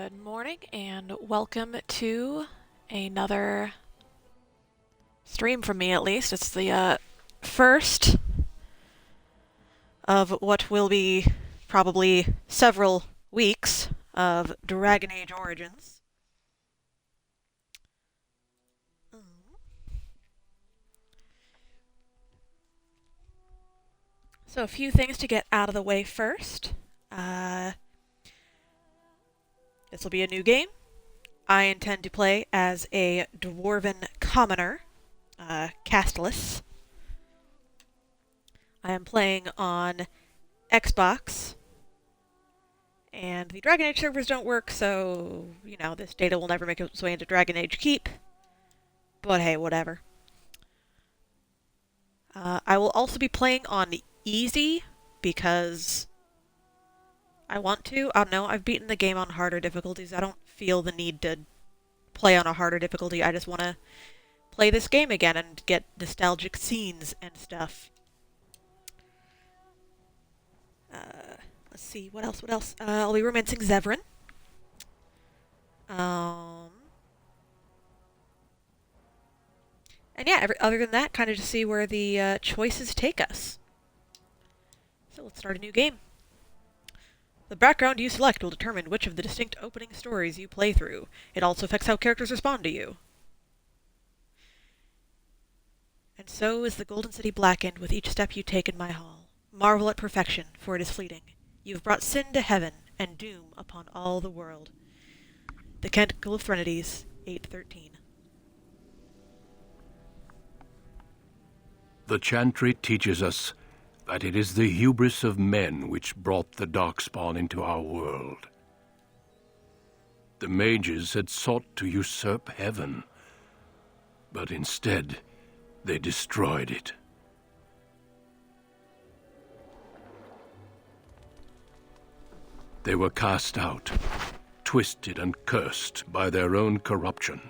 Good morning and welcome to another stream from me, at least. It's the first of what will be probably several weeks of Dragon Age Origins. So a few things to get out of the way first. This will be a new game. I intend to play as a Dwarven Commoner, Castless. I am playing on Xbox, and the Dragon Age servers don't work, so, this data will never make its way into Dragon Age Keep. But hey, whatever. I will also be playing on easy, because I want to. I don't know, I've beaten the game on harder difficulties. I don't feel the need to play on a harder difficulty. I just want to play this game again and get nostalgic scenes and stuff. Let's see, what else? I'll be romancing Zevran. And yeah, other than that, kind of to see where the choices take us. So let's start a new game. The background you select will determine which of the distinct opening stories you play through. It also affects how characters respond to you. And so is the Golden City blackened with each step you take in my hall. Marvel at perfection, for it is fleeting. You have brought sin to heaven, and doom upon all the world. The Canticle of Threnodies, 8:13. The Chantry teaches us that it is the hubris of men which brought the Darkspawn into our world. The mages had sought to usurp heaven, but instead they destroyed it. They were cast out, twisted and cursed by their own corruption.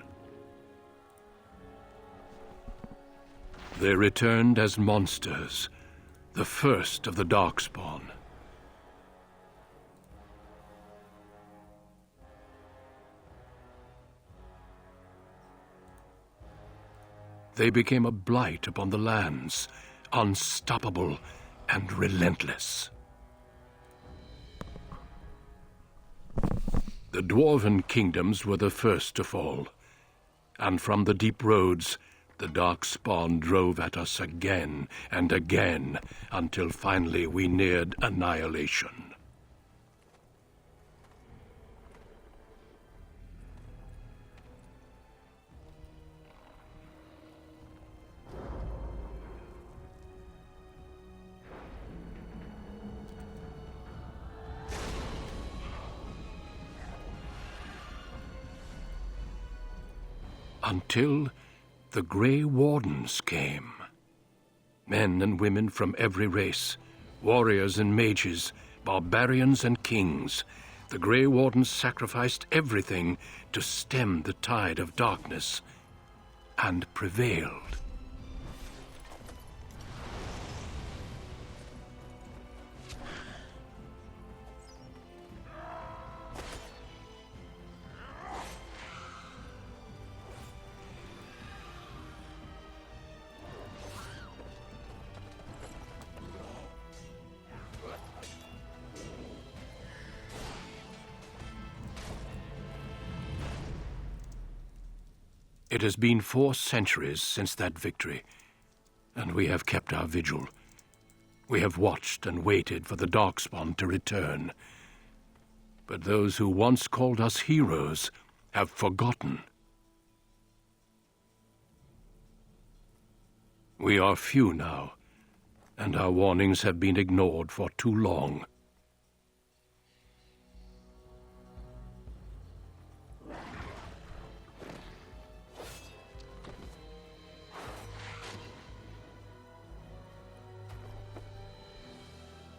They returned as monsters, the first of the Darkspawn. They became a blight upon the lands, unstoppable and relentless. The Dwarven kingdoms were the first to fall, and from the deep roads, the Darkspawn drove at us again and again, until finally we neared annihilation. Until the Grey Wardens came. Men and women from every race, warriors and mages, barbarians and kings. The Grey Wardens sacrificed everything to stem the tide of darkness, and prevailed. It has been 4 centuries since that victory, and we have kept our vigil. We have watched and waited for the Darkspawn to return. But those who once called us heroes have forgotten. We are few now, and our warnings have been ignored for too long.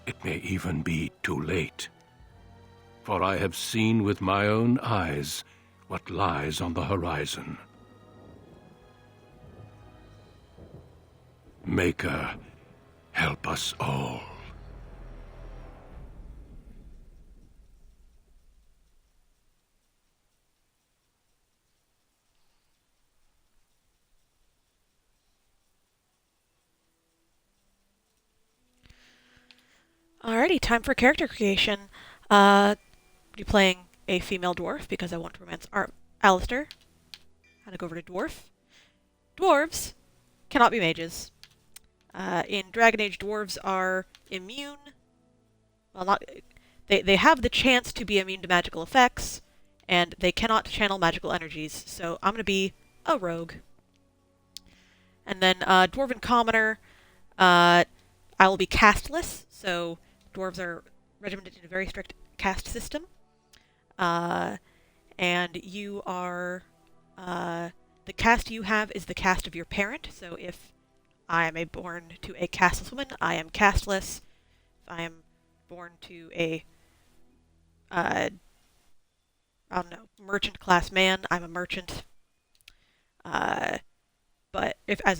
It may even be too late, for I have seen with my own eyes what lies on the horizon. Maker, help us all. Alrighty, time for character creation. I'll be playing a female dwarf because I want to romance Alistair. I'm gonna go over to dwarf. Dwarves cannot be mages. In Dragon Age, dwarves are immune. Well, not. They have the chance to be immune to magical effects, and they cannot channel magical energies. So I'm gonna be a rogue. And then dwarven commoner. I will be castless. So dwarves are regimented in a very strict caste system. Uh, and you are the caste you have is the caste of your parent. So if I am born to a casteless woman, I am casteless. If I am born to a I don't know, merchant class man, I'm a merchant. Uh, but if I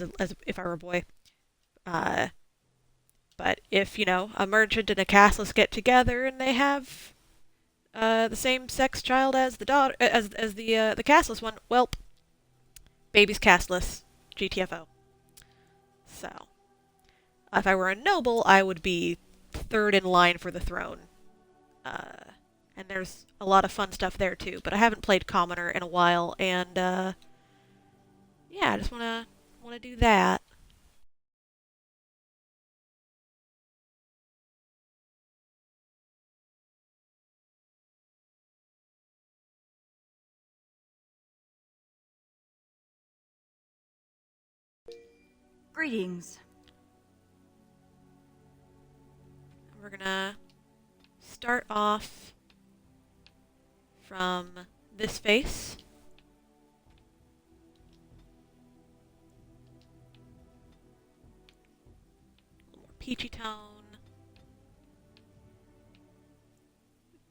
were a boy, uh, but if a merchant and a casteless get together and they have the same sex child as the daughter as the casteless one, well, baby's casteless, GTFO. So if I were a noble, I would be third in line for the throne. Uh, and there's a lot of fun stuff there too. But I haven't played Commoner in a while, and yeah, I just wanna do that. Greetings. We're gonna start off from this face. A little more peachy tone,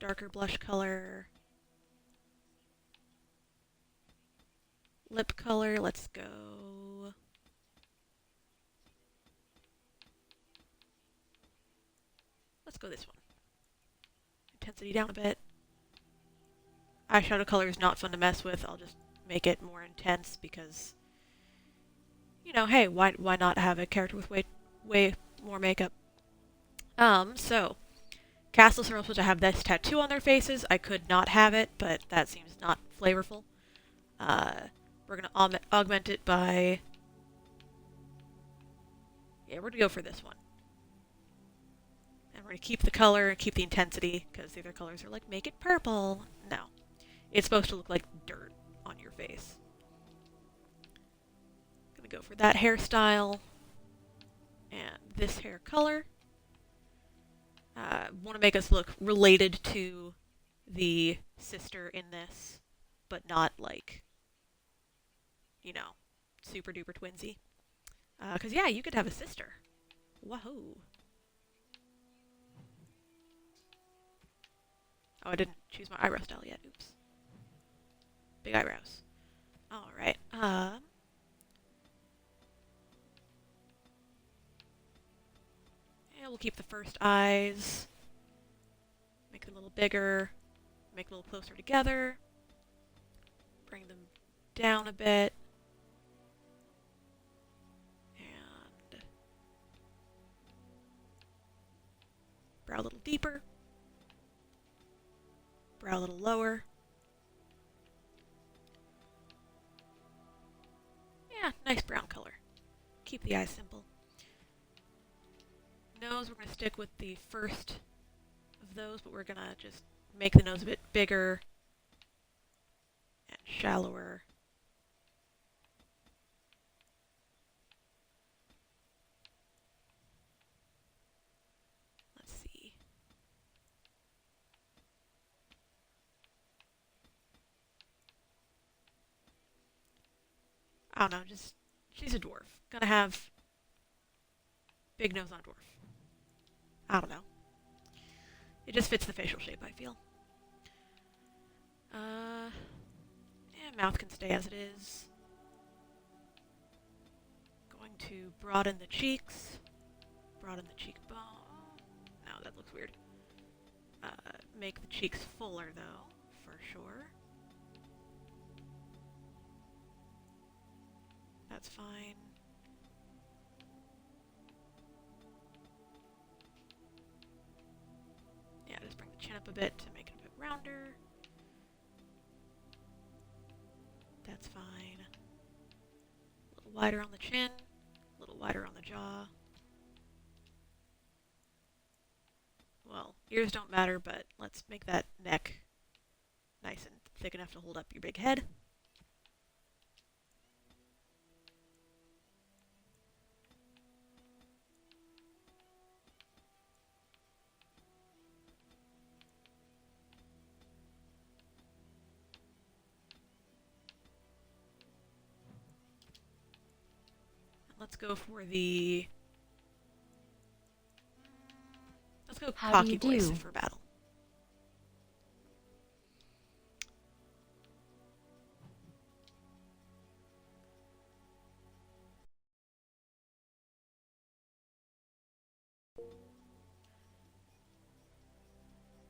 darker blush color, lip color. Let's go. Let's go this one. Intensity down a bit. Eyeshadow color is not fun to mess with. I'll just make it more intense because, hey, why not have a character with way more makeup? So castles are supposed to have this tattoo on their faces. I could not have it, but that seems not flavorful. We're gonna augment it by. Yeah, we're gonna go for this one. And we're gonna keep the color and keep the intensity because the other colors are like make it purple. No. It's supposed to look like dirt on your face. Gonna go for that hairstyle and this hair color. Want to make us look related to the sister in this, but not like, super duper twinsy. Because yeah, you could have a sister. Wahoo! Oh, I didn't choose my eyebrow style yet. Oops. Big eyebrows. Alright. Yeah, we'll keep the first eyes. Make them a little bigger. Make them a little closer together. Bring them down a bit. And brow a little deeper. Brow a little lower. Yeah, nice brown color. Keep the eyes simple. Nose, we're going to stick with the first of those, but we're going to just make the nose a bit bigger and shallower. Let's see. I don't know, just, she's a dwarf. Gonna have big nose on a dwarf. I don't know. It just fits the facial shape, I feel. Yeah, mouth can stay as it is. Going to broaden the cheeks. Broaden the cheekbone. No, that looks weird. Make the cheeks fuller, though, for sure. That's fine. up a bit to make it a bit rounder. That's fine. A little wider on the chin, a little wider on the jaw. Well, ears don't matter, but let's make that neck nice and thick enough to hold up your big head. Let's go for the... Let's go cocky voice for battle.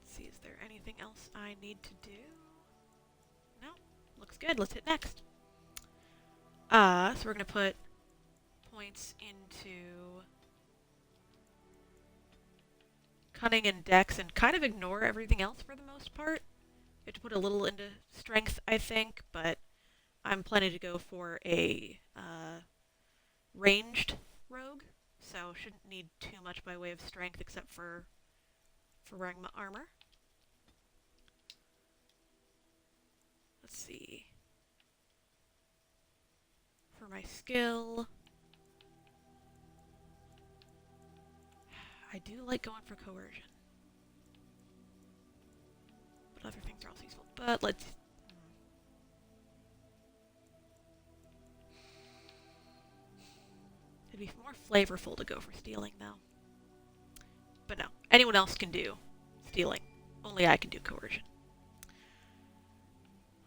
Let's see, is there anything else I need to do? No, looks good. Let's hit next. So we're going to put points into cunning and dex and kind of ignore everything else for the most part. You have to put a little into strength, I think, but I'm planning to go for a ranged rogue, so shouldn't need too much by way of strength except for wearing my armor. Let's see. For my skill, I do like going for coercion, but other things are also useful. But let's... It'd be more flavorful to go for stealing, though. But no, anyone else can do stealing. Only I can do coercion.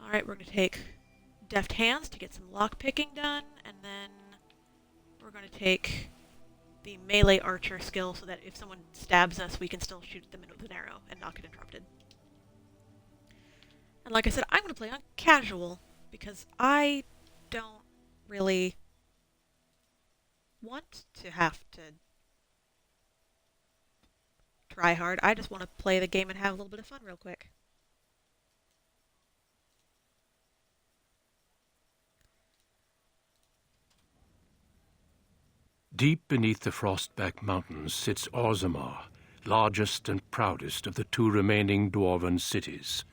Alright, we're going to take deft hands to get some lockpicking done, and then we're going to take the melee archer skill so that if someone stabs us, we can still shoot them with an arrow and not get interrupted. And like I said, I'm going to play on casual because I don't really want to have to try hard. I just want to play the game and have a little bit of fun real quick. Deep beneath the Frostback Mountains sits Orzammar, largest and proudest of the two remaining dwarven cities.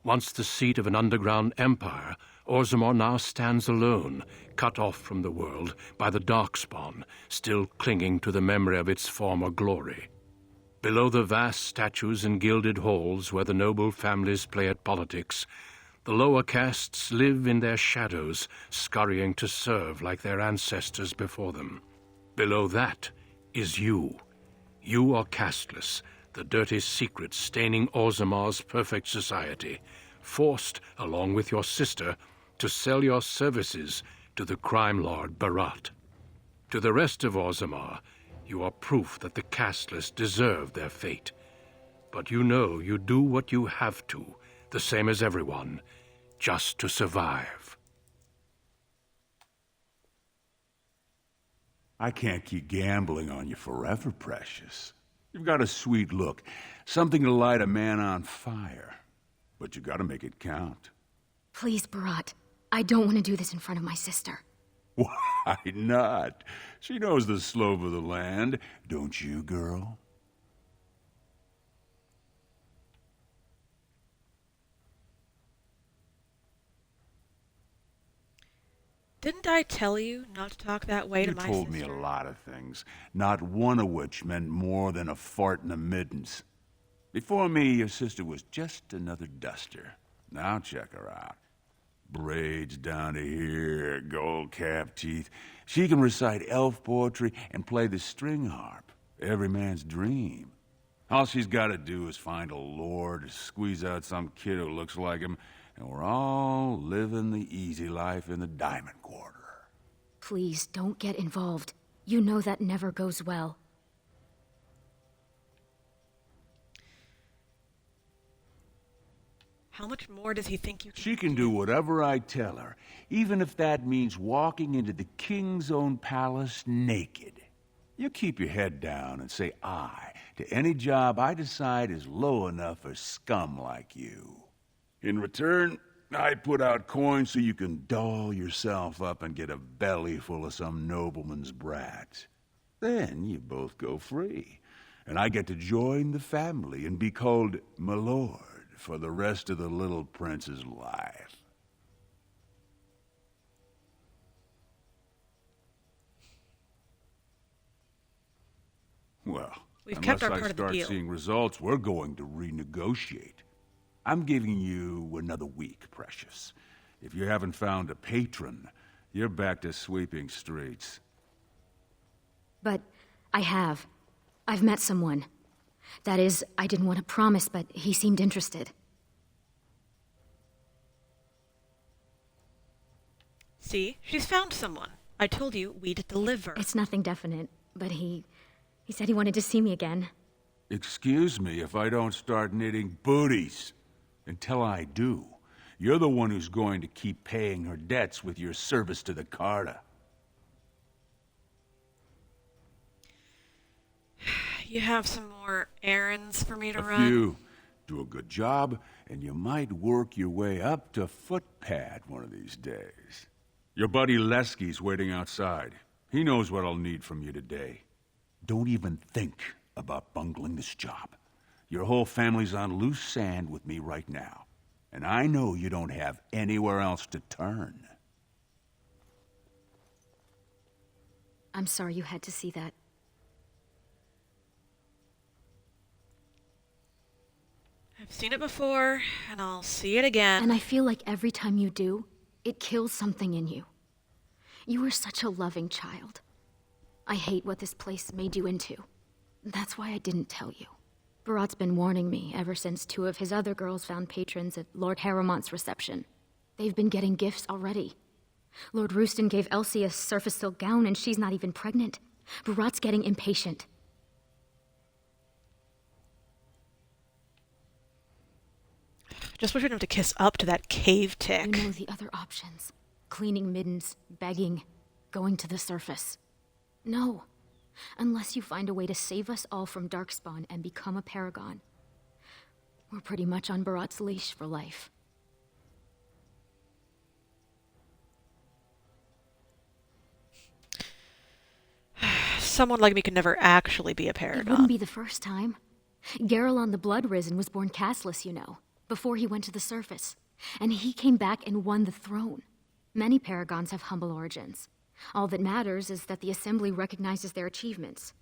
Once the seat of an underground empire, Orzammar now stands alone, cut off from the world by the Darkspawn, still clinging to the memory of its former glory. Below the vast statues and gilded halls where the noble families play at politics, the lower castes live in their shadows, scurrying to serve like their ancestors before them. Below that is you. You are casteless, the dirty secret staining Orzammar's perfect society, forced, along with your sister, to sell your services to the crime lord Barat. To the rest of Orzammar, you are proof that the casteless deserve their fate. But you know you do what you have to, the same as everyone, just to survive. I can't keep gambling on you forever, Precious. You've got a sweet look, something to light a man on fire. But you gotta make it count. Please, Barat. I don't want to do this in front of my sister. Why not? She knows the slope of the land, don't you, girl? Didn't I tell you not to talk that way to my sister? You told me a lot of things, not one of which meant more than a fart in a mittens. Before me, your sister was just another duster. Now check her out. Braids down to here, gold-capped teeth. She can recite elf poetry and play the string harp. Every man's dream. All she's got to do is find a lord, squeeze out some kid who looks like him, and we're all living the easy life in the Diamond Quarter. Please, don't get involved. You know that never goes well. How much more does he think you can She can do whatever I tell her, even if that means walking into the king's own palace naked. You keep your head down and say aye to any job I decide is low enough for scum like you. In return, I put out coins so you can doll yourself up and get a belly full of some nobleman's brat. Then you both go free, and I get to join the family and be called my lord for the rest of the little prince's life. Well, We've kept unless our I part of the start deal. seeing results, we're going to renegotiate. I'm giving you another week, Precious. If you haven't found a patron, you're back to sweeping streets. But I have. I've met someone. That is, I didn't want to promise, but he seemed interested. See? She's found someone. I told you we'd deliver. It's nothing definite, but he said he wanted to see me again. Excuse me if I don't start knitting booties. Until I do, you're the one who's going to keep paying her debts with your service to the Carta. You have some more errands for me to A run? few. Do a good job, and you might work your way up to footpad one of these days. Your buddy Lesky's waiting outside. He knows what I'll need from you today. Don't even think about bungling this job. Your whole family's on loose sand with me right now, and I know you don't have anywhere else to turn. I'm sorry you had to see that. I've seen it before, and I'll see it again. And I feel like every time you do, it kills something in you. You were such a loving child. I hate what this place made you into. That's why I didn't tell you. Barat's been warning me ever since 2 of his other girls found patrons at Lord Harrowmont's reception. They've been getting gifts already. Lord Rooston gave Elsie a surface silk gown, and she's not even pregnant. Barat's getting impatient. Just wish we didn't have to kiss up to that cave tick. You know the other options. Cleaning middens, begging, going to the surface. No. Unless you find a way to save us all from Darkspawn and become a paragon. We're pretty much on Barat's leash for life. Someone like me could never actually be a It paragon. wouldn't be the first time. Garelon the Blood Risen was born castless, you know, before he went to the surface. And he came back and won the throne. Many paragons have humble origins. All that matters is that the Assembly recognizes their achievements.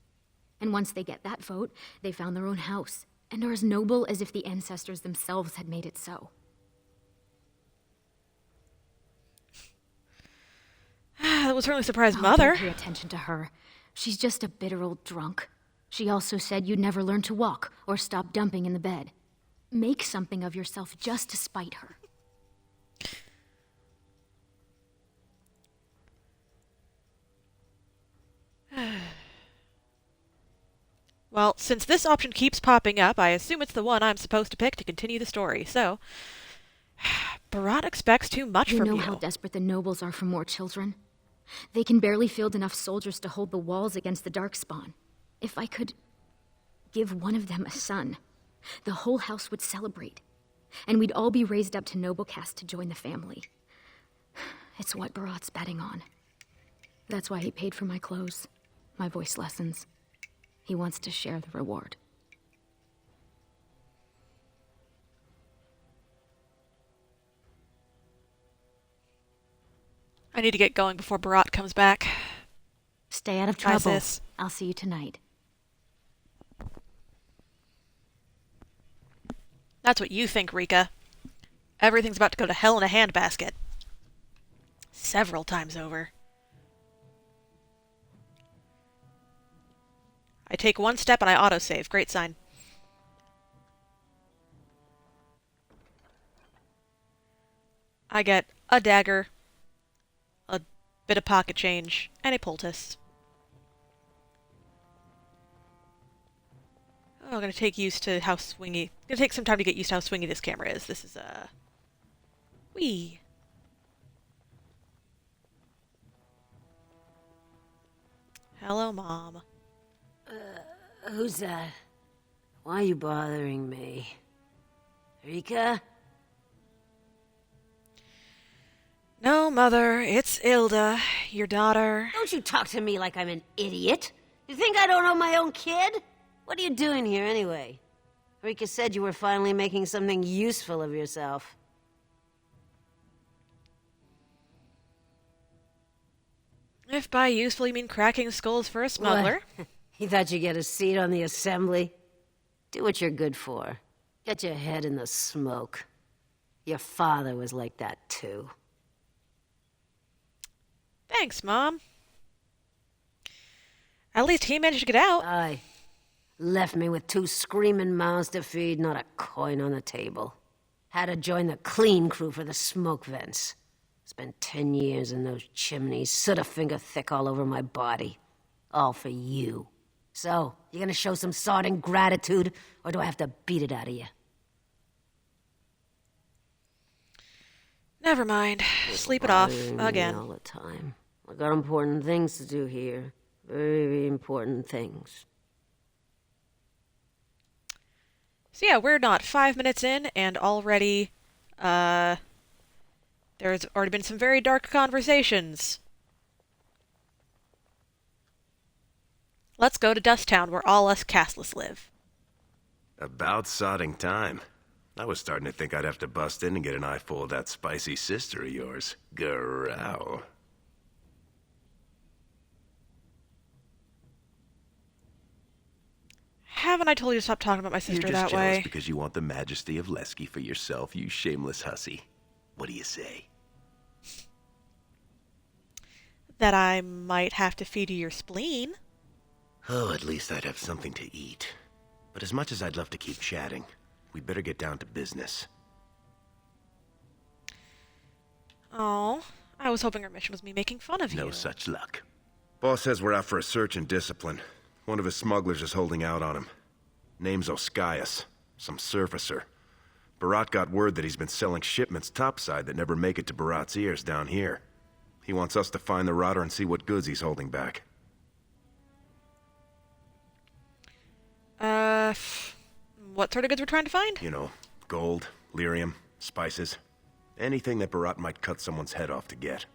And once they get that vote, they found their own house, and are as noble as if the ancestors themselves had made it so. That would certainly surprise Oh, Mother. don't pay attention to her. She's just a bitter old drunk. She also said you'd never learn to walk or stop dumping in the bed. Make something of yourself just to spite her. Well, since this option keeps popping up, I assume it's the one I'm supposed to pick to continue the story, so... Barat expects too much You from know you. how desperate the nobles are for more children? They can barely field enough soldiers to hold the walls against the Darkspawn. If I could give one of them a son, the whole house would celebrate. And we'd all be raised up to noble caste to join the family. It's what Barat's betting on. That's why he paid for my clothes, my voice lessons. He wants to share the reward. I need to get going before Barat comes back. Stay out of Bye, trouble. sis. I'll see you tonight. That's what you think, Rika. Everything's about to go to hell in a handbasket. Several times over. I take one step and I autosave. Great sign. I get a dagger, a bit of pocket change, and a poultice. Oh, I'm gonna take used to how swingy. Gonna take some time to get used to how swingy this camera is. This is wee. Hello, Mom. Who's that? Why are you bothering me? Rika? No, Mother, it's Ilda, your daughter. Don't you talk to me like I'm an idiot. You think I don't know my own kid? What are you doing here anyway? Rika said you were finally making something useful of yourself. If by useful you mean cracking skulls for a smuggler. What? You thought you'd get a seat on the assembly? Do what you're good for. Get your head in the smoke. Your father was like that too. Thanks, Mom. At least he managed to get out. Aye. Left me with 2 screaming mouths to feed, not a coin on the table. Had to join the clean crew for the smoke vents. Spent 10 years in those chimneys, soot a finger thick all over my body. All for you. So, you gonna show some sordid gratitude, or do I have to beat it out of you? Never mind. Sleep it off Bothering me again. all the time. I got important things to do here. Very important things. So yeah, we're not 5 minutes in, and already, there's already been some very dark conversations. Let's go to Dusttown, where all us castless live. About sodding time. I was starting to think I'd have to bust in and get an eyeful of that spicy sister of yours. Growl. Haven't I told you to stop talking about my You're sister just that jealous way? because you want the majesty of Lesky for yourself, you shameless hussy. What do you say? That I might have to feed you your spleen. Oh, at least I'd have something to eat. But as much as I'd love to keep chatting, we'd better get down to business. Oh, I was hoping our mission was me making fun of you. No such luck. Boss says we're out for a search and discipline. One of his smugglers is holding out on him. Name's Oskias, some surfacer. Barat got word that he's been selling shipments topside that never make it to Barat's ears down here. He wants us to find the rotter and see what goods he's holding back. What sort of goods we're trying to find? You know, gold, lyrium, spices. Anything that Barat might cut someone's head off to get.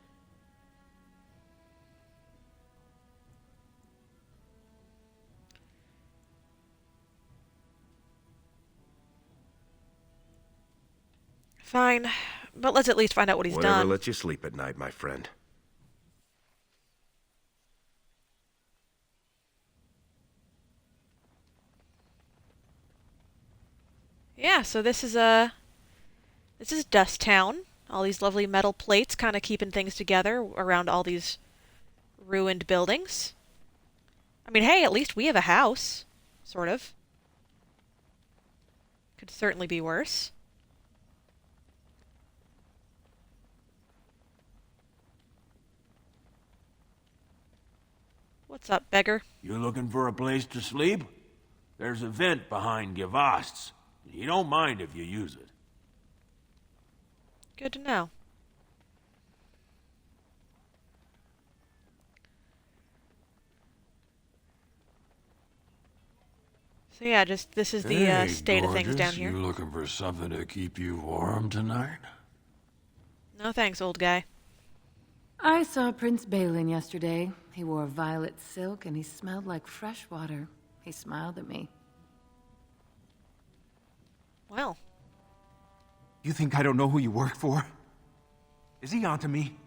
Fine, but let's at least find out what he's Whatever done. lets you sleep at night, my friend. Yeah, so this is Dust Town. All these lovely metal plates kind of keeping things together around all these ruined buildings. I mean, hey, at least we have a house. Sort of. Could certainly be worse. What's up, beggar? You looking for a place to sleep? There's a vent behind Givast's. You don't mind if you use it. Good to know. So yeah, just this is the state of things down here. You looking for something to keep you warm tonight? No thanks, old guy. I saw Prince Balin yesterday. He wore violet silk and he smelled like fresh water. He smiled at me. Well, You think I don't know who you work for? Is he onto me?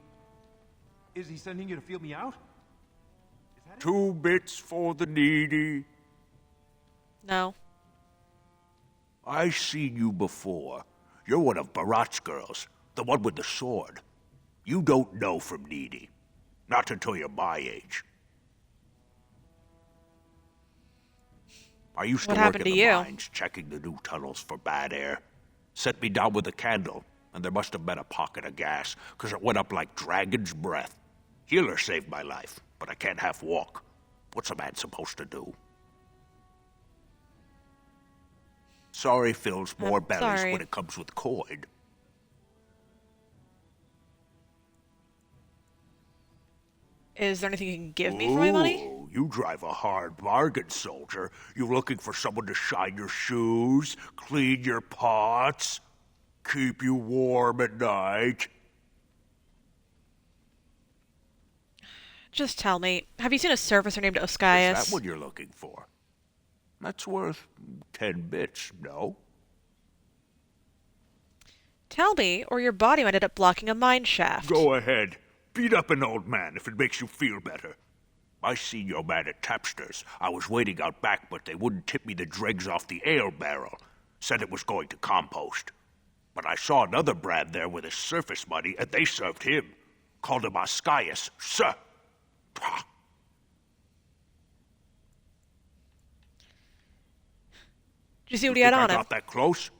Is he sending you to feel me out? 2 bits for the needy. no. I seen you before. You're one of Barat's girls, the one with the sword. You don't know from needy. Not until you're my age. I used to What work happened in to the you? mines, checking the new tunnels for bad air. Set me down with a candle, and there must have been a pocket of gas, 'cause it went up like dragon's breath. Healer saved my life, but I can't half walk. What's a man supposed to do? Sorry fills more bellies sorry. when it comes with coin. Is there anything you can give me for my money? Ooh, You drive a hard bargain, soldier. You looking for someone to shine your shoes, clean your pots, keep you warm at night? Just tell me, have you seen a surfacer named Is Oscius? that what you're looking for? That's worth 10 bits, no? Tell me, or your body might end up blocking a mine shaft. Go ahead. Beat up an old man if it makes you feel better. I seen your man at Tapster's. I was waiting out back, but they wouldn't tip me the dregs off the ale barrel. Said it was going to compost. But I saw another Brad there with his surface money, and they served him. Called him Oscius, sir. Pah. Did you see what he had on I him? got that close?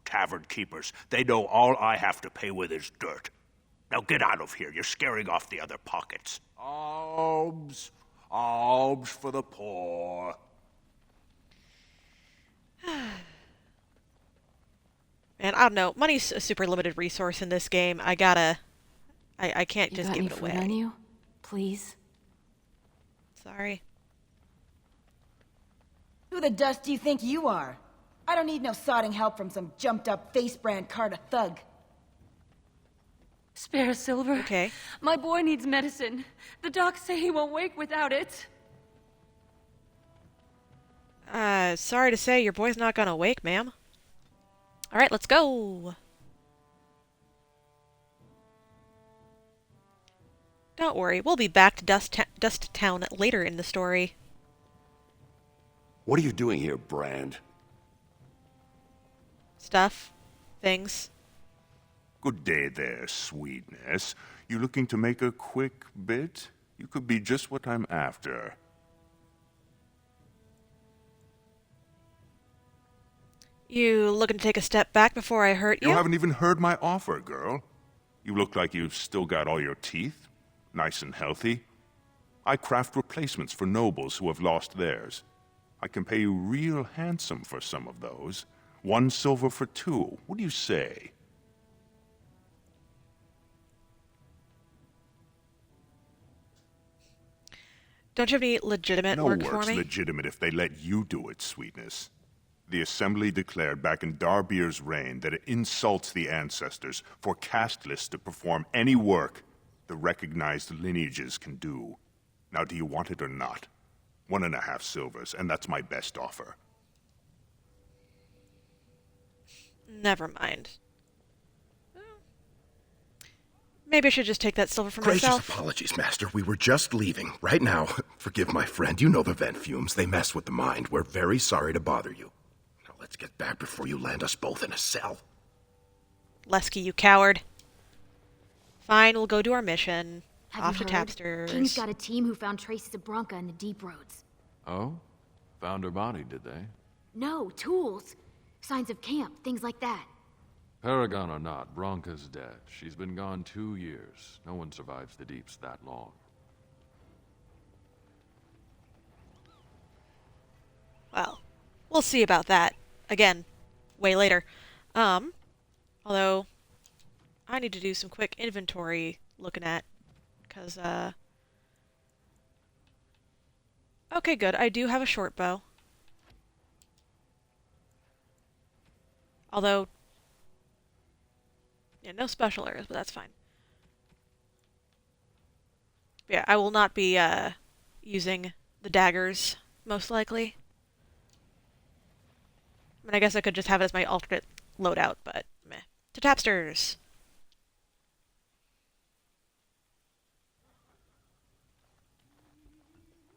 Tavern keepers. They know all I have to pay with is dirt. Now get out of here. You're scaring off the other pockets. Alms. Alms for the poor. Man, I don't know. Money's a super limited resource in this game. I can't You just got give any it fruit away. on you? Please? Sorry. Who the dust do you think you are? I don't need no sodding help from some jumped-up face-brand Carter thug. Spare a silver. Okay. My boy needs medicine. The docs say he won't wake without it. Sorry to say, your boy's not gonna wake, ma'am. Alright, let's go! Don't worry, we'll be back to Dust Town later in the story. What are you doing here, Brand? Stuff. Things. Good day there, sweetness. You looking to make a quick bit? You could be just what I'm after. You looking to take a step back before I hurt you? You haven't even heard my offer, girl. You look like you've still got all your teeth. Nice and healthy. I craft replacements for nobles who have lost theirs. I can pay you real handsome for some of those. 1 silver for 2. What do you say? Don't you have any legitimate No work for work's me? legitimate if they let you do it, sweetness. The Assembly declared back in Darbier's reign that it insults the ancestors for casteless to perform any work the recognized lineages can do. Now, do you want it or not? 1.5 silvers, and that's my best offer. Never mind. Maybe I should just take that silver for Gracious myself. apologies, Master. We were just leaving. Right now, forgive my friend. You know the vent fumes. They mess with the mind. We're very sorry to bother you. Now let's get back before you land us both in a cell. Lesky, you coward. Fine, we'll go do our mission. Have Off you to heard? Tapsters. King's got a team who found traces of Bronca in the deep roads. Oh? Found her body, did they? No, tools. Signs of camp, things like that. Paragon or not, Bronca's dead. She's been gone 2 years. No one survives the deeps that long. Well, we'll see about that. Again, way later. Although, I need to do some quick inventory looking at, because, okay, good. I do have a short bow. Although, yeah, no special areas, but that's fine. But yeah, I will not be, using the daggers, most likely. I mean, I guess I could just have it as my alternate loadout, but meh. To Tapsters!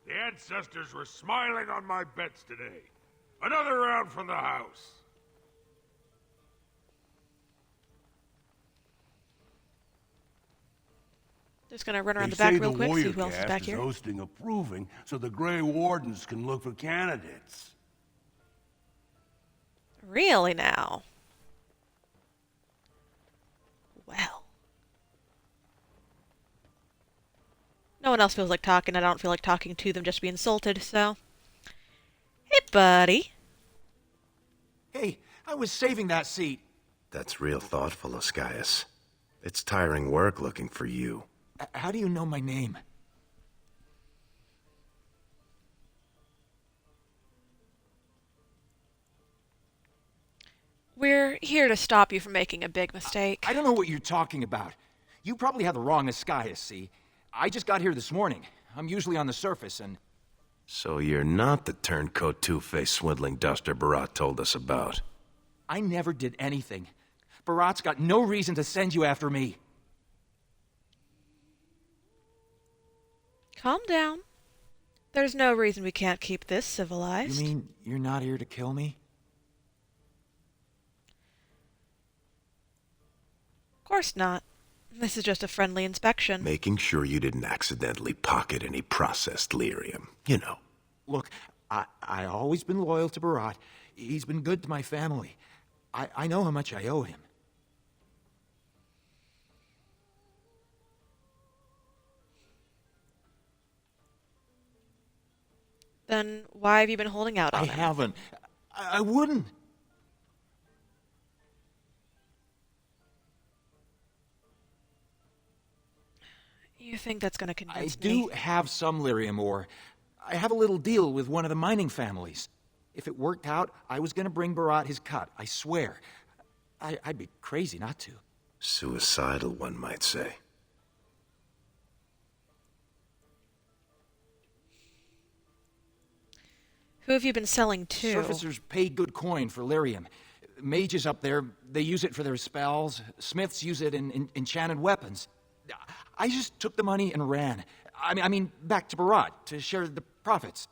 The ancestors were smiling on my bets today. Another round from the house. Just gonna run around They the back say real the quick, see warrior who else is caste back is here. hosting a proving so the Grey Wardens can look for candidates. Really now? Well. No one else feels like talking. I don't feel like talking to them just to be insulted, so... Hey, buddy. Hey, I was saving that seat. That's real thoughtful, Oscius. It's tiring work looking for you. How do you know my name? We're here to stop you from making a big mistake. I don't know what you're talking about. You probably have the wrong Escaias, see? I just got here this morning. I'm usually on the surface, and... So you're not the turncoat two-faced swindling duster Barat told us about. I never did anything. Barat's got no reason to send you after me. Calm down. There's no reason we can't keep this civilized. You mean you're not here to kill me? Of course not. This is just a friendly inspection. Making sure you didn't accidentally pocket any processed lyrium. You know. Look, I always been loyal to Barat. He's been good to my family. I know how much I owe him. Then why have you been holding out on him? I haven't. I wouldn't. You think that's going to convince me? I do me? have some lyrium ore. I have a little deal with one of the mining families. If it worked out, I was going to bring Barat his cut, I swear. I'd be crazy not to. Suicidal, one might say. Who have you been selling to? Surfacers pay good coin for lyrium. Mages up there, they use it for their spells. Smiths use it in enchanted weapons. I just took the money and ran. I mean, back to Barat to share the profits.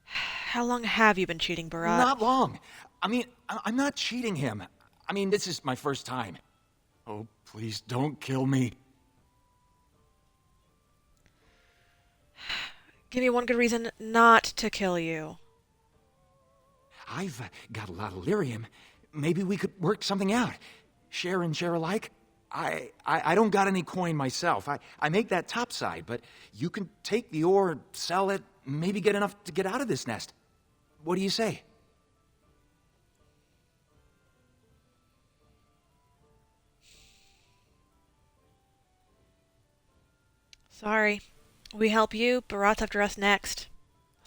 How long have you been cheating Barat? Not long. I mean, I'm not cheating him. I mean, this is my first time. Oh, please don't kill me. Give me one good reason not to kill you. I've got a lot of lyrium. Maybe we could work something out. Share and share alike. I don't got any coin myself. I make that topside, but you can take the ore, sell it, maybe get enough to get out of this nest. What do you say? Sorry. We help you, Barat's after us next.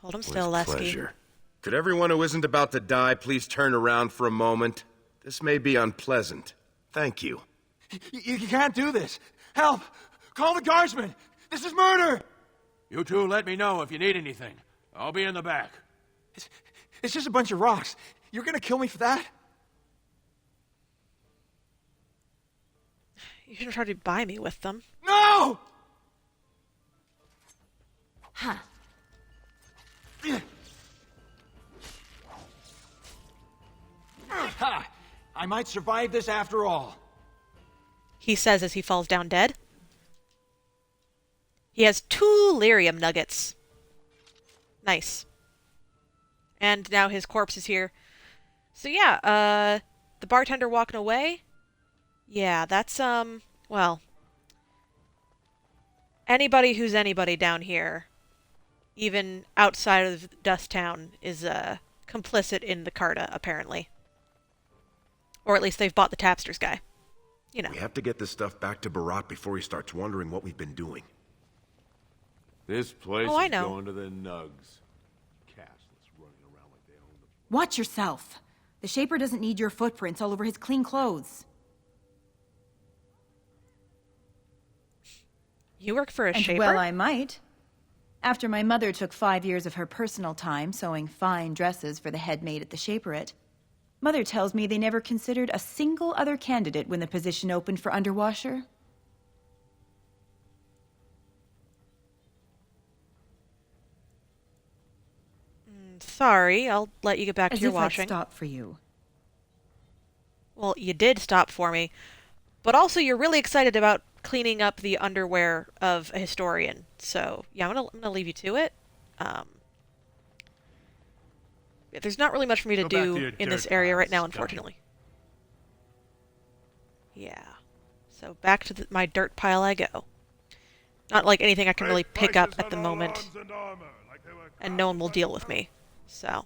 Hold him still, Lesky. Pleasure. Could everyone who isn't about to die please turn around for a moment? This may be unpleasant. Thank you. You can't do this. Help! Call the guardsmen! This is murder! You two let me know if you need anything. I'll be in the back. It's just a bunch of rocks. You're gonna kill me for that? You shouldn't try to buy me with them. No! Huh. Ha! I might survive this after all. He says as he falls down dead. He has 2 lyrium nuggets. Nice. And now his corpse is here. So yeah, the bartender walking away. Yeah, that's, well, anybody who's anybody down here, even outside of Dust Town, is, complicit in the Carta, apparently. Or at least they've bought the tapster's guy. You know. We have to get this stuff back to Barat before he starts wondering what we've been doing. This place I is know. going to the nugs. Castless running around like they own the... Watch yourself. The Shaper doesn't need your footprints all over his clean clothes. You work for a Shaper? Well, I might. After my mother took 5 years of her personal time sewing fine dresses for the head maid at the Shaperette, Mother tells me they never considered a single other candidate when the position opened for underwasher. Sorry, I'll let you get back to As your if washing. I'd stop for you. Well, you did stop for me. But also, you're really excited about cleaning up the underwear of a historian. So, yeah, I'm gonna leave you to it. There's not really much for me to Go back to do your in this dirt area right piles, now, scum. unfortunately. Yeah. So back to my dirt pile I go. Not like anything I can really pick up at the moment. And no one will deal with me. So.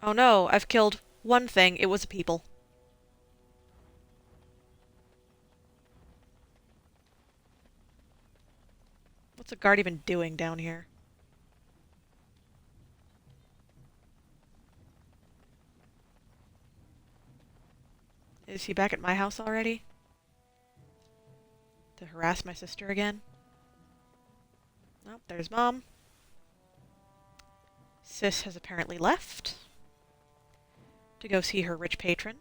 Oh no, I've killed one thing. It was a people. What's a guard even doing down here? Is he back at my house already? To harass my sister again? Nope, there's Mom. Sis has apparently left to go see her rich patron.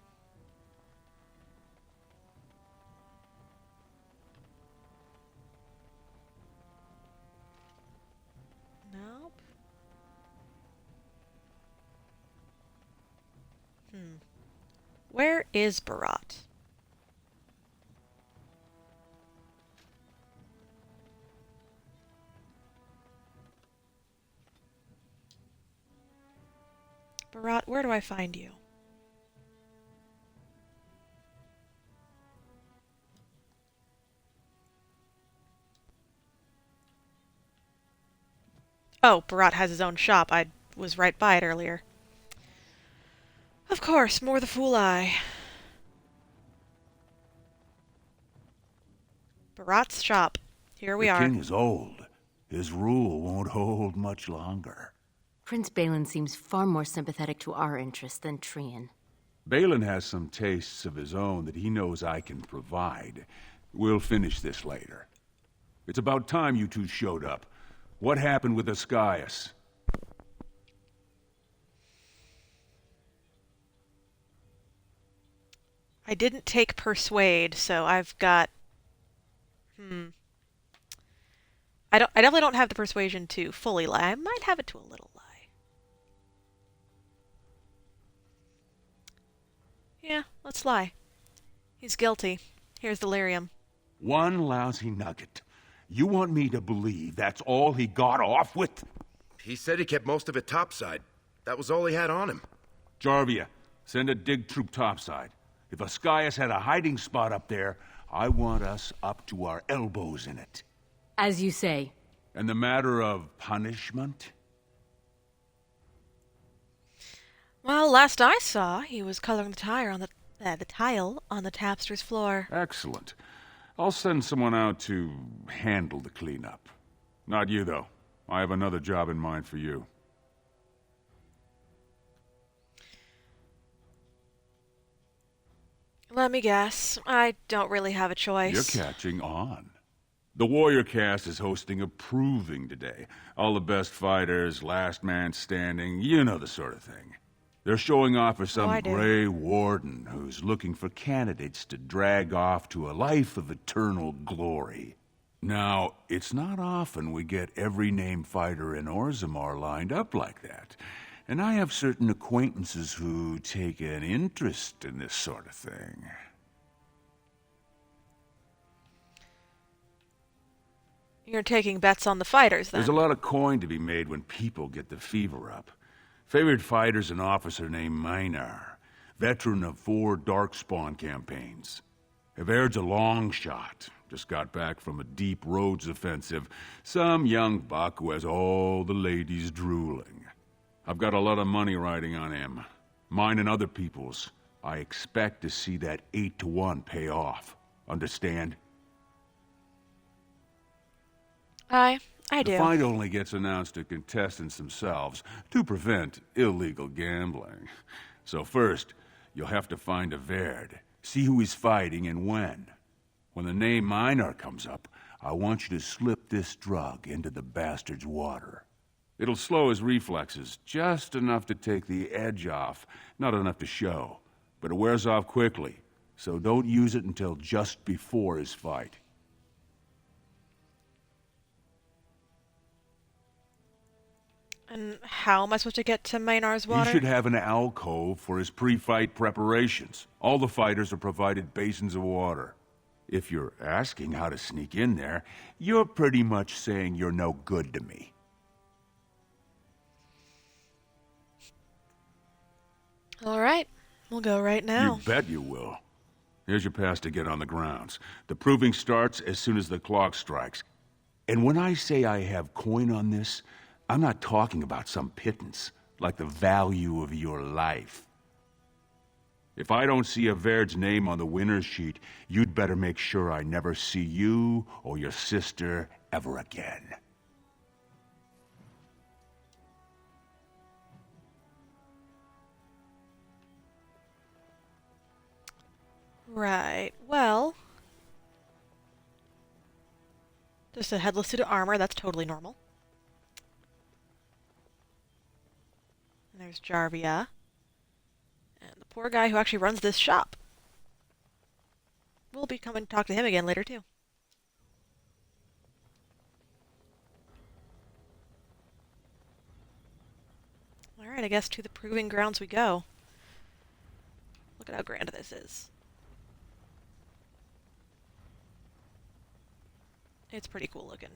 Nope. Where is Barat? Barat, where do I find you? Oh, Barat has his own shop. I was right by it earlier. Of course, more the fool I. Barat's shop. Here we are. The king is old. His rule won't hold much longer. Prince Balin seems far more sympathetic to our interests than Trian. Balin has some tastes of his own that he knows I can provide. We'll finish this later. It's about time you two showed up. What happened with Ascaius? I didn't take Persuade, so I've got... I definitely don't have the Persuasion to fully lie. I might have it to a little lie. Yeah, let's lie. He's guilty. Here's the lyrium. One lousy nugget. You want me to believe that's all he got off with? He said he kept most of it topside. That was all he had on him. Jarvia, send a dig troop topside. If Ascaius had a hiding spot up there, I want us up to our elbows in it. As you say. And the matter of punishment? Well, last I saw, he was coloring the tile on the tapster's floor. Excellent. I'll send someone out to handle the cleanup. Not you, though. I have another job in mind for you. Let me guess. I don't really have a choice. You're catching on. The Warrior Cast is hosting a proving today. All the best fighters, last man standing, you know the sort of thing. They're showing off for some Grey Warden who's looking for candidates to drag off to a life of eternal glory. Now, it's not often we get every named fighter in Orzammar lined up like that. And I have certain acquaintances who take an interest in this sort of thing. You're taking bets on the fighters, then? There's a lot of coin to be made when people get the fever up. Favorite fighter's an officer named Minar, veteran of 4 Darkspawn campaigns. Everd's a long shot, just got back from a deep roads offensive. Some young buck who has all the ladies drooling. I've got a lot of money riding on him. Mine and other people's. I expect to see that 8-to-1 pay off. Understand? I do. The fight only gets announced to contestants themselves to prevent illegal gambling. So first, you'll have to find Everd, see who he's fighting and when. When the name Minar comes up, I want you to slip this drug into the bastard's water. It'll slow his reflexes, just enough to take the edge off, not enough to show. But it wears off quickly, so don't use it until just before his fight. And how am I supposed to get to Maynard's water? He should have an alcove for his pre-fight preparations. All the fighters are provided basins of water. If you're asking how to sneak in there, you're pretty much saying you're no good to me. All right. We'll go right now. You bet you will. Here's your pass to get on the grounds. The proving starts as soon as the clock strikes. And when I say I have coin on this, I'm not talking about some pittance, like the value of your life. If I don't see Everd's name on the winner's sheet, you'd better make sure I never see you or your sister ever again. Right, well... Just a headless suit of armor, that's totally normal. And there's Jarvia. And the poor guy who actually runs this shop. We'll be coming to talk to him again later, too. Alright, I guess to the proving grounds we go. Look at how grand this is. It's pretty cool looking.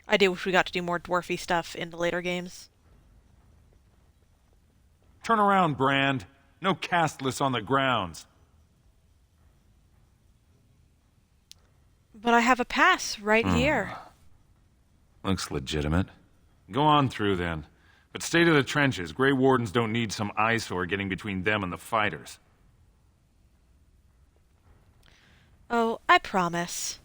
I do wish we got to do more dwarfy stuff in the later games. Turn around, Brand. No castless on the grounds. But I have a pass right here. Looks legitimate. Go on through, then. But stay to the trenches. Grey Wardens don't need some eyesore getting between them and the fighters. Oh, I promise.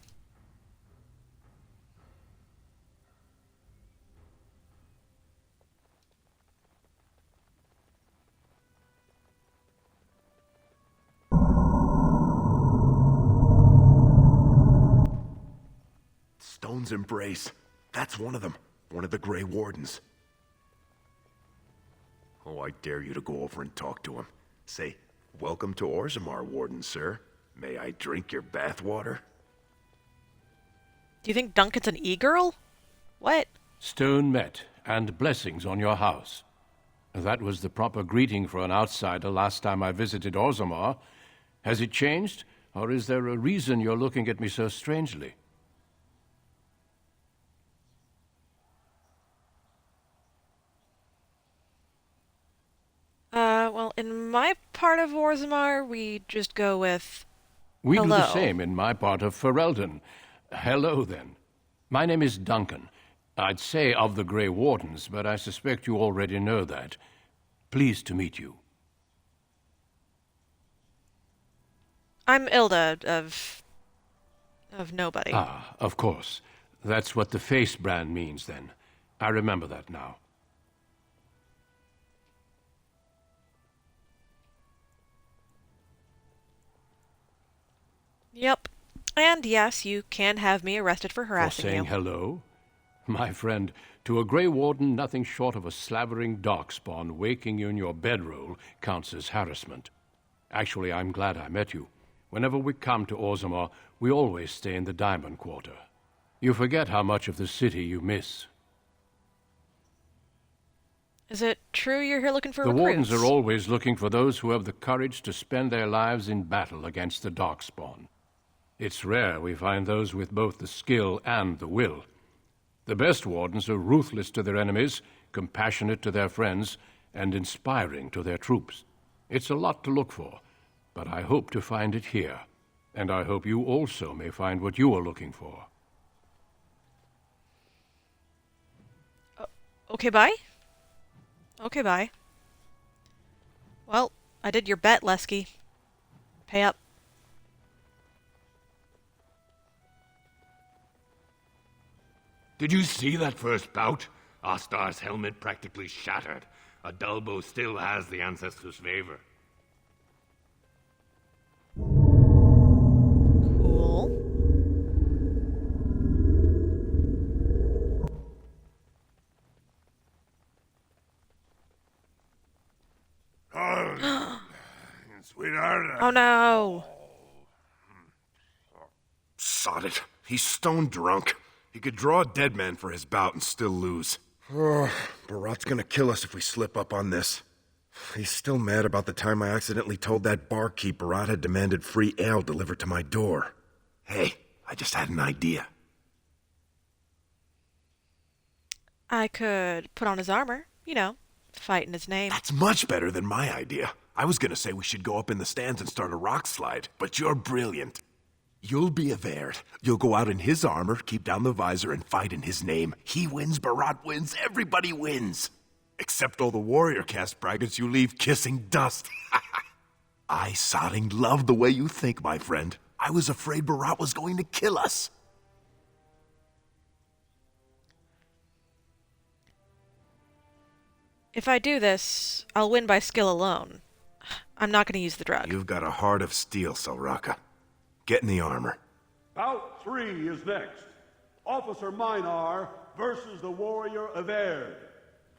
Stone's Embrace. That's one of them. One of the Grey Wardens. Oh, I dare you to go over and talk to him. Say, "Welcome to Orzammar, Warden, sir. May I drink your bathwater?" Do you think Duncan's an e-girl? What? Stone met, and blessings on your house. That was the proper greeting for an outsider last time I visited Orzammar. Has it changed, or is there a reason you're looking at me so strangely? Well, in my part of Orzammar, we just go with We hello. do the same in my part of Ferelden. Hello, then. My name is Duncan. I'd say of the Grey Wardens, but I suspect you already know that. Pleased to meet you. I'm Ilda of Nobody. Ah, of course. That's what the face brand means, then. I remember that now. Yep. And yes, you can have me arrested for For harassing saying you. hello? My friend, to a Grey Warden, nothing short of a slavering darkspawn waking you in your bedroll counts as harassment. Actually, I'm glad I met you. Whenever we come to Orzammar, we always stay in the Diamond Quarter. You forget how much of the city you miss. Is it true you're here looking for The recruits? Wardens are always looking for those who have the courage to spend their lives in battle against the Darkspawn. It's rare we find those with both the skill and the will. The best Wardens are ruthless to their enemies, compassionate to their friends, and inspiring to their troops. It's a lot to look for, but I hope to find it here. And I hope you also may find what you are looking for. Okay, bye? Okay, bye. Well, I did your bet, Lesky. Pay up. Did you see that first bout? Ostar's helmet practically shattered. Adalbo still has the Ancestors' favor. Cool. Oh, sweetheart. Oh no. Sod it. He's stone drunk. He could draw a dead man for his bout and still lose. Barat's gonna kill us if we slip up on this. He's still mad about the time I accidentally told that barkeep Barat had demanded free ale delivered to my door. Hey, I just had an idea. I could put on his armor, you know, fight in his name. That's much better than my idea. I was gonna say we should go up in the stands and start a rock slide, but you're brilliant. You'll be a Verd. You'll go out in his armor, keep down the visor, and fight in his name. He wins, Barat wins, everybody wins. Except all the warrior caste braggarts you leave kissing dust. I sodding love the way you think, my friend. I was afraid Barat was going to kill us. If I do this, I'll win by skill alone. I'm not going to use the drug. You've got a heart of steel, Soraka. Get in the armor. Bout 3 is next. Officer Minar versus the warrior of Erd.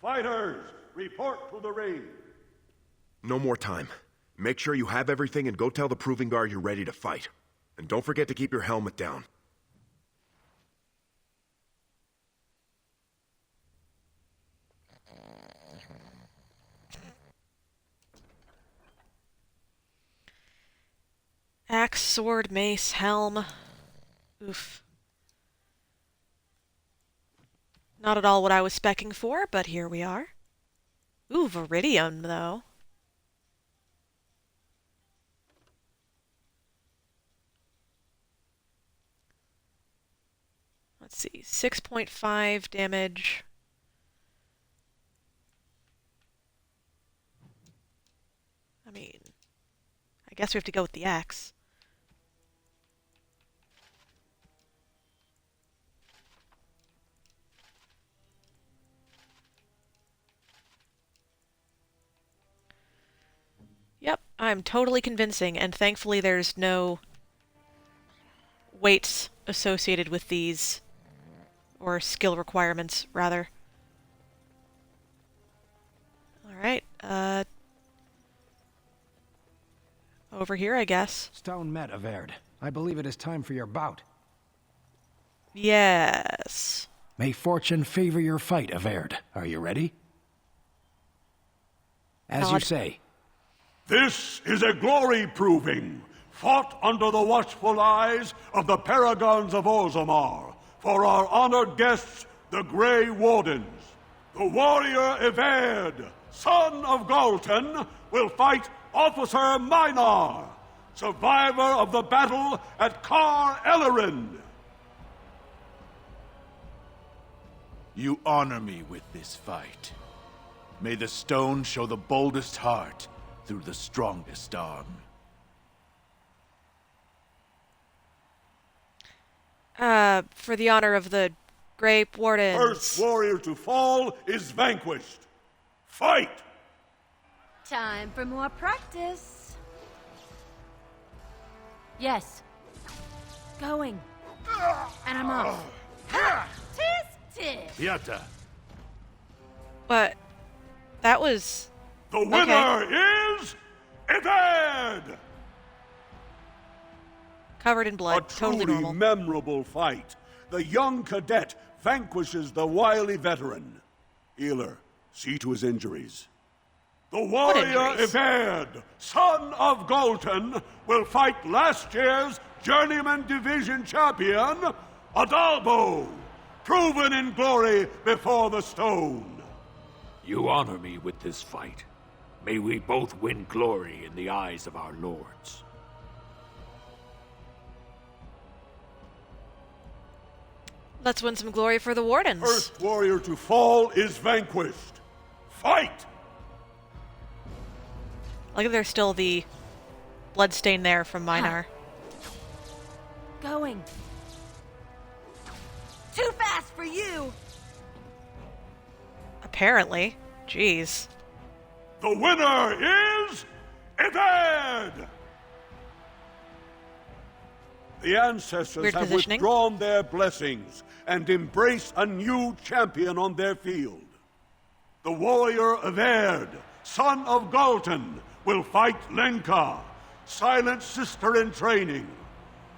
Fighters, report to the ring. No more time. Make sure you have everything and go tell the Proving Guard you're ready to fight. And don't forget to keep your helmet down. Axe, sword, mace, helm. Oof. Not at all what I was specking for, but here we are. Ooh, Viridium, though. Let's see, 6.5 damage. I mean, I guess we have to go with the axe. Yep, I'm totally convincing, and thankfully there's no weights associated with these, or skill requirements, rather. Alright, over here, I guess. Stone met, Averd. I believe it is time for your bout. Yes. May fortune favor your fight, Averd. Are you ready? As you say. This is a glory proving, fought under the watchful eyes of the paragons of Orzammar, for our honored guests, the Grey Wardens. The warrior Everd, son of Galton, will fight Officer Minar, survivor of the battle at Kar Elrond. You honor me with this fight. May the stone show the boldest heart through the strongest arm. For the honor of the Grey Wardens. First warrior to fall is vanquished. Fight! Time for more practice. Yes. Going. And I'm off. Ha! Tisk tisk! Pieta. But that was... The winner is Everd! Covered in blood, totally normal. A truly memorable fight. The young cadet vanquishes the wily veteran. Healer, see to his injuries. The warrior Everd, son of Galton, will fight last year's Journeyman Division champion, Adalbo, proven in glory before the stone. You honor me with this fight. May we both win glory in the eyes of our lords. Let's win some glory for the Wardens. First warrior to fall is vanquished. Fight! Look, there's still the bloodstain there from Minar. Going. Too fast for you! Apparently. Jeez. The winner is Everd! The ancestors have withdrawn their blessings and embrace a new champion on their field. The warrior Everd, son of Galton, will fight Lenka, Silent sister in training.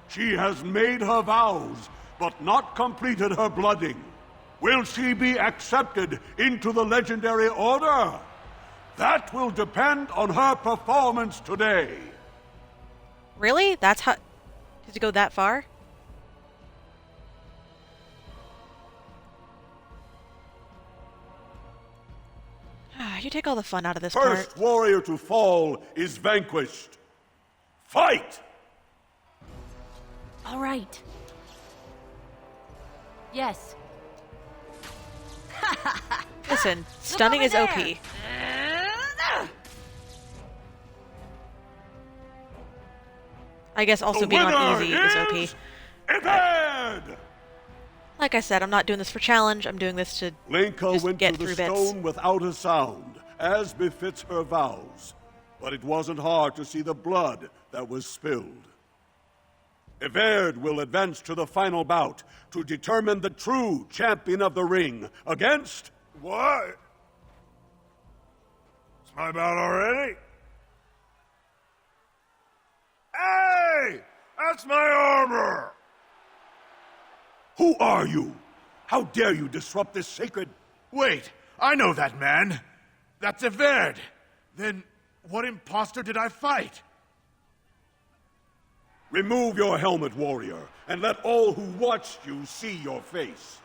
She has made her vows, but not completed her blooding. Will she be accepted into the legendary order? That will depend on her performance today. Really? That's how... Did it go that far? You take all the fun out of this part. First warrior to fall is vanquished. Fight! All right. Yes. Listen, stunning is OP. I guess also being on easy is OP. Everd! Like I said, I'm not doing this for challenge. I'm doing this to Lenka just went get to the through stone bits. without a sound, as befits her vows. But it wasn't hard to see the blood that was spilled. Everd will advance to the final bout to determine the true champion of the ring against... What? It's my bout already? Hey! That's my armor! Who are you? How dare you disrupt this sacred... Wait, I know that man. That's Everd. Then what imposter did I fight? Remove your helmet, warrior, and let all who watched you see your face.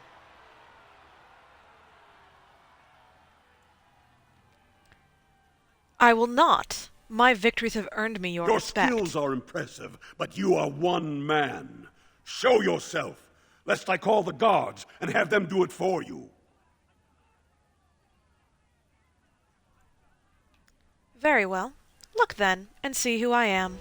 I will not. My victories have earned me your respect. Your skills are impressive, but you are one man. Show yourself, lest I call the guards and have them do it for you. Very well. Look then, and see who I am.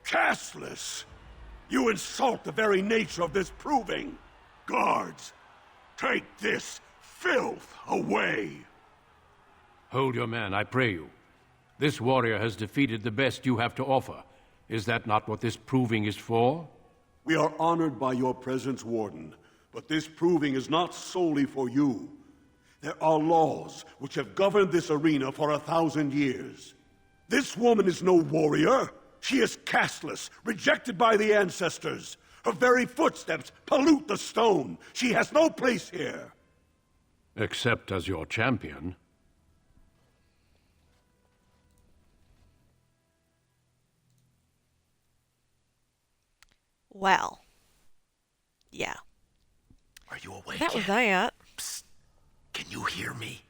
Castless! You insult the very nature of this proving! Guards, take this filth away! Hold your man, I pray you. This warrior has defeated the best you have to offer. Is that not what this proving is for? We are honored by your presence, Warden, but this proving is not solely for you. There are laws which have governed this arena for 1,000 years. This woman is no warrior! She is castless, rejected by the ancestors. Her very footsteps pollute the stone. She has no place here. Except as your champion. Well. Yeah. Are you awake? That was that. Psst. Can you hear me?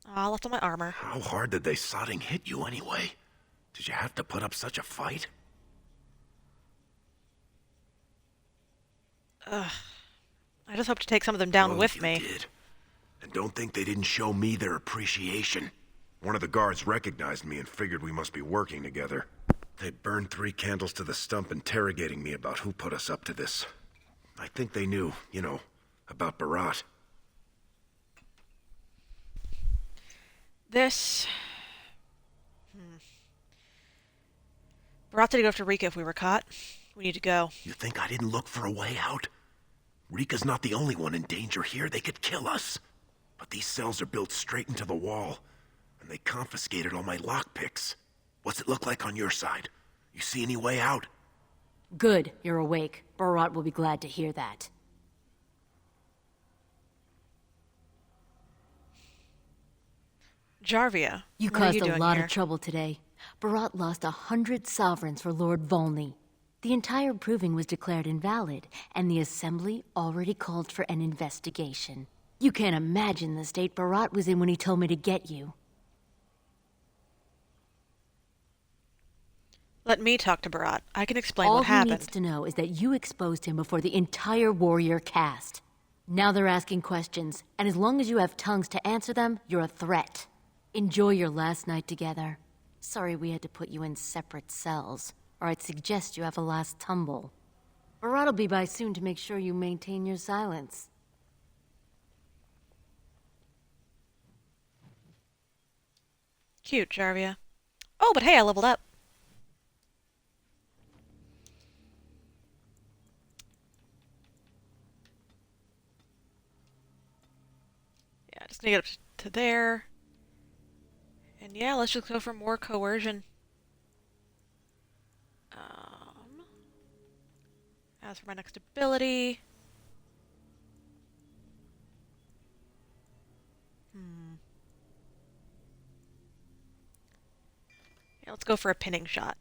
I left on my armor. How hard did they sodding hit you anyway? Did you have to put up such a fight? Ugh. I just hope to take some of them down with me. Did. And don't think they didn't show me their appreciation. One of the guards recognized me and figured we must be working together. They burned 3 candles to the stump interrogating me about who put us up to this. I think they knew, you know, about Barat. This... Barat said to go after Rika if we were caught. We need to go. You think I didn't look for a way out? Rika's not the only one in danger here. They could kill us. But these cells are built straight into the wall, and they confiscated all my lockpicks. What's it look like on your side? You see any way out? Good, you're awake. Barat will be glad to hear that. Jarvia, You what are caused you a doing lot here? of trouble today. Barat lost 100 sovereigns for Lord Volney. The entire proving was declared invalid, and the Assembly already called for an investigation. You can't imagine the state Barat was in when he told me to get you. Let me talk to Barat. I can explain All what he happened. needs to know is that you exposed him before the entire warrior caste. Now they're asking questions, and as long as you have tongues to answer them, you're a threat. Enjoy your last night together. Sorry we had to put you in separate cells, or I'd suggest you have a last tumble. Barat'll be by soon to make sure you maintain your silence. Cute, Jarvia. Oh, but hey, I leveled up. Yeah, just gonna get up to there. And yeah, let's just go for more coercion. As for my next ability... Yeah, let's go for a pinning shot.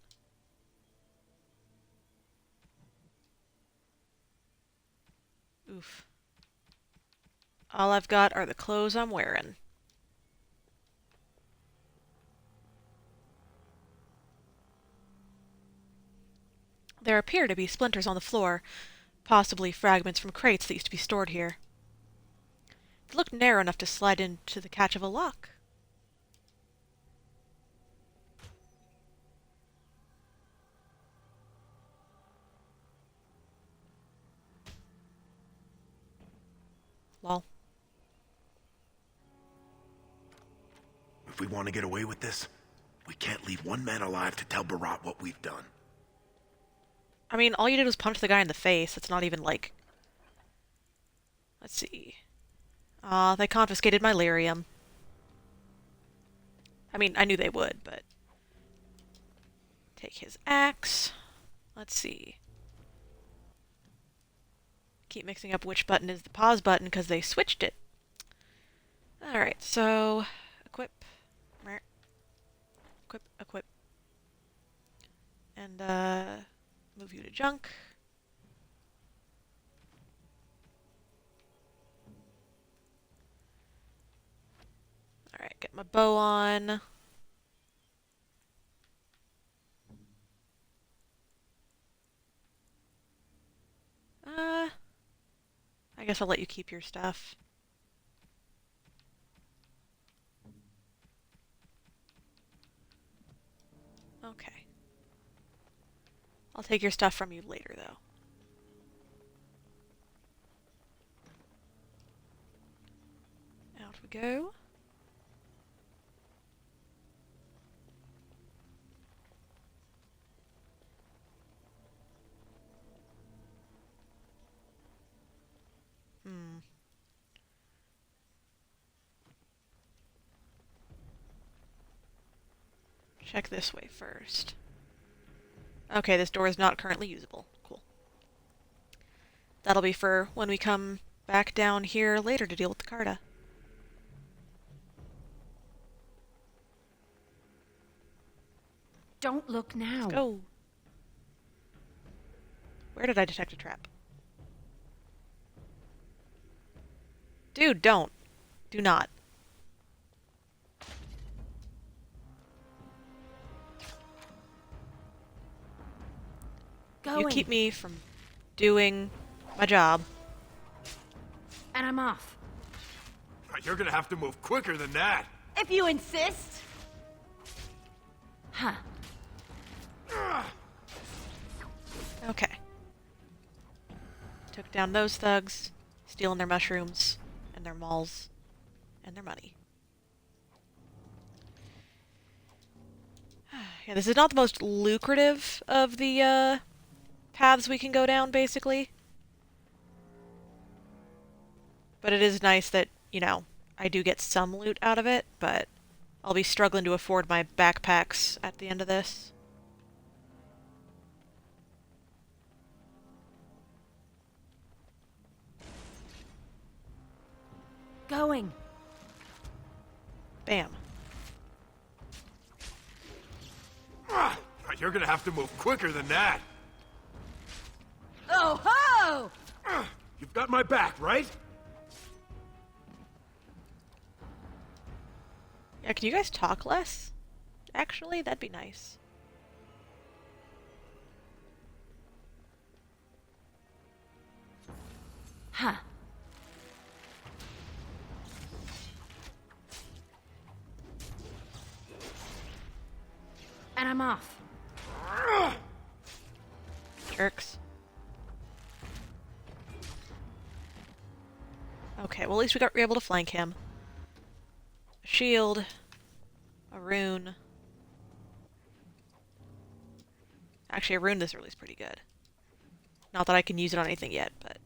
Oof. All I've got are the clothes I'm wearing. There appear to be splinters on the floor, possibly fragments from crates that used to be stored here. They look narrow enough to slide into the catch of a lock. Lol. If we want to get away with this, we can't leave one man alive to tell Barat what we've done. I mean, all you did was punch the guy in the face. It's not even like... Let's see. They confiscated my lyrium. I mean, I knew they would, but... Take his axe. Let's see. Keep mixing up which button is the pause button because they switched it. Alright, so... Equip. Equip, equip. And, move you to junk. Alright, get my bow on. I guess I'll let you keep your stuff. Okay. I'll take your stuff from you later, though. Out we go. Check this way first. Okay, this door is not currently usable. Cool. That'll be for when we come back down here later to deal with the Carta. Don't look now. Let's go. Where did I detect a trap? Dude, don't. Do not. Going. You keep me from doing my job. And I'm off. You're gonna have to move quicker than that. If you insist. Huh. Okay. Took down those thugs, stealing their mushrooms, and their malls, and their money. Yeah, this is not the most lucrative of the, paths we can go down, basically. But it is nice that, you know, I do get some loot out of it, but I'll be struggling to afford my backpacks at the end of this. Going. Bam. You're gonna have to move quicker than that. Oh ho! You've got my back, right? Yeah, can you guys talk less? Actually, that'd be nice. Huh. And I'm off. Jerks. Okay, well at least we were able to flank him. A shield. A rune. Actually, a rune this early is pretty good. Not that I can use it on anything yet, but...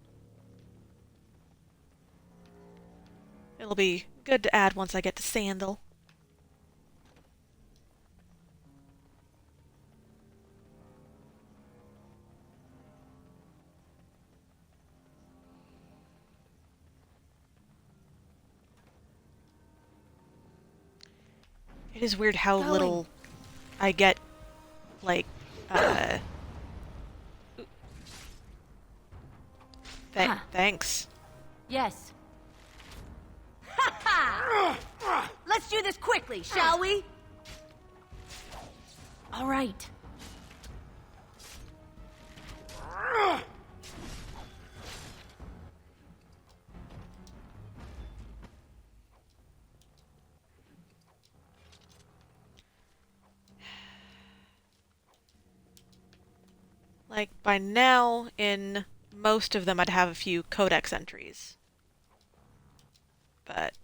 it'll be good to add once I get to Sandal. It is weird how little I get, like, Thanks. Yes. Ha ha! Let's do this quickly, shall we? All right. Like, by now, in most of them, I'd have a few codex entries. But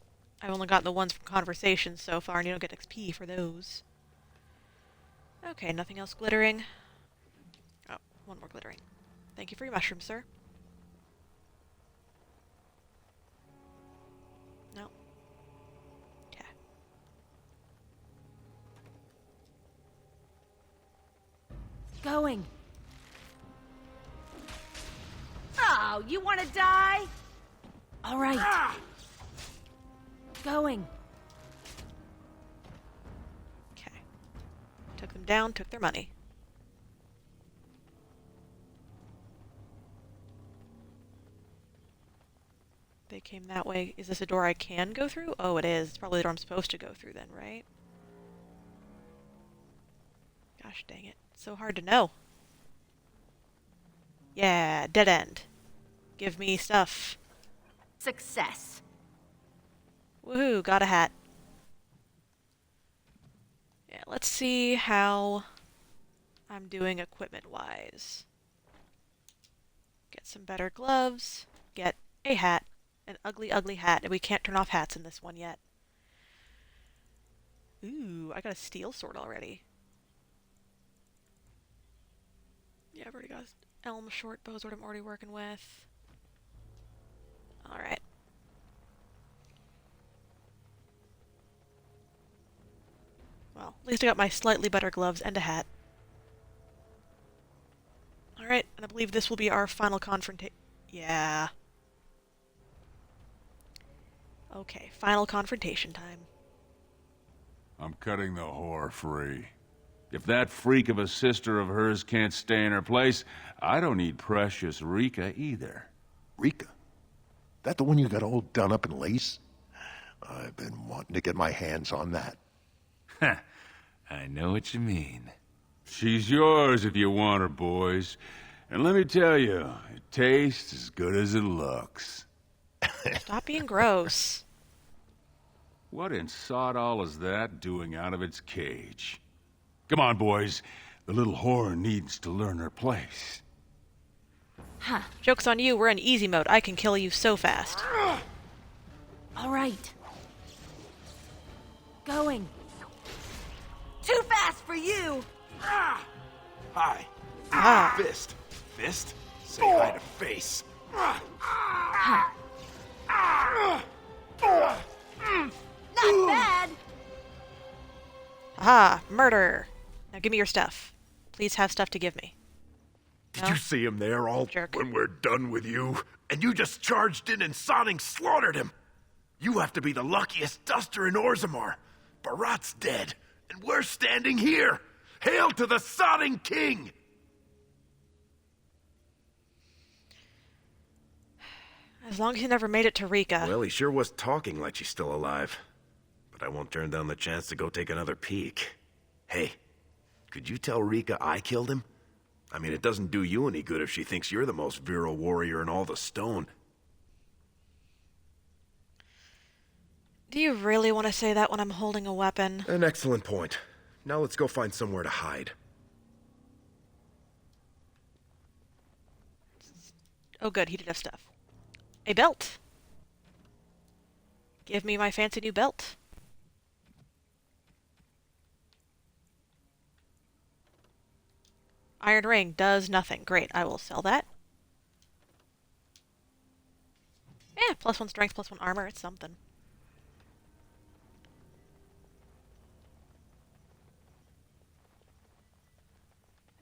I've only gotten the ones from conversations so far, and you don't get XP for those. Okay, nothing else glittering. Oh, one more glittering. Thank you for your mushroom, sir. No. Okay. Going. Oh, you want to die? All right. Going. Okay. Took them down, took their money. They came that way. Is this a door I can go through? Oh, it is. It's probably the door I'm supposed to go through then, right? Gosh dang it. It's so hard to know. Yeah, dead end. Give me stuff. Success. Woohoo, got a hat. Yeah, let's see how I'm doing equipment-wise. Get some better gloves. Get a hat. An ugly, ugly hat. And we can't turn off hats in this one yet. Ooh, I got a steel sword already. Yeah, I've already got elm short bows, what I'm already working with. Alright. Well, at least I got my slightly better gloves and a hat. Alright, and I believe this will be our final confrontation. Yeah. Okay, final confrontation time. I'm cutting the whore free. If that freak of a sister of hers can't stay in her place, I don't need precious Rika either. Rika? That the one you got all done up in lace? I've been wanting to get my hands on that. Heh, I know what you mean. She's yours if you want her, boys. And let me tell you, it tastes as good as it looks. Stop being gross. What in sod all is that doing out of its cage? Come on, boys. The little whore needs to learn her place. Huh. Joke's on you, we're in easy mode. I can kill you so fast. All right. Going. Too fast for you! Hi. Ah. Fist. Fist? Say hi to face. Not bad! Aha! Murder! Now give me your stuff. Please have stuff to give me. Did you see him there all jerk? When we're done with you? And you just charged in and sodding slaughtered him! You have to be the luckiest duster in Orzammar. Barat's dead, and we're standing here! Hail to the sodding king! As long as he never made it to Rika. Well, he sure was talking like she's still alive. But I won't turn down the chance to go take another peek. Hey, could you tell Rika I killed him? I mean, it doesn't do you any good if she thinks you're the most virile warrior in all the stone. Do you really want to say that when I'm holding a weapon? An excellent point. Now let's go find somewhere to hide. Oh good, he did have stuff. A belt! Give me my fancy new belt. Iron ring does nothing. Great, I will sell that. Yeah, +1 strength, +1 armor, it's something.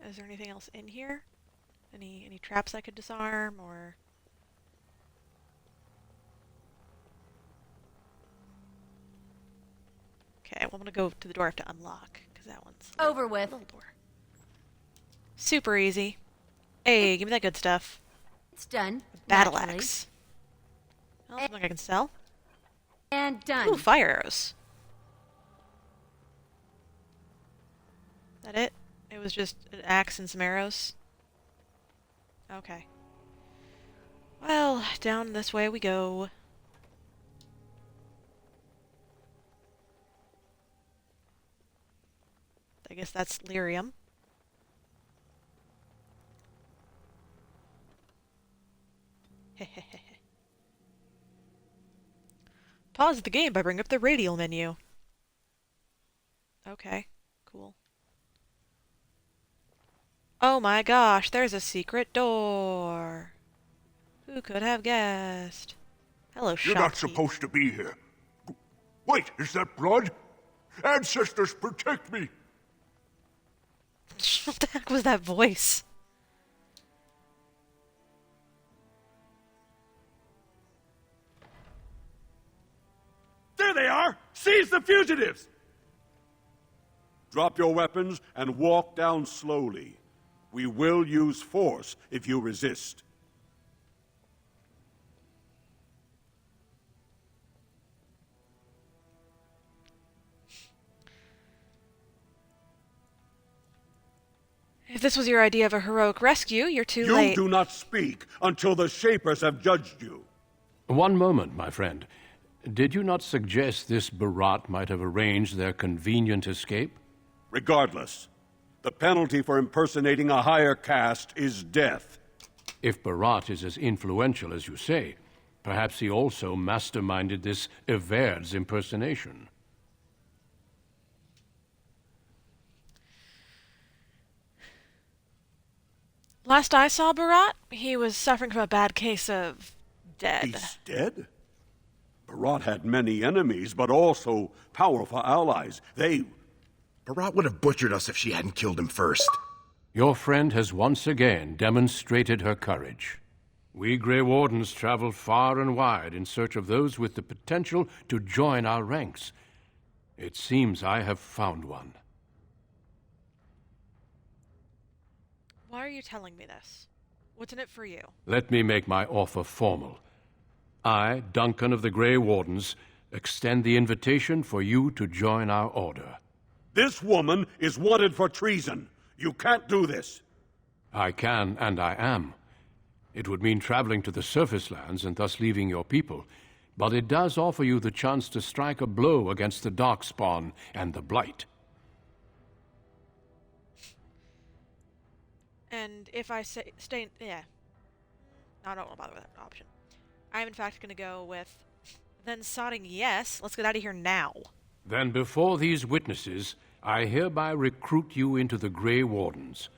Is there anything else in here? Any traps I could disarm, or... Okay, well, I'm gonna go to the dwarf to unlock, because that one's over with. Little door. Super easy. Hey, give me that good stuff. It's done. Battle naturally. axe. Oh, something I can sell. And done. Ooh, fire arrows. Is that it? It was just an axe and some arrows? Okay. Well, down this way we go. I guess that's lyrium. Pause the game by bringing up the radial menu. Okay, cool. Oh my gosh, there's a secret door. Who could have guessed? Hello, You're not shopkeep. supposed to be here. Wait, is that blood? Ancestors, protect me! What the heck was that voice? There they are! Seize the fugitives! Drop your weapons and walk down slowly. We will use force if you resist. If this was your idea of a heroic rescue, you're too You late. do not speak until the Shapers have judged you. One moment, my friend. Did you not suggest this Barat might have arranged their convenient escape? Regardless, the penalty for impersonating a higher caste is death. If Barat is as influential as you say, perhaps he also masterminded this Everd's impersonation. Last I saw Barat, he was suffering from a bad case of dead. He's dead? Barat had many enemies, but also powerful allies. Barat would have butchered us if she hadn't killed him first. Your friend has once again demonstrated her courage. We Grey Wardens travel far and wide in search of those with the potential to join our ranks. It seems I have found one. Why are you telling me this? What's in it for you? Let me make my offer formal. I, Duncan of the Grey Wardens, extend the invitation for you to join our order. This woman is wanted for treason. You can't do this. I can, and I am. It would mean traveling to the surface lands and thus leaving your people, but it does offer you the chance to strike a blow against the Darkspawn and the Blight. And if I say stay, yeah, I don't want to bother with that option. I'm in fact going to go with, then sodding yes. Let's get out of here now. Then before these witnesses, I hereby recruit you into the Grey Wardens.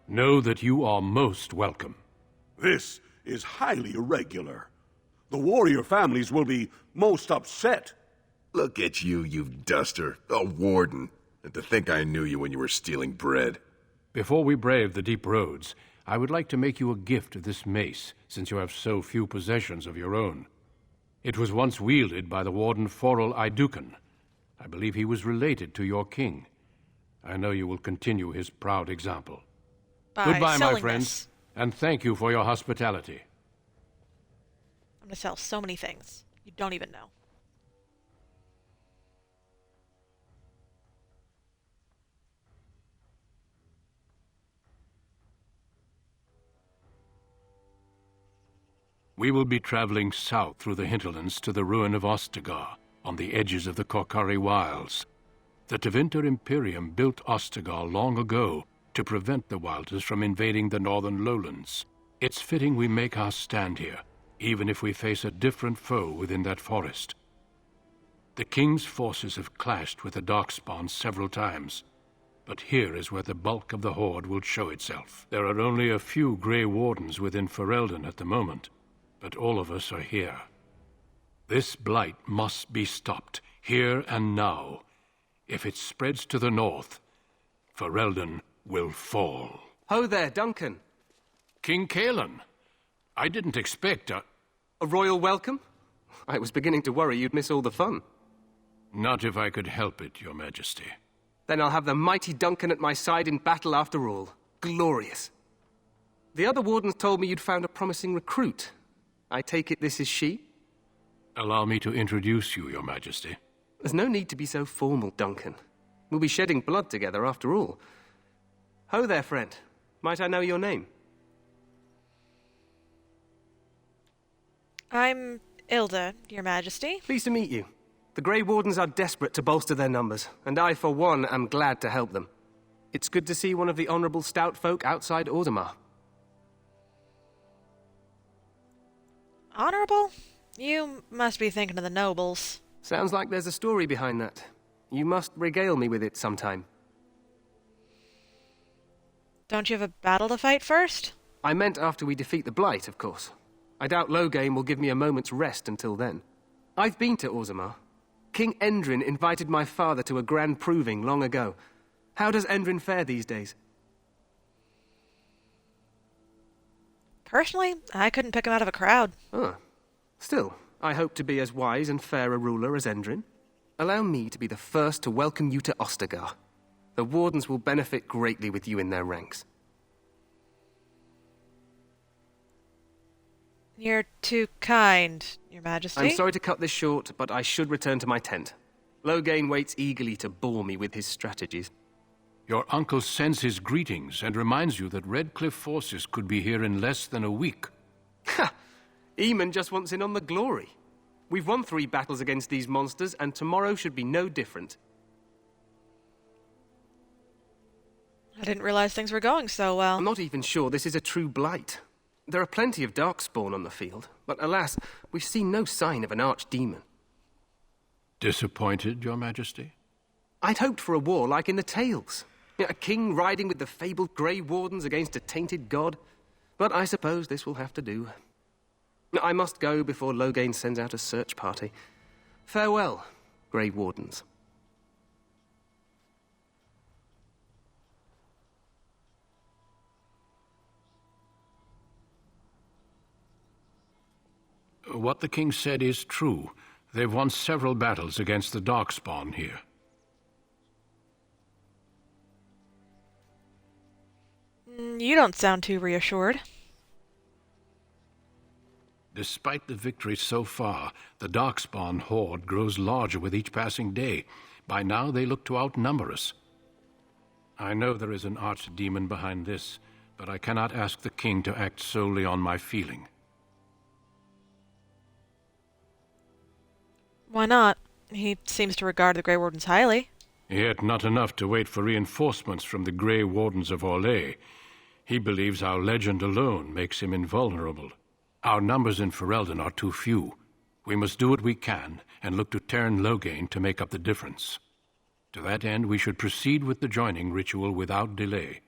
Know that you are most welcome. This is highly irregular. The warrior families will be most upset. Look at you, you duster. A warden. And to think I knew you when you were stealing bread. Before we brave the deep roads, I would like to make you a gift of this mace, since you have so few possessions of your own. It was once wielded by the warden Forel Idukan. I believe he was related to your king. I know you will continue his proud example. Goodbye, my friends, and thank you for your hospitality. I'm going to sell so many things. You don't even know. We will be traveling south through the hinterlands to the ruin of Ostagar, on the edges of the Korkari Wilds. The Tevinter Imperium built Ostagar long ago to prevent the Wilders from invading the northern lowlands. It's fitting we make our stand here, even if we face a different foe within that forest. The King's forces have clashed with the Darkspawn several times, but here is where the bulk of the Horde will show itself. There are only a few Grey Wardens within Ferelden at the moment, but all of us are here. This blight must be stopped, here and now. If it spreads to the north, Ferelden will fall. Ho there, Duncan. King Kalen. I didn't expect a royal welcome? I was beginning to worry you'd miss all the fun. Not if I could help it, Your Majesty. Then I'll have the mighty Duncan at my side in battle after all. Glorious. The other wardens told me you'd found a promising recruit. I take it this is she? Allow me to introduce you, Your Majesty. There's no need to be so formal, Duncan. We'll be shedding blood together after all. Ho there, friend. Might I know your name? I'm Ilda, Your Majesty. Pleased to meet you. The Grey Wardens are desperate to bolster their numbers, and I, for one, am glad to help them. It's good to see one of the honorable stout folk outside Orzammar. Honorable? You must be thinking of the nobles. Sounds like there's a story behind that. You must regale me with it sometime. Don't you have a battle to fight first? I meant after we defeat the Blight, of course. I doubt Loghain will give me a moment's rest until then. I've been to Orzammar. King Endrin invited my father to a grand proving long ago. How does Endrin fare these days? Personally, I couldn't pick him out of a crowd. Ah. Still, I hope to be as wise and fair a ruler as Endrin. Allow me to be the first to welcome you to Ostagar. The Wardens will benefit greatly with you in their ranks. You're too kind, Your Majesty. I'm sorry to cut this short, but I should return to my tent. Loghain waits eagerly to bore me with his strategies. Your uncle sends his greetings and reminds you that Redcliffe forces could be here in less than a week. Ha! Eamon just wants in on the glory. We've won 3 battles against these monsters, and tomorrow should be no different. I didn't realize things were going so well. I'm not even sure this is a true blight. There are plenty of darkspawn on the field, but alas, we've seen no sign of an archdemon. Disappointed, Your Majesty? I'd hoped for a war like in the tales. A king riding with the fabled Grey Wardens against a tainted god. But I suppose this will have to do. I must go before Loghain sends out a search party. Farewell, Grey Wardens. What the king said is true. They've won several battles against the Darkspawn here. You don't sound too reassured. Despite the victories so far, the Darkspawn horde grows larger with each passing day. By now, they look to outnumber us. I know there is an archdemon behind this, but I cannot ask the king to act solely on my feeling. Why not? He seems to regard the Grey Wardens highly. Yet not enough to wait for reinforcements from the Grey Wardens of Orlais. He believes our legend alone makes him invulnerable. Our numbers in Ferelden are too few. We must do what we can, and look to Teyrn Loghain to make up the difference. To that end, we should proceed with the joining ritual without delay.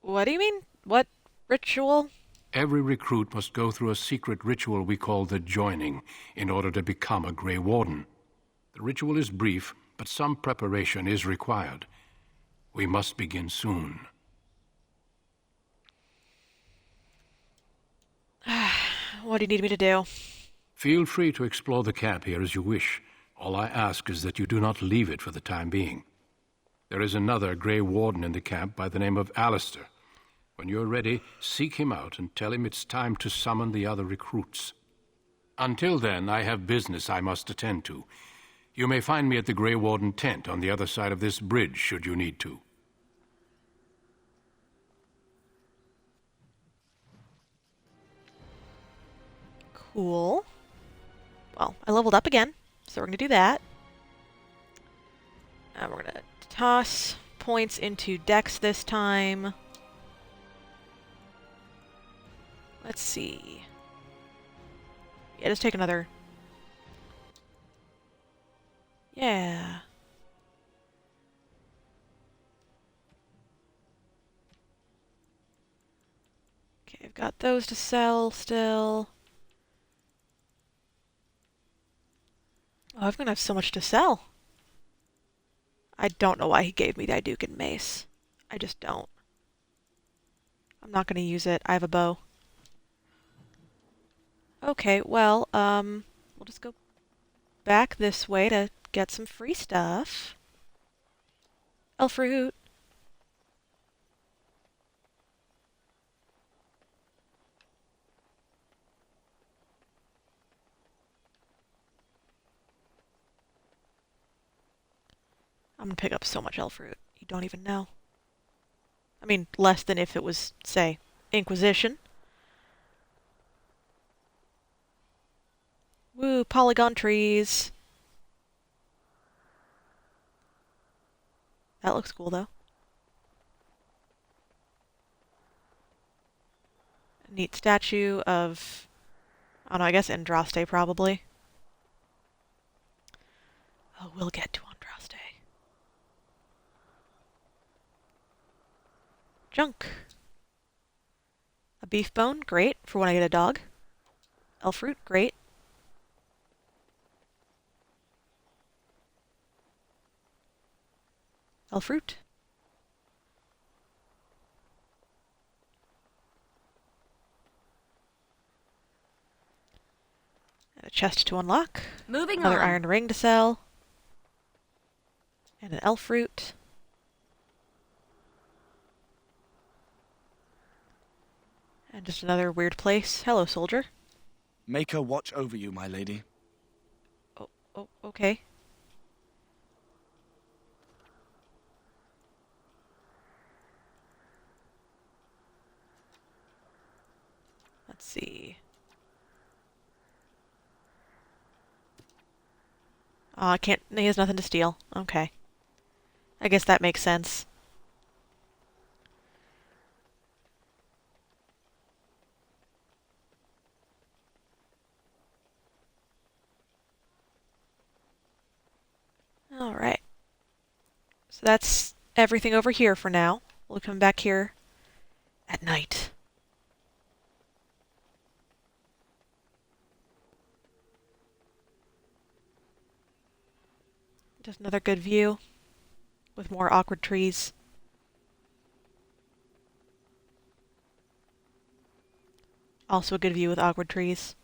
What do you mean? What ritual? Every recruit must go through a secret ritual we call the joining in order to become a Grey Warden. The ritual is brief, but some preparation is required. We must begin soon. What do you need me to do? Feel free to explore the camp here as you wish. All I ask is that you do not leave it for the time being. There is another Grey Warden in the camp by the name of Alistair. When you're ready, seek him out and tell him it's time to summon the other recruits. Until then, I have business I must attend to. You may find me at the Grey Warden tent on the other side of this bridge, should you need to. Cool. Well, I leveled up again, so we're going to do that. And we're going to toss points into Dex this time. Let's see. Yeah, just take another. Yeah. Okay, I've got those to sell still. Oh, I'm gonna have so much to sell. I don't know why he gave me the Idukan mace. I just don't. I'm not gonna use it. I have a bow. Okay, well, we'll just go back this way to get some free stuff. Elf fruit. I'm gonna pick up so much elf fruit. You don't even know. I mean, less than if it was, say, Inquisition. Woo, polygon trees. That looks cool, though. A neat statue of, I don't know, I guess Andraste, probably. Oh, we'll get to Andraste. Junk. A beef bone, great, for when I get a dog. Elf fruit, great. Elf fruit. And a chest to unlock. Moving Another on. iron ring to sell. And an elf fruit. And just another weird place. Hello, soldier. Make her watch over you, my lady. Oh, okay. Let's see. Oh, I can't. He has nothing to steal. Okay. I guess that makes sense. Alright. So that's everything over here for now. We'll come back here at night. Just another good view with more awkward trees. Also a good view with awkward trees.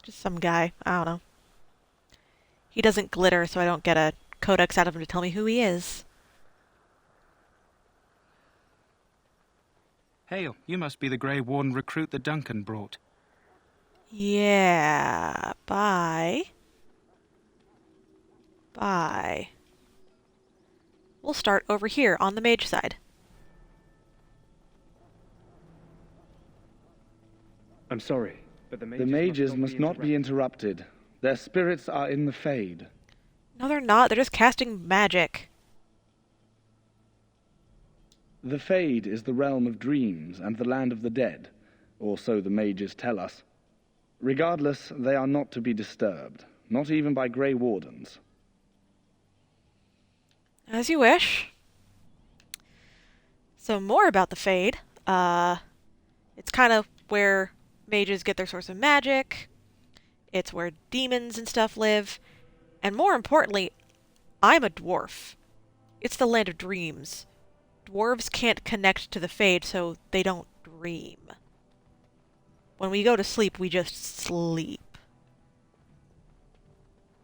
Just some guy. I don't know. He doesn't glitter, so I don't get a codex out of him to tell me who he is. Hail, you must be the Grey Warden recruit that Duncan brought. Yeah. Bye. Bye. We'll start over here on the mage side. I'm sorry, but the mages must not be interrupted. Their spirits are in the Fade. No, they're not. They're just casting magic. The Fade is the realm of dreams and the land of the dead, or so the mages tell us. Regardless, they are not to be disturbed, not even by Grey Wardens. As you wish. So more about the Fade. It's kind of where mages get their source of magic. It's where demons and stuff live. And more importantly, I'm a dwarf. It's the land of dreams. Dwarves can't connect to the Fade, so they don't dream. When we go to sleep, we just sleep.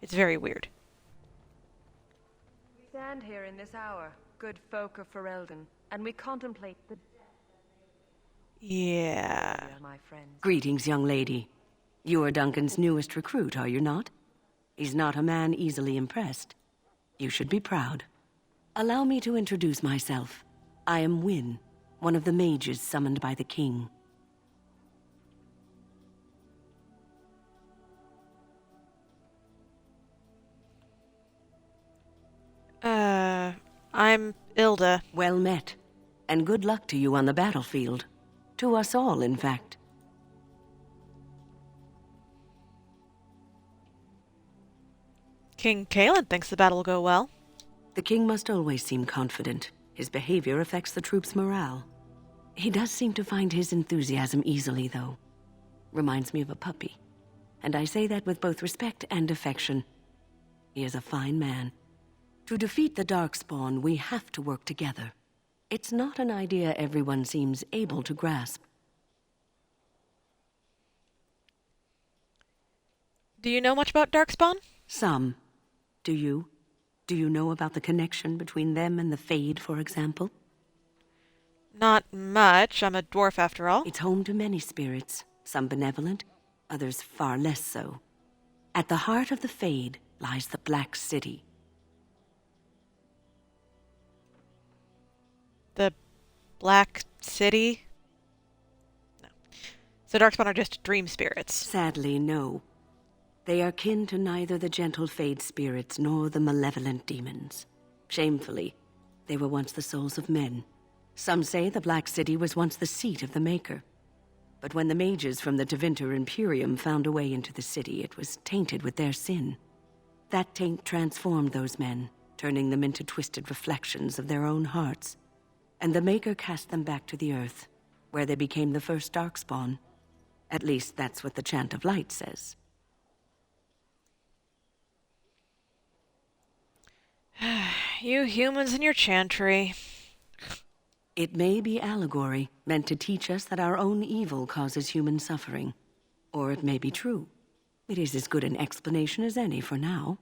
It's very weird. We stand here in this hour, good folk of Ferelden, and we contemplate the Yeah. my friends. Greetings, young lady. You are Duncan's newest recruit, are you not? He's not a man easily impressed. You should be proud. Allow me to introduce myself. I am Wynne, one of the mages summoned by the king. I'm Ilda. Well met. And good luck to you on the battlefield. To us all, in fact. King Kalen thinks the battle will go well. The king must always seem confident. His behavior affects the troops' morale. He does seem to find his enthusiasm easily, though. Reminds me of a puppy. And I say that with both respect and affection. He is a fine man. To defeat the Darkspawn, we have to work together. It's not an idea everyone seems able to grasp. Do you know much about Darkspawn? Some. Do you? Do you know about the connection between them and the Fade, for example? Not much. I'm a dwarf after all. It's home to many spirits, some benevolent, others far less so. At the heart of the Fade lies the Black City. The Black City? No. So Darkspawn are just dream spirits? Sadly, no. They are kin to neither the gentle Fade spirits nor the malevolent demons. Shamefully, they were once the souls of men. Some say the Black City was once the seat of the Maker. But when the mages from the Tevinter Imperium found a way into the city, it was tainted with their sin. That taint transformed those men, turning them into twisted reflections of their own hearts. And the Maker cast them back to the earth, where they became the first Darkspawn. At least that's what the Chant of Light says. You humans and your chantry. It may be allegory, meant to teach us that our own evil causes human suffering. Or it may be true. It is as good an explanation as any for now.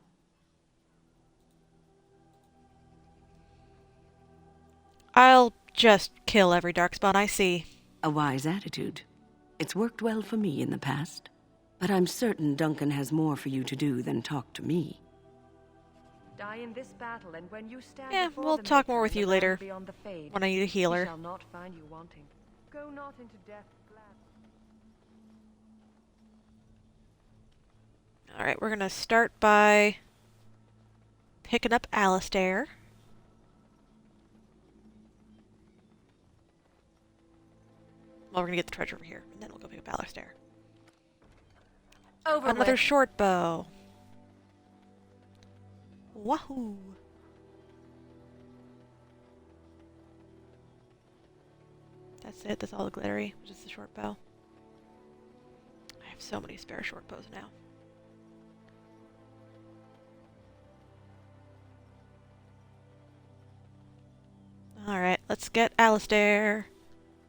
I'll just kill every Darkspawn I see. A wise attitude. It's worked well for me in the past. But I'm certain Duncan has more for you to do than talk to me. Die in this battle, and when you stand Yeah, we'll talk more with you later, when I need a healer. Shall not find you wanting. Go not into death glad. Alright, we're gonna start by picking up Alistair. Well, we're gonna get the treasure over here, and then we'll go pick up Alistair. Another short bow. Wahoo! That's it, that's all the glittery, just the short bow. I have so many spare short bows now. Alright, let's get Alistair.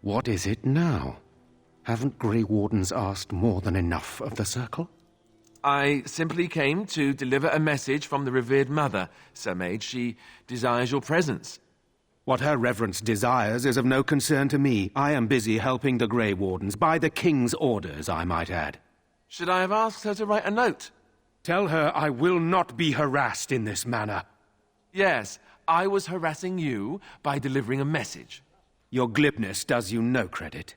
What is it now? Haven't Grey Wardens asked more than enough of the Circle? I simply came to deliver a message from the revered mother, Sir Mage. She desires your presence. What her reverence desires is of no concern to me. I am busy helping the Grey Wardens, by the King's orders, I might add. Should I have asked her to write a note? Tell her I will not be harassed in this manner. Yes, I was harassing you by delivering a message. Your glibness does you no credit.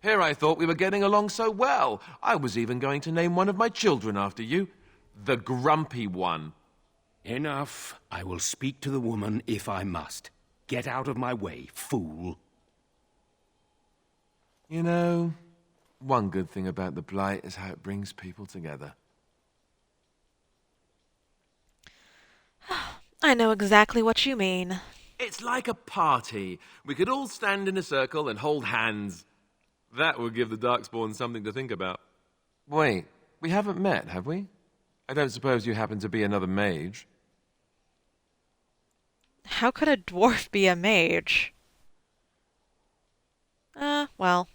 Here I thought we were getting along so well. I was even going to name one of my children after you. The Grumpy One. Enough. I will speak to the woman if I must. Get out of my way, fool. You know, one good thing about the Blight is how it brings people together. I know exactly what you mean. It's like a party. We could all stand in a circle and hold hands. That would give the Darkspawn something to think about. Wait, we haven't met, have we? I don't suppose you happen to be another mage. How could a dwarf be a mage? Well.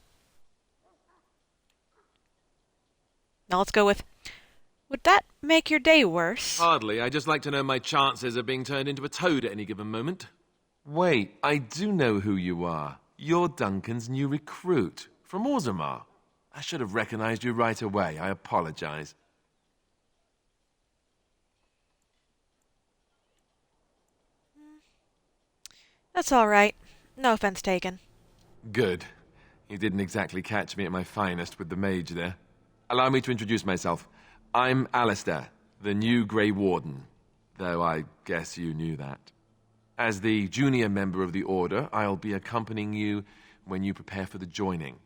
Now let's go with... Would that make your day worse? Hardly. I just like to know my chances of being turned into a toad at any given moment. Wait, I do know who you are. You're Duncan's new recruit. From Orzammar. I should have recognized you right away. I apologize. That's all right. No offense taken. Good. You didn't exactly catch me at my finest with the mage there. Allow me to introduce myself. I'm Alistair, the new Grey Warden. Though I guess you knew that. As the junior member of the Order, I'll be accompanying you when you prepare for the joining.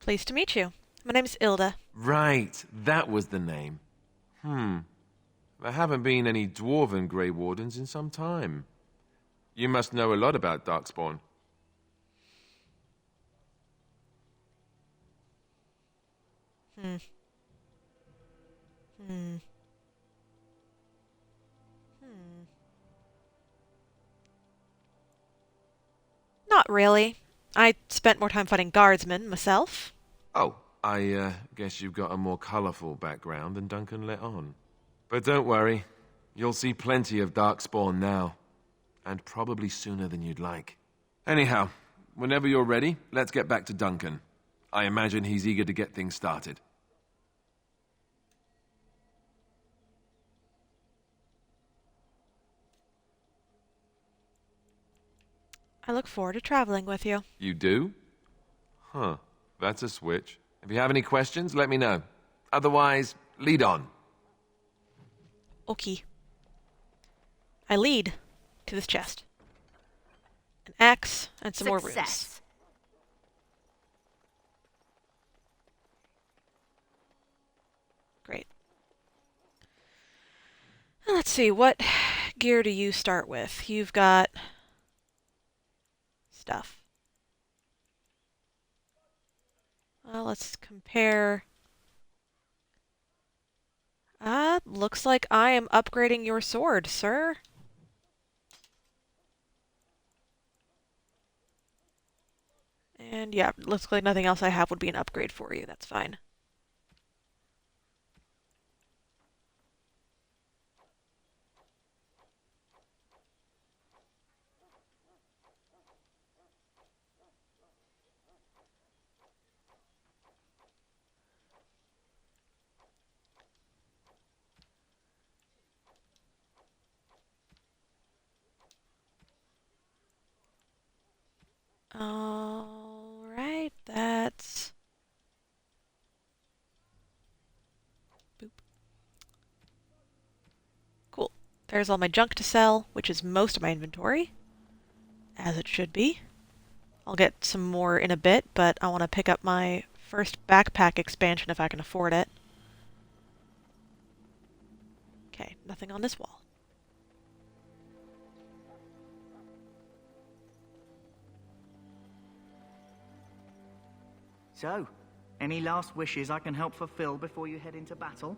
Pleased to meet you. My name's Ilda. Right, that was the name. There haven't been any Dwarven Grey Wardens in some time. You must know a lot about Darkspawn. Not really. I spent more time fighting guardsmen myself. Oh, I guess you've got a more colourful background than Duncan let on. But don't worry, You'll see plenty of Darkspawn now. And probably sooner than you'd like. Anyhow, whenever you're ready, let's get back to Duncan. I imagine he's eager to get things started. I look forward to traveling with you. You do? Huh. That's a switch. If you have any questions, let me know. Otherwise, lead on. Okay. I lead to this chest. An axe and some more runes. Great. Let's see, what gear do you start with? You've got stuff. Well, let's compare. Looks like I am upgrading your sword, sir. And yeah, looks like nothing else I have would be an upgrade for you. That's fine. Alright, that's... Boop. Cool. There's all my junk to sell, which is most of my inventory. As it should be. I'll get some more in a bit, but I want to pick up my first backpack expansion if I can afford it. Okay, nothing on this wall. So, any last wishes I can help fulfill before you head into battle?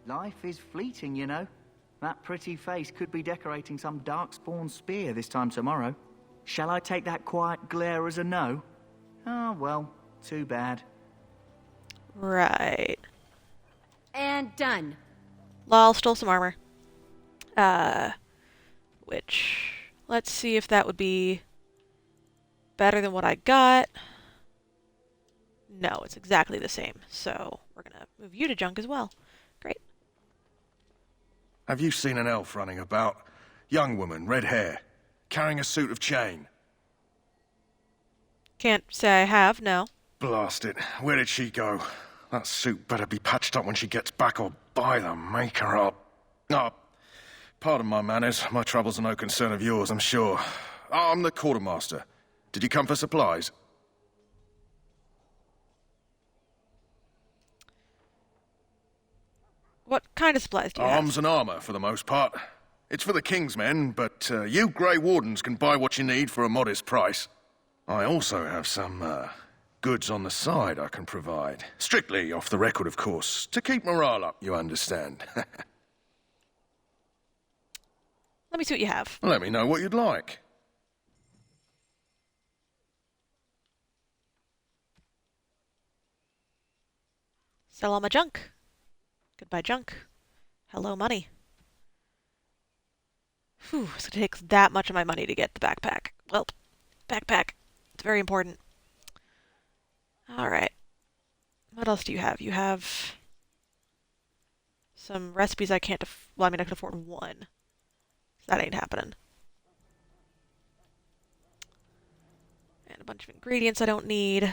Life is fleeting, you know. That pretty face could be decorating some darkspawn spear this time tomorrow. Shall I take that quiet glare as a no? Oh, well, too bad. Right. And done. Lol, stole some armor. Which... Let's see if that would be better than what I got. No, it's exactly the same. So, we're gonna move you to junk as well. Great. Have you seen an elf running about? Young woman, red hair, carrying a suit of chain. Can't say I have, no. Blast it. Where did she go? That suit better be patched up when she gets back, or by the maker up. Oh, pardon my manners. My troubles are no concern of yours, I'm sure. I'm the quartermaster. Did you come for supplies? What kind of supplies do you have? Arms and armor, for the most part. It's for the King's men, but you Grey Wardens can buy what you need for a modest price. I also have some goods on the side I can provide. Strictly off the record, of course. To keep morale up, you understand. Let me see what you have. Let me know what you'd like. Sell all my junk. Goodbye, junk. Hello, money. Whew, so it takes that much of my money to get the backpack. Well, backpack. It's very important. Alright. What else do you have? You have some recipes I can't well, I mean, I can afford one. So that ain't happening. And a bunch of ingredients I don't need.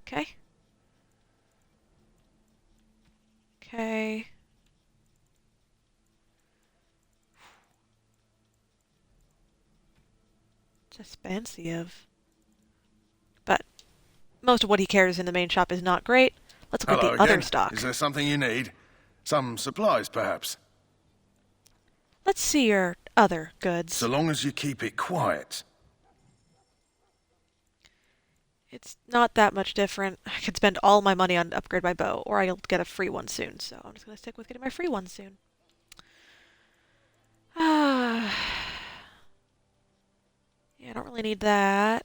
Okay. Okay. Just fancy of. But most of what he carries in the main shop is not great. Let's look at the other stock. Is there something you need? Some supplies, perhaps? Let's see your other goods. So long as you keep it quiet. It's not that much different. I could spend all my money on to upgrade my bow, or I'll get a free one soon, so I'm just going to stick with getting my free one soon. Yeah, I don't really need that.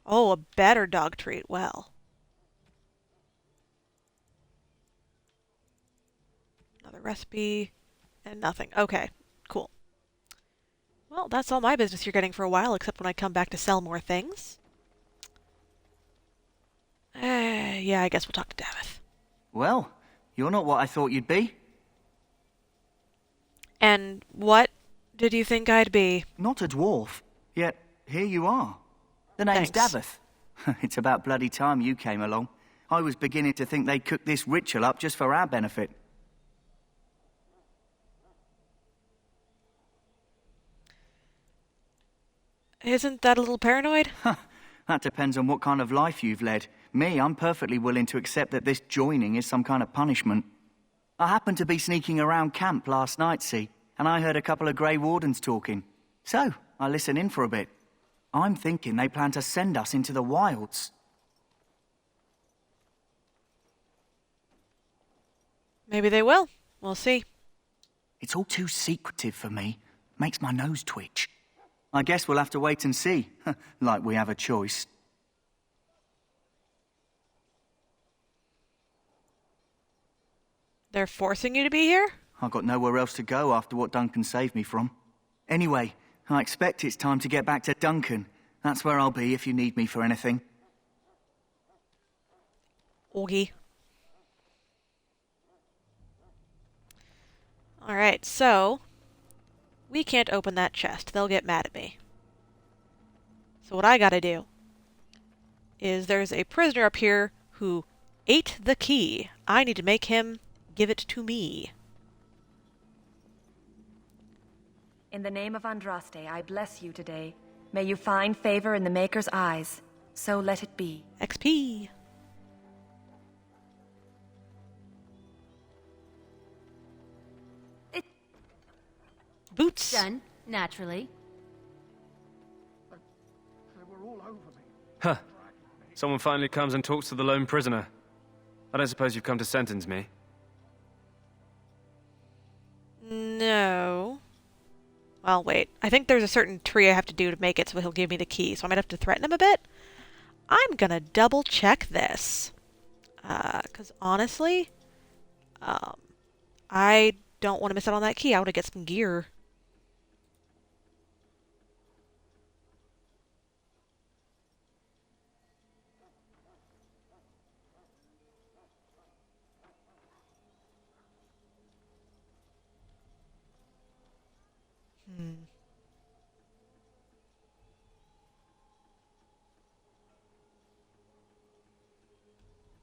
Oh, a better dog treat. Well. recipe, and nothing. Okay, cool. Well, that's all my business you're getting for a while, except when I come back to sell more things. Yeah, I guess we'll talk to Davith. Well, you're not what I thought you'd be. And what did you think I'd be? Not a dwarf. Yet, here you are. The name's Thanks. Davith. It's about bloody time you came along. I was beginning to think they'd cooked this ritual up just for our benefit. Isn't that a little paranoid? That depends on what kind of life you've led. Me, I'm perfectly willing to accept that this joining is some kind of punishment. I happened to be sneaking around camp last night, see, and I heard a couple of Grey Wardens talking. So, I listened in for a bit. I'm thinking they plan to send us into the wilds. Maybe they will. We'll see. It's all too secretive for me. Makes my nose twitch. I guess we'll have to wait and see. Like we have a choice. They're forcing you to be here? I've got nowhere else to go after what Duncan saved me from. Anyway, I expect it's time to get back to Duncan. That's where I'll be if you need me for anything. Oogie. Alright, so we can't open that chest. They'll get mad at me. So what I gotta do is there's a prisoner up here who ate the key. I need to make him give it to me. In the name of Andraste, I bless you today. May you find favor in the Maker's eyes. So let it be. XP. Boots. Done, naturally. Huh. Someone finally comes and talks to the lone prisoner. I don't suppose you've come to sentence me. No. Well, wait. I think there's a certain tree I have to do to make it so he'll give me the key, so I might have to threaten him a bit. I'm gonna double check this. 'Cause honestly, I don't want to miss out on that key. I want to get some gear.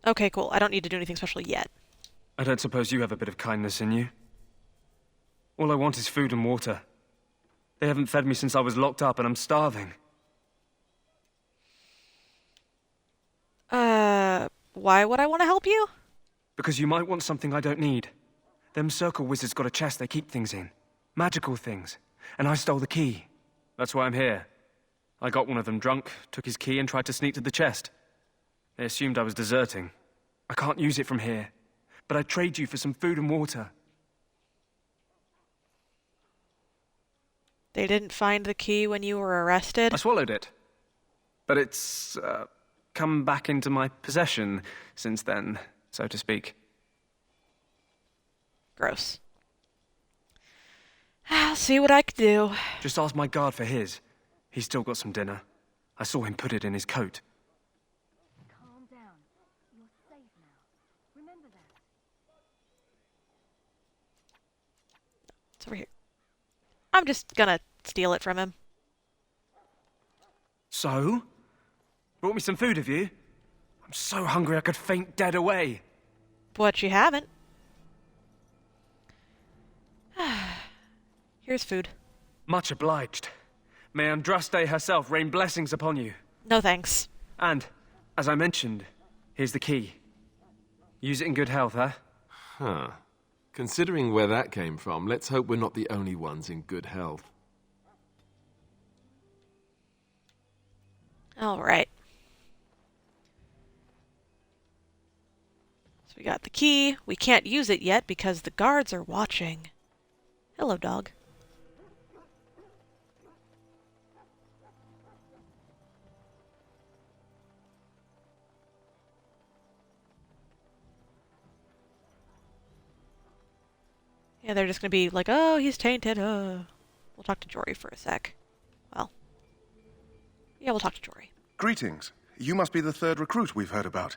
Okay, cool. I don't need to do anything special yet. I don't suppose you have a bit of kindness in you? All I want is food and water. They haven't fed me since I was locked up and I'm starving. Why would I want to help you? Because you might want something I don't need. Them circle wizards got a chest they keep things in. Magical things. And I stole the key. That's why I'm here. I got one of them drunk, took his key and tried to sneak to the chest. They assumed I was deserting. I can't use it from here. But I'd trade you for some food and water. They didn't find the key when you were arrested? I swallowed it. But it's, come back into my possession since then, so to speak. Gross. I'll see what I can do. Just ask my guard for his. He's still got some dinner. I saw him put it in his coat. Calm down. You're safe now. Remember that. It's over here. I'm just gonna steal it from him. So? Brought me some food, have you? I'm so hungry I could faint dead away. But you haven't. Here's food. Much obliged. May Andraste herself rain blessings upon you. No thanks. And, as I mentioned, here's the key. Use it in good health, huh? Huh. Considering where that came from, let's hope we're not the only ones in good health. All right. So we got the key. We can't use it yet because the guards are watching. Hello, dog. Yeah, they're just gonna be like, oh, he's tainted, We'll talk to Jory for a sec. Well. Yeah, we'll talk to Jory. Greetings. You must be the third recruit we've heard about.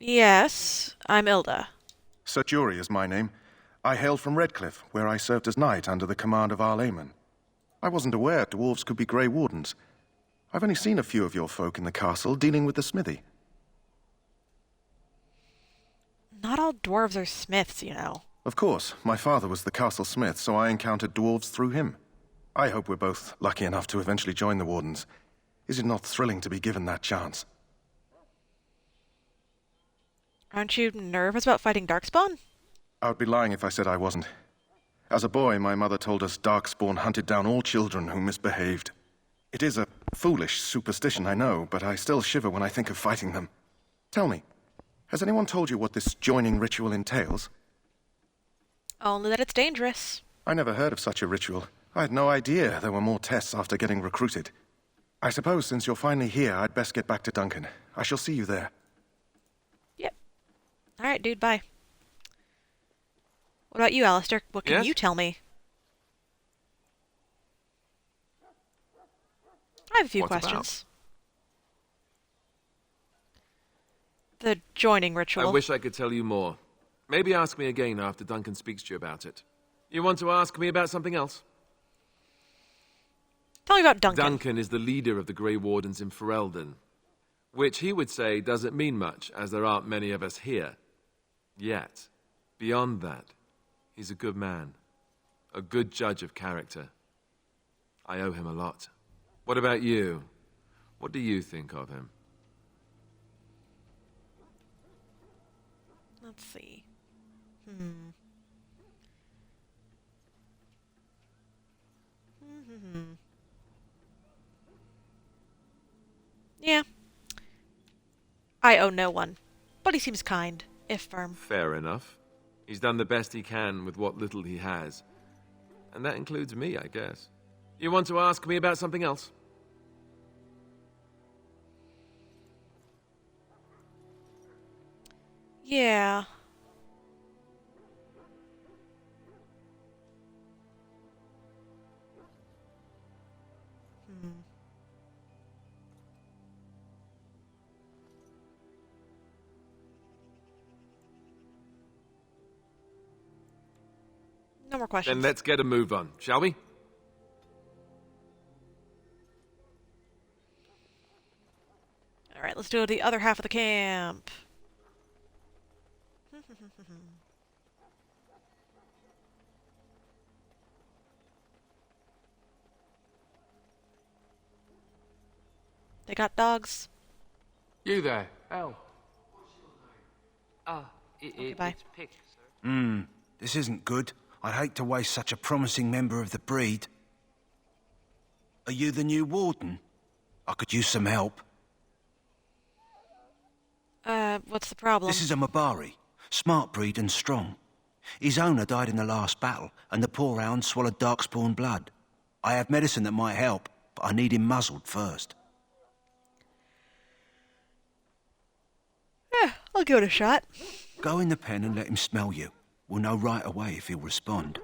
Yes, I'm Ilda. Sir Jory is my name. I hail from Redcliffe, where I served as knight under the command of Arl Eamon. I wasn't aware dwarves could be Grey Wardens. I've only seen a few of your folk in the castle dealing with the smithy. Not all dwarves are smiths, you know. Of course, my father was the castle smith, so I encountered dwarves through him. I hope we're both lucky enough to eventually join the Wardens. Is it not thrilling to be given that chance? Aren't you nervous about fighting Darkspawn? I would be lying if I said I wasn't. As a boy, my mother told us Darkspawn hunted down all children who misbehaved. It is a foolish superstition, I know, but I still shiver when I think of fighting them. Tell me, has anyone told you what this joining ritual entails? Only that it's dangerous. I never heard of such a ritual. I had no idea there were more tests after getting recruited. I suppose since you're finally here, I'd best get back to Duncan. I shall see you there. Yep. Alright, dude, bye. What about you, Alistair? What can you tell me? I have a few questions. The joining ritual. I wish I could tell you more. Maybe ask me again after Duncan speaks to you about it. You want to ask me about something else? Tell me about Duncan. Duncan is the leader of the Grey Wardens in Ferelden, which he would say doesn't mean much, as there aren't many of us here. Yet, beyond that, he's a good man, a good judge of character. I owe him a lot. What about you? What do you think of him? Let's see. Yeah. I owe no one, but he seems kind, if firm. Fair enough. He's done the best he can with what little he has. And that includes me, I guess. You want to ask me about something else? Yeah. No more questions. Then let's get a move on, shall we? Alright, let's do the other half of the camp. They got dogs. You there, Elle. Bye. It's Pick, sir. This isn't good. I'd hate to waste such a promising member of the breed. Are you the new warden? I could use some help. What's the problem? This is a Mabari. Smart breed and strong. His owner died in the last battle, and the poor hound swallowed darkspawn blood. I have medicine that might help, but I need him muzzled first. Yeah, I'll give it a shot. Go in the pen and let him smell you. We'll know right away if he'll respond.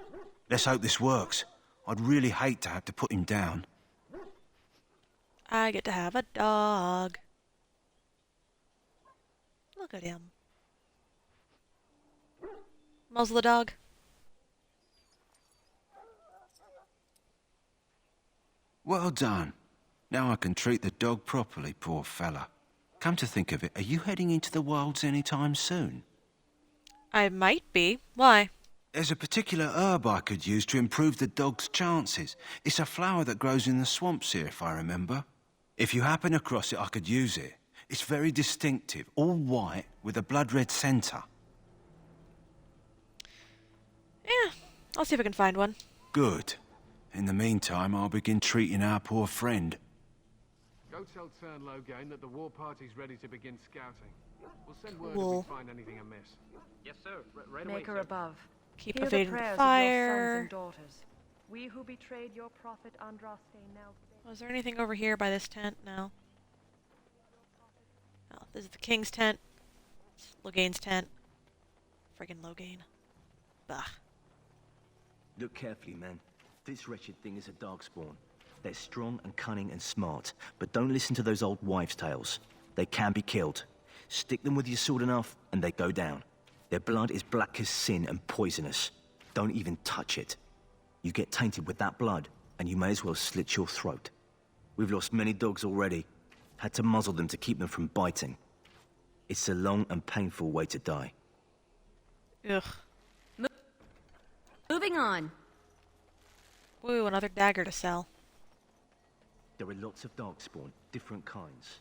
Let's hope this works. I'd really hate to have to put him down. I get to have a dog. Look at him. Muzzle the dog. Well done. Now I can treat the dog properly, poor fella. Come to think of it, are you heading into the wilds anytime soon? I might be. Why? There's a particular herb I could use to improve the dog's chances. It's a flower that grows in the swamps here, if I remember. If you happen across it, I could use it. It's very distinctive, all white, with a blood-red centre. Yeah, I'll see if I can find one. Good. In the meantime, I'll begin treating our poor friend. Go tell Tern Logain that the war party's ready to begin scouting. We'll send word Cool. if we find anything amiss. Yes, sir. Right away, Maker sir. above. Keep Hear the evading prayers fire. of your sons and daughters. We who betrayed your prophet Andraste now. Was there anything over here by this tent? No. Oh, this is the king's tent. It's Logain's tent. Friggin' Logain. Ugh. Look carefully, man. This wretched thing is a darkspawn. They're strong and cunning and smart, but don't listen to those old wives' tales. They can be killed. Stick them with your sword enough, and they go down. Their blood is black as sin and poisonous. Don't even touch it. You get tainted with that blood, and you may as well slit your throat. We've lost many dogs already. Had to muzzle them to keep them from biting. It's a long and painful way to die. Ugh. Moving on. Woo, another dagger to sell. There are lots of darkspawn, different kinds.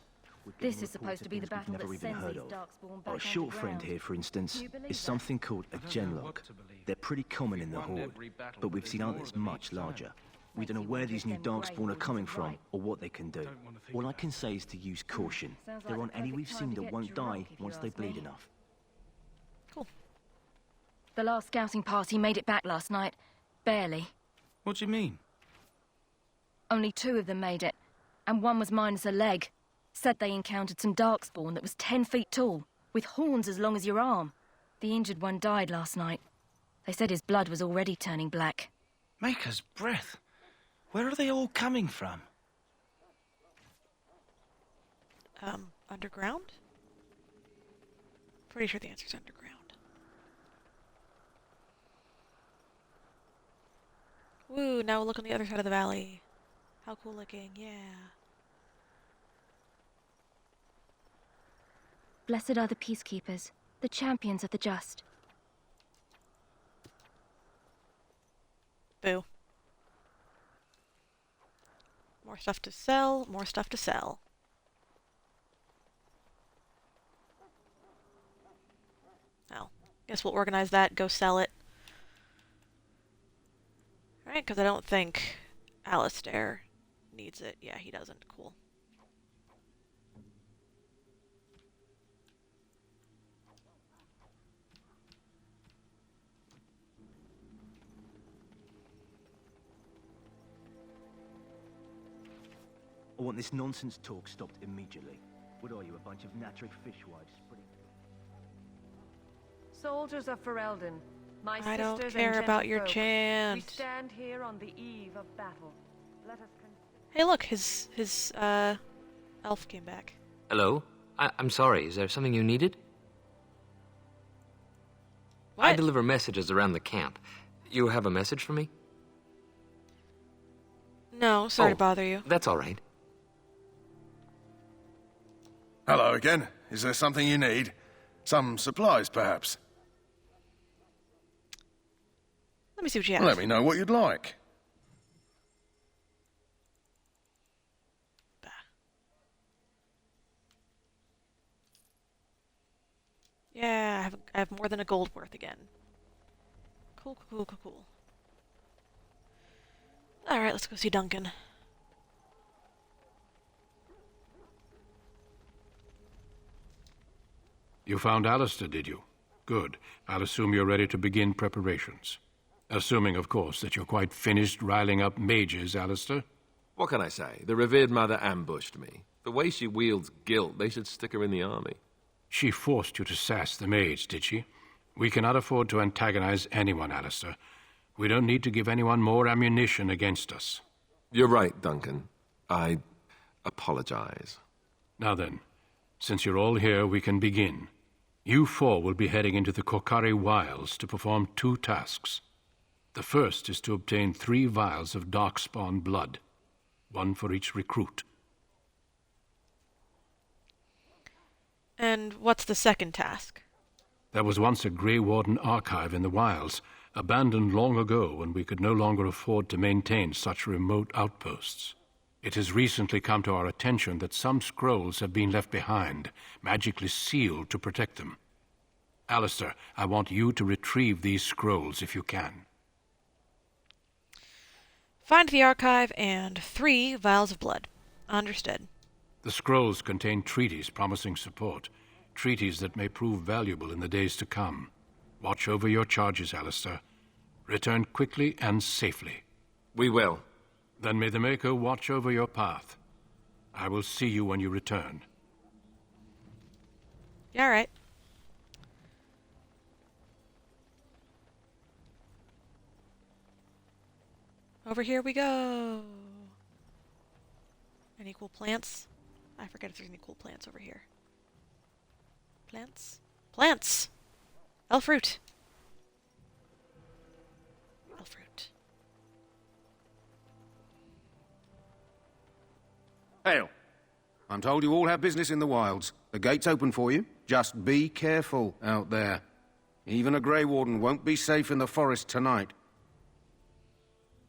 This is supposed to be the battle that sends these darkspawn back Our short friend underground. here, for instance, Do you believe is that? something called a genlock. They're pretty common in the Horde, but we've seen others much larger. We don't know where these new darkspawn are coming from, or what they can do. All I can say is to use caution. There aren't any we've seen that won't die once they bleed enough. The last scouting party made it back last night. Barely. What do you mean? Only 2 of them made it, and one was minus a leg. Said they encountered some darkspawn that was 10 feet tall, with horns as long as your arm. The injured one died last night. They said his blood was already turning black. Maker's breath. Where are they all coming from? Underground? Pretty sure the answer's underground. Woo, now we'll look on the other side of the valley. How cool looking, yeah. Blessed are the peacekeepers, the champions of the just. Boo. More stuff to sell, more stuff to sell. Well, guess we'll organize that, go sell it. Alright, because I don't think Alistair needs it. Yeah, he doesn't. Cool. I want this nonsense talk stopped immediately. What are you, a bunch of Natric fishwives spreading... Soldiers of Ferelden, my I don't sisters care and about your gentlefolk, chant. We stand here on the eve of battle. Let us Hey, look, his elf came back. Hello? I'm sorry, is there something you needed? What? I deliver messages around the camp. You have a message for me? No, sorry to bother you. That's all right. Hello again. Is there something you need? Some supplies, perhaps? Let me see what you have. Let me know what you'd like. Yeah, I have more than a gold worth again. Cool, cool, cool, cool. Alright, let's go see Duncan. You found Alistair, did you? Good. I'll assume you're ready to begin preparations. Assuming, of course, that you're quite finished riling up mages, Alistair. What can I say? The revered mother ambushed me. The way she wields guilt, they should stick her in the army. She forced you to sass the mage, did she? We cannot afford to antagonize anyone, Alistair. We don't need to give anyone more ammunition against us. You're right, Duncan. I apologize. Now then, since you're all here, we can begin. You 4 will be heading into the Korcari Wilds to perform 2 tasks. The first is to obtain 3 vials of darkspawn blood, 1 for each recruit. And what's the second task? There was once a Grey Warden archive in the wilds, abandoned long ago when we could no longer afford to maintain such remote outposts. It has recently come to our attention that some scrolls have been left behind, magically sealed to protect them. Alistair, I want you to retrieve these scrolls if you can. Find the archive and 3 vials of blood. Understood. The scrolls contain treaties promising support, treaties that may prove valuable in the days to come. Watch over your charges, Alistair. Return quickly and safely. We will. Then may the Maker watch over your path. I will see you when you return. Yeah, all right. Over here we go. Any cool plants? I forget if there's any cool plants over here. Plants? Plants! Elfruit! Elfruit. Hail. I'm told you all have business in the wilds. The gate's open for you. Just be careful out there. Even a Grey Warden won't be safe in the forest tonight.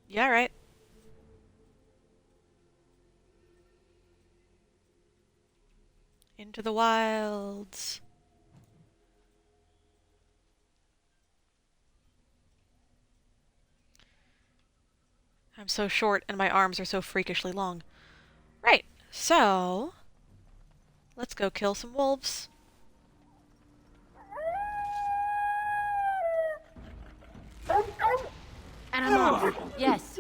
Yeah, right. Into the wilds. I'm so short and my arms are so freakishly long. Right, so let's go kill some wolves. And I'm off. Yes.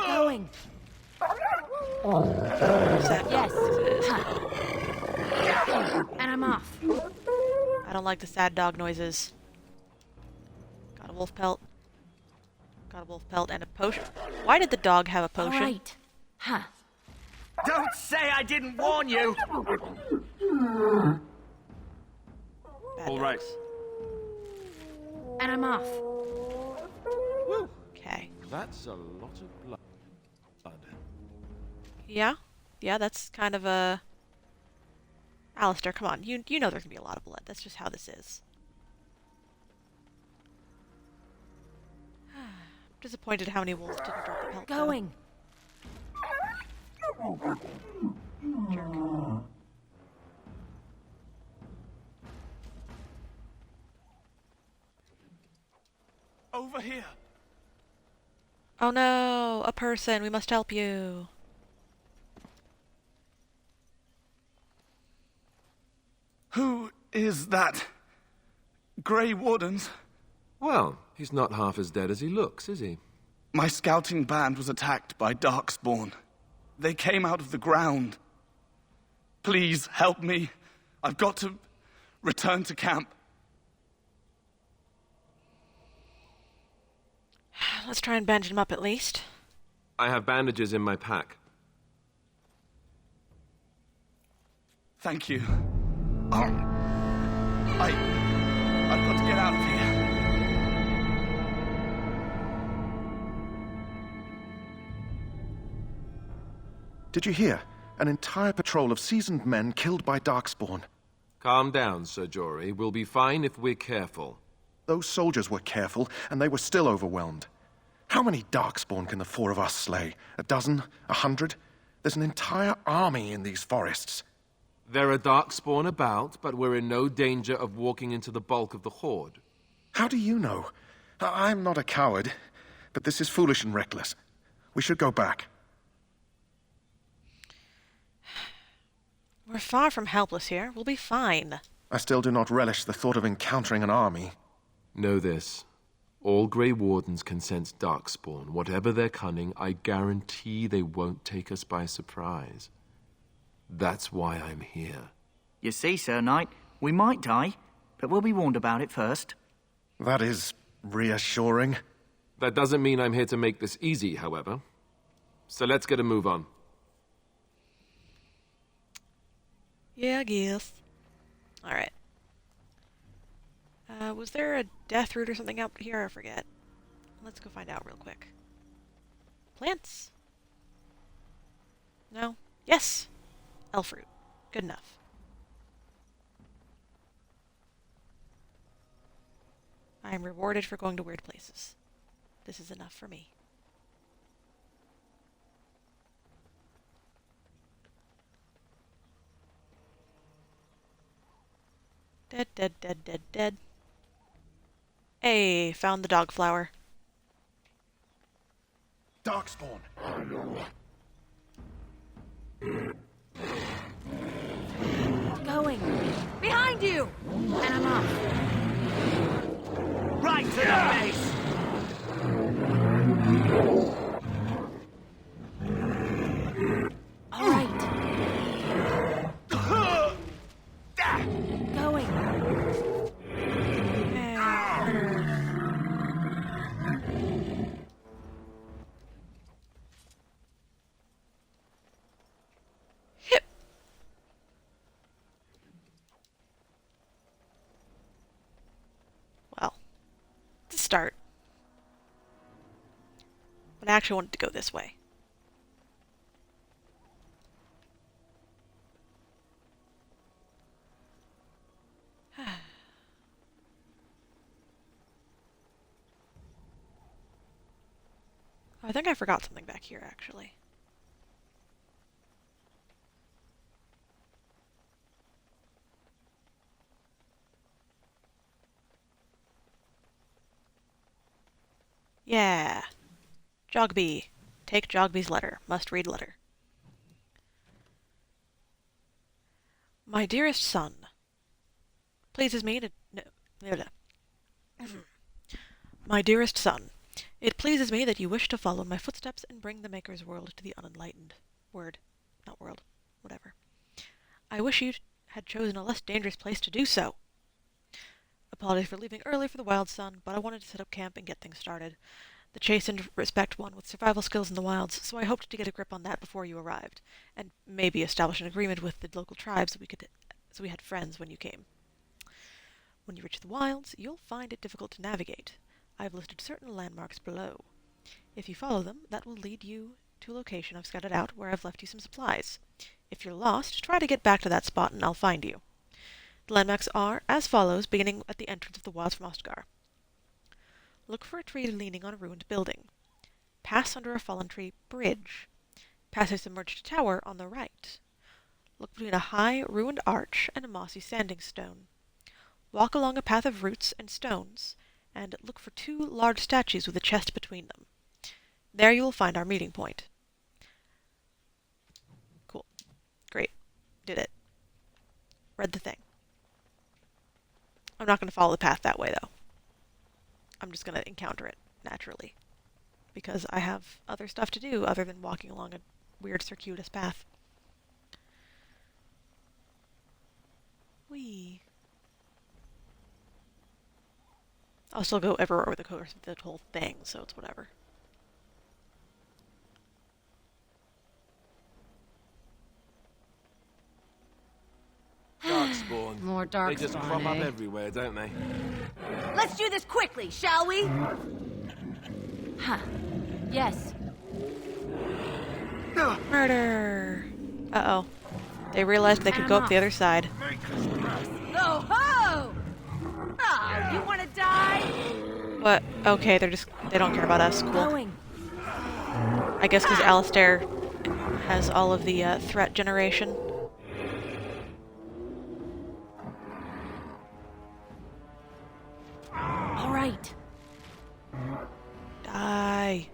Going. Yes. And I'm off. I don't like the sad dog noises. Got a wolf pelt. Got a wolf pelt and a potion. Why did the dog have a potion? All right. Huh. Don't say I didn't warn you! All right. And I'm off. Okay. That's a lot of blood. Yeah? Yeah, that's kind of a... Alistair, come on. You know there's gonna be a lot of blood. That's just how this is. I'm disappointed how many wolves didn't drop the pelt. Going. Jerk. Over here. Oh no! A person! We must help you! Who is that? Grey Wardens? Well, he's not half as dead as he looks, is he? My scouting band was attacked by Darkspawn. They came out of the ground. Please, help me. I've got to return to camp. Let's try and bandage him up at least. I have bandages in my pack. Thank you. I've got to get out of here. Did you hear? An entire patrol of seasoned men killed by Darkspawn. Calm down, Sir Jory. We'll be fine if we're careful. Those soldiers were careful, and they were still overwhelmed. How many Darkspawn can the four of us slay? A dozen? 100? There's an entire army in these forests. There are Darkspawn about, but we're in no danger of walking into the bulk of the Horde. How do you know? I'm not a coward, but this is foolish and reckless. We should go back. We're far from helpless here. We'll be fine. I still do not relish the thought of encountering an army. Know this. All Grey Wardens can sense Darkspawn. Whatever their cunning, I guarantee they won't take us by surprise. That's why I'm here. You see, Sir Knight, we might die, but we'll be warned about it first. That is reassuring. That doesn't mean I'm here to make this easy, however. So let's get a move on. Yeah, I guess. Alright. Was there a death root or something out here? I forget. Let's go find out real quick. Plants? No? Yes! Elfruit. Good enough. I am rewarded for going to weird places. This is enough for me. Dead, dead, dead, dead, dead. Hey, found the dog flower. Darkspawn! Going. Behind you! And I'm off. Right to the face! All right. Going. actually wanted to go this way. I think I forgot something back here, actually. Yeah. Jogby. Take Jogby's letter. Must read letter. My dearest son, pleases me to... No. My dearest son, it pleases me that you wish to follow my footsteps and bring the Maker's world to the unenlightened. Word. Not world. Whatever. I wish you had chosen a less dangerous place to do so. Apologies for leaving early for the Wild Sun, but I wanted to set up camp and get things started. The chastened respect one with survival skills in the wilds, so I hoped to get a grip on that before you arrived, and maybe establish an agreement with the local tribes so we had friends when you came. When you reach the wilds, you'll find it difficult to navigate. I've listed certain landmarks below. If you follow them, that will lead you to a location I've scouted out where I've left you some supplies. If you're lost, try to get back to that spot and I'll find you. The landmarks are as follows, beginning at the entrance of the wilds from Ostgar. Look for a tree leaning on a ruined building. Pass under a fallen tree bridge. Pass a submerged tower on the right. Look between a high, ruined arch and a mossy sanding stone. Walk along a path of roots and stones, and look for 2 large statues with a chest between them. There you will find our meeting point. Cool. Great. Did it. Read the thing. I'm not going to follow the path that way, though. I'm just going to encounter it naturally, because I have other stuff to do other than walking along a weird circuitous path. Whee! I'll still go everywhere over the course of the whole thing, so it's whatever. Darkspawn. More darkspawn, They just crop up eh? everywhere, don't they? Let's do this quickly, shall we? Huh. Yes. Murder! Uh-oh. They realized they could go up the other side. Oh ho! Ah, you want to die? What? Okay, they don't care about us. Cool. I guess because Alistair has all of the threat generation. All right. Die.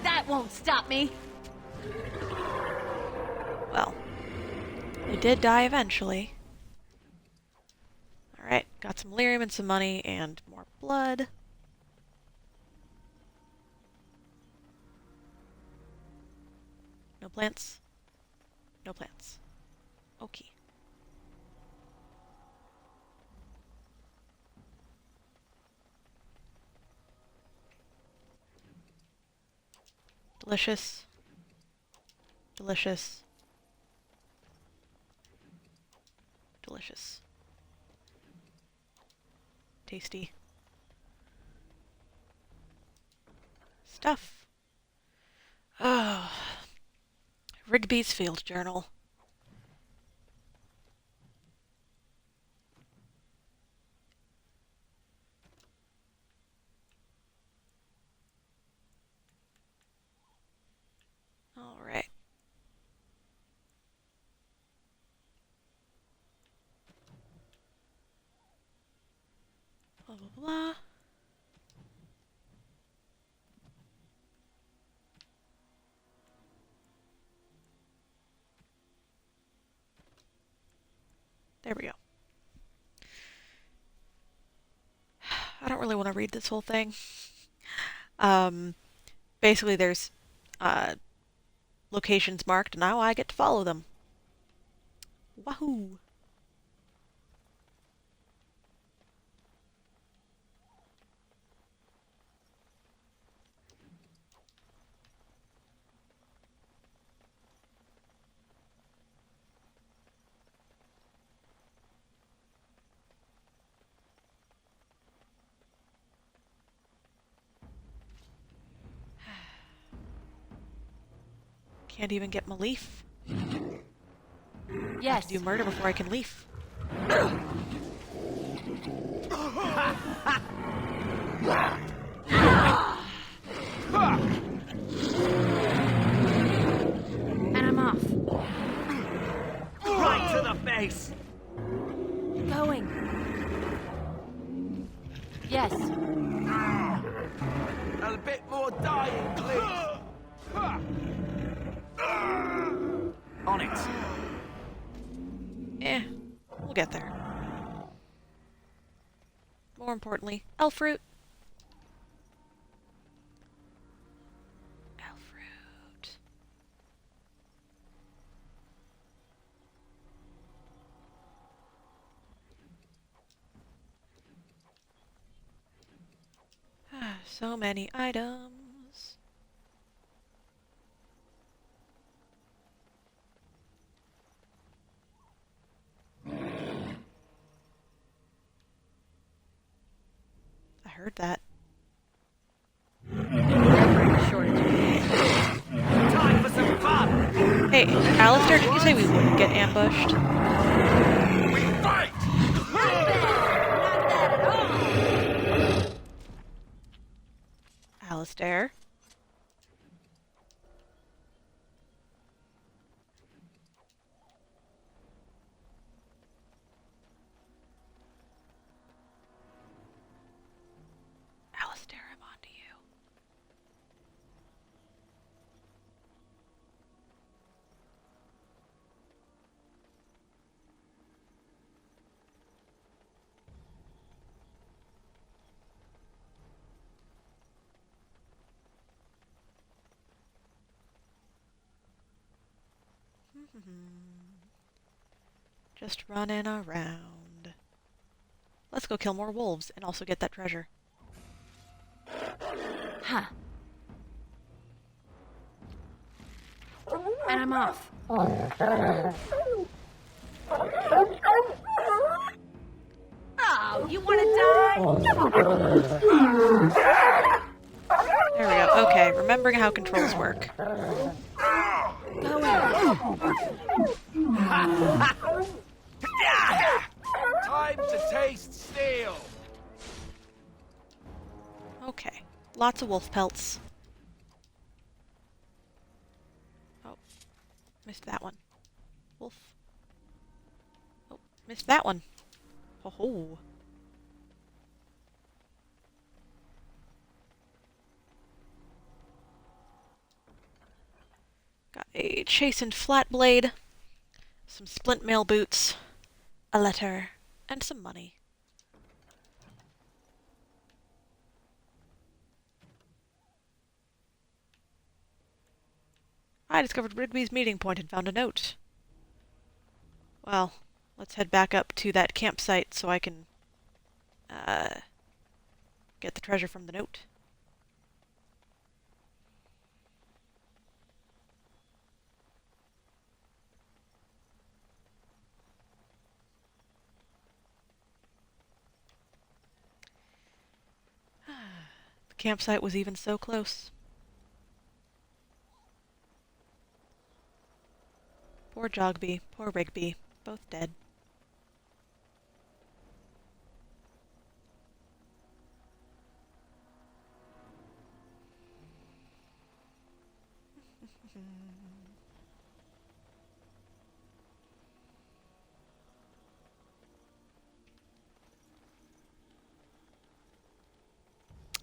That won't stop me. Well, they did die eventually. Alright, got some lyrium and some money and more blood. No plants? No plants. Okay. Delicious. Delicious. Delicious. Tasty. Stuff. Oh. Rigby's Field Journal. All right. Blah, blah, blah. There we go. I don't really want to read this whole thing. Basically there's locations marked, and now I get to follow them. Wahoo! Can't even get my leaf. Yes. I have to do murder before I can leaf. And I'm off. Right to the face! Going. Yes. A bit more dying, please. On it. We'll get there. More importantly, elf fruit. Elf fruit. So many items. I heard that. Time for some fun! Hey, Alistair, did you say we wouldn't get ambushed? We fight! Alistair? Alistair, I'm on to you. Just running around. Let's go kill more wolves and also get that treasure. Huh. And I'm off. Oh, you want to die? There we go. Okay, remembering how controls work. Time to taste steel! Okay, lots of wolf pelts. Oh, missed that one. Wolf. Oh, missed that one. Ho ho. Got a chastened flat blade, some splint mail boots, a letter, and some money. I discovered Rigby's meeting point and found a note. Well, let's head back up to that campsite so I can get the treasure from the note. The campsite was even so close. Poor Jogby, poor Rigby, both dead.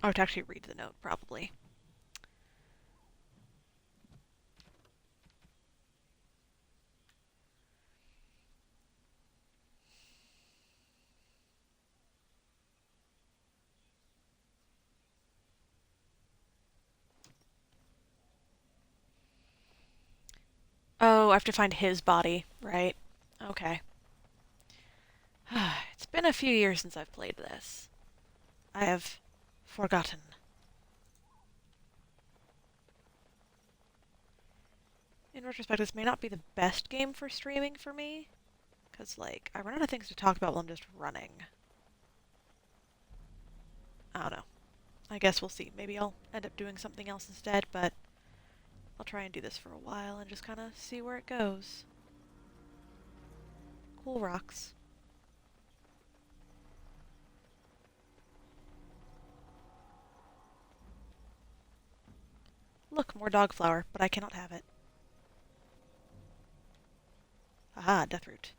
I would actually read the note, probably. Oh, I have to find his body, right? Okay. It's been a few years since I've played this. I have forgotten. In retrospect, this may not be the best game for streaming for me, because, like, I run out of things to talk about while I'm just running. I don't know. I guess we'll see. Maybe I'll end up doing something else instead, but I'll try and do this for a while and just kind of see where it goes. Cool rocks. Look, more dog flower, but I cannot have it. Aha, deathroot.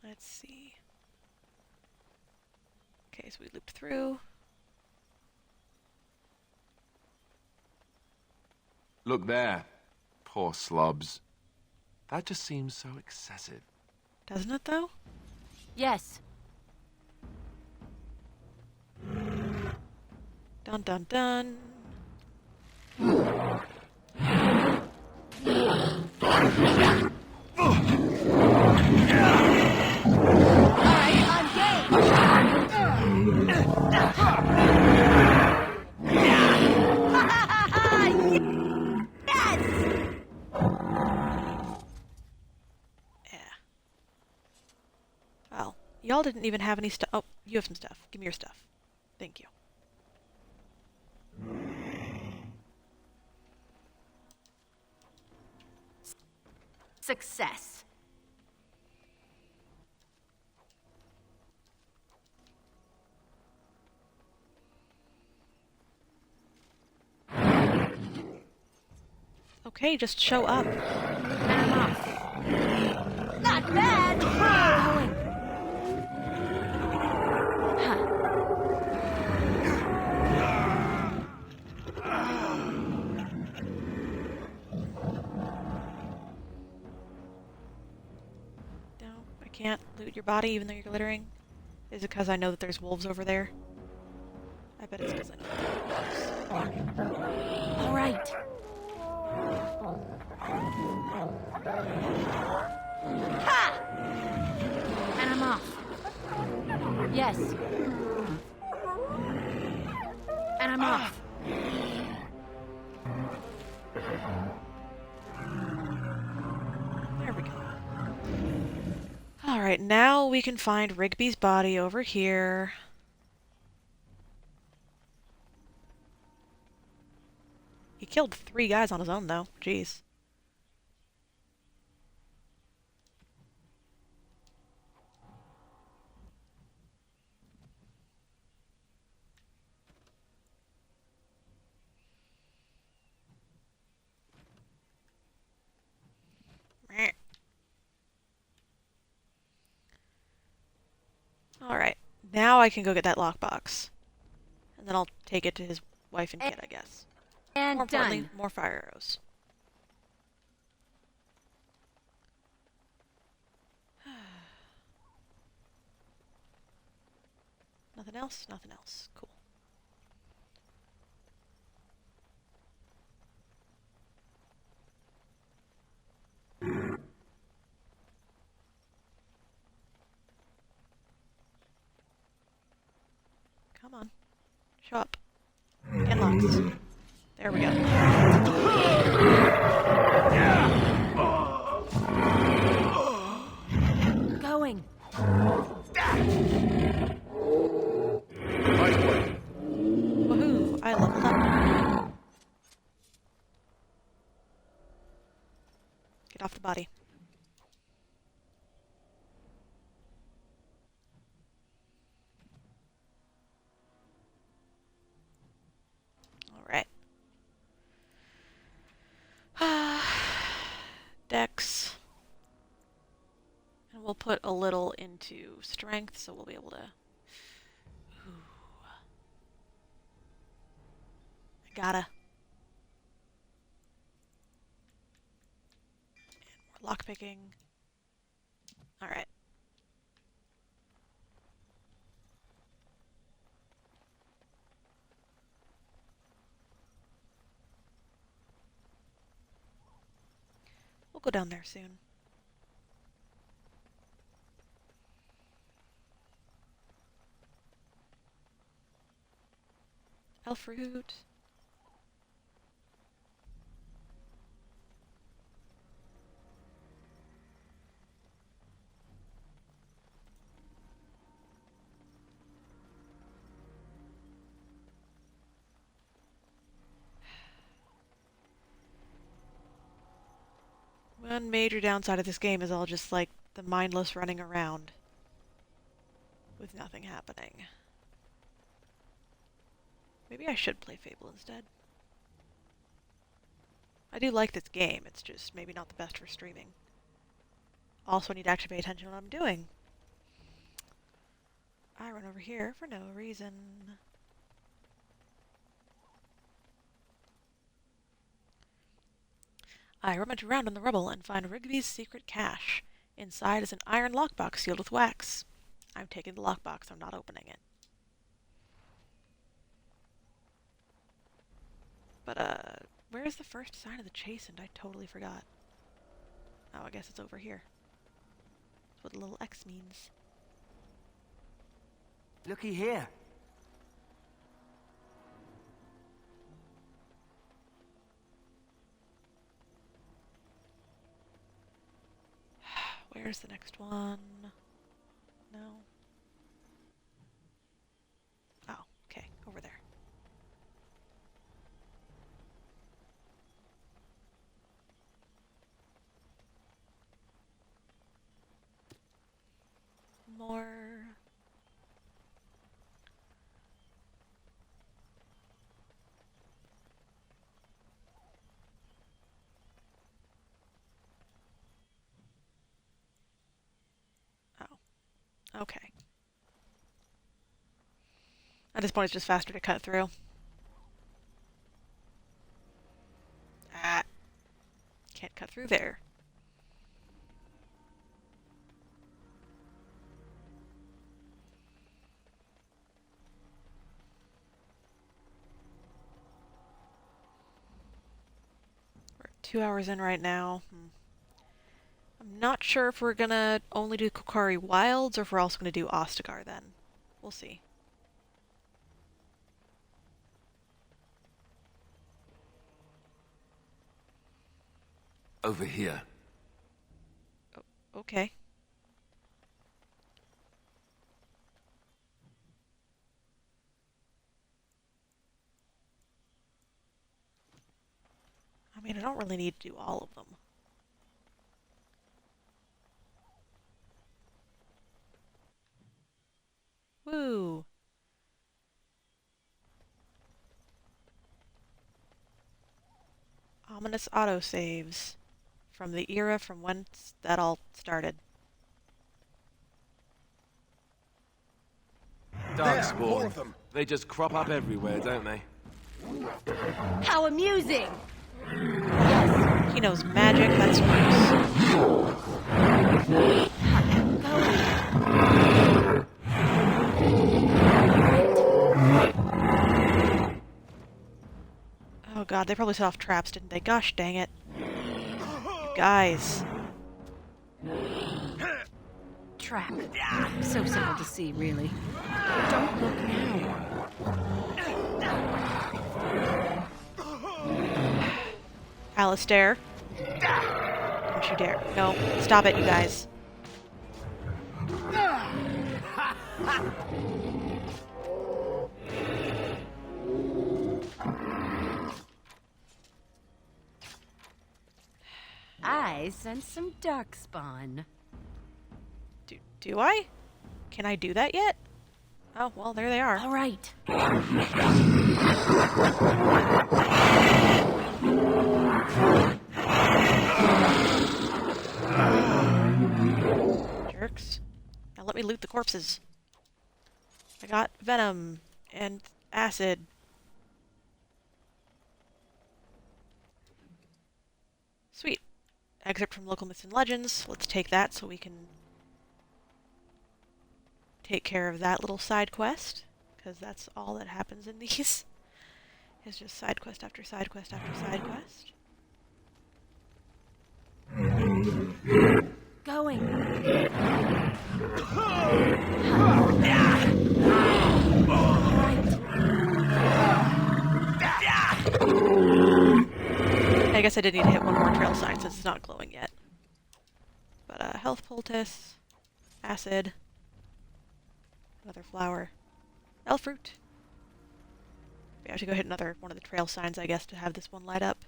Let's see. Okay, so we looped through. Look there. Poor slobs. That just seems so excessive. Doesn't it, though? Yes. Dun dun dun. Well, y'all didn't even have any stuff. Oh, you have some stuff. Give me your stuff. Thank you. Success. Okay, just show up. Not bad. No, I can't loot your body even though you're glittering. Is it because I know that there's wolves over there? I bet it's because I know that there are wolves. All right. Ha! And I'm off. Yes. And I'm off. There we go. Alright, now we can find Rigby's body over here. He killed 3 guys on his own, though. Jeez. Alright, now I can go get that lockbox. And then I'll take it to his wife and kid, I guess. And more importantly, done. more fire arrows. Nothing else? Nothing else. Cool. Come on. Show up. Get lots. There we go. Going. Woohoo! I leveled up. Get off the body. Alright. Dex. And we'll put a little into strength, so we'll be able to... Ooh. I gotta. And more lockpicking. Alright. We'll go down there soon. Elf root. One major downside of this game is all just, like, the mindless running around with nothing happening. Maybe I should play Fable instead. I do like this game, it's just maybe not the best for streaming. Also, I need to actually pay attention to what I'm doing. I run over here for no reason. I rummage around in the rubble and find Rigby's secret cache. Inside is an iron lockbox sealed with wax. I'm taking the lockbox, I'm not opening it. But, where is the first sign of the Chastened? I totally forgot. Oh, I guess it's over here. That's what the little X means. Looky here. Where's the next one? No. Oh, okay, over there. More. Oh, okay. At this point, it's just faster to cut through. Ah. Can't cut through there. We're 2 hours in right now. I'm not sure if we're gonna only do Kokari Wilds or if we're also gonna do Ostagar then. We'll see. Over here. Okay. I mean, I don't really need to do all of them. Woo! Ominous autosaves from the era from whence that all started. Darkspawn. They just crop up everywhere, don't they? How amusing! Yes, he knows magic, that's gross. Oh god, they probably set off traps, didn't they? Gosh dang it. You guys. Trap. So simple to see, really. Don't look now. Alistair. Don't you dare. No, stop it, you guys. I sense some darkspawn. Do I? Can I do that yet? Oh, well, there they are. All right. Jerks. Now let me loot the corpses. I got venom and acid. Sweet. Excerpt from Local Myths and Legends. Let's take that so we can take care of that little side quest, because that's all that happens in these. Is just side quest after side quest after side quest. Going. I guess I did need to hit one more trail sign since it's not glowing yet. But health poultice, acid, another flower, elf fruit. We have to go hit another one of the trail signs, I guess, to have this one light up.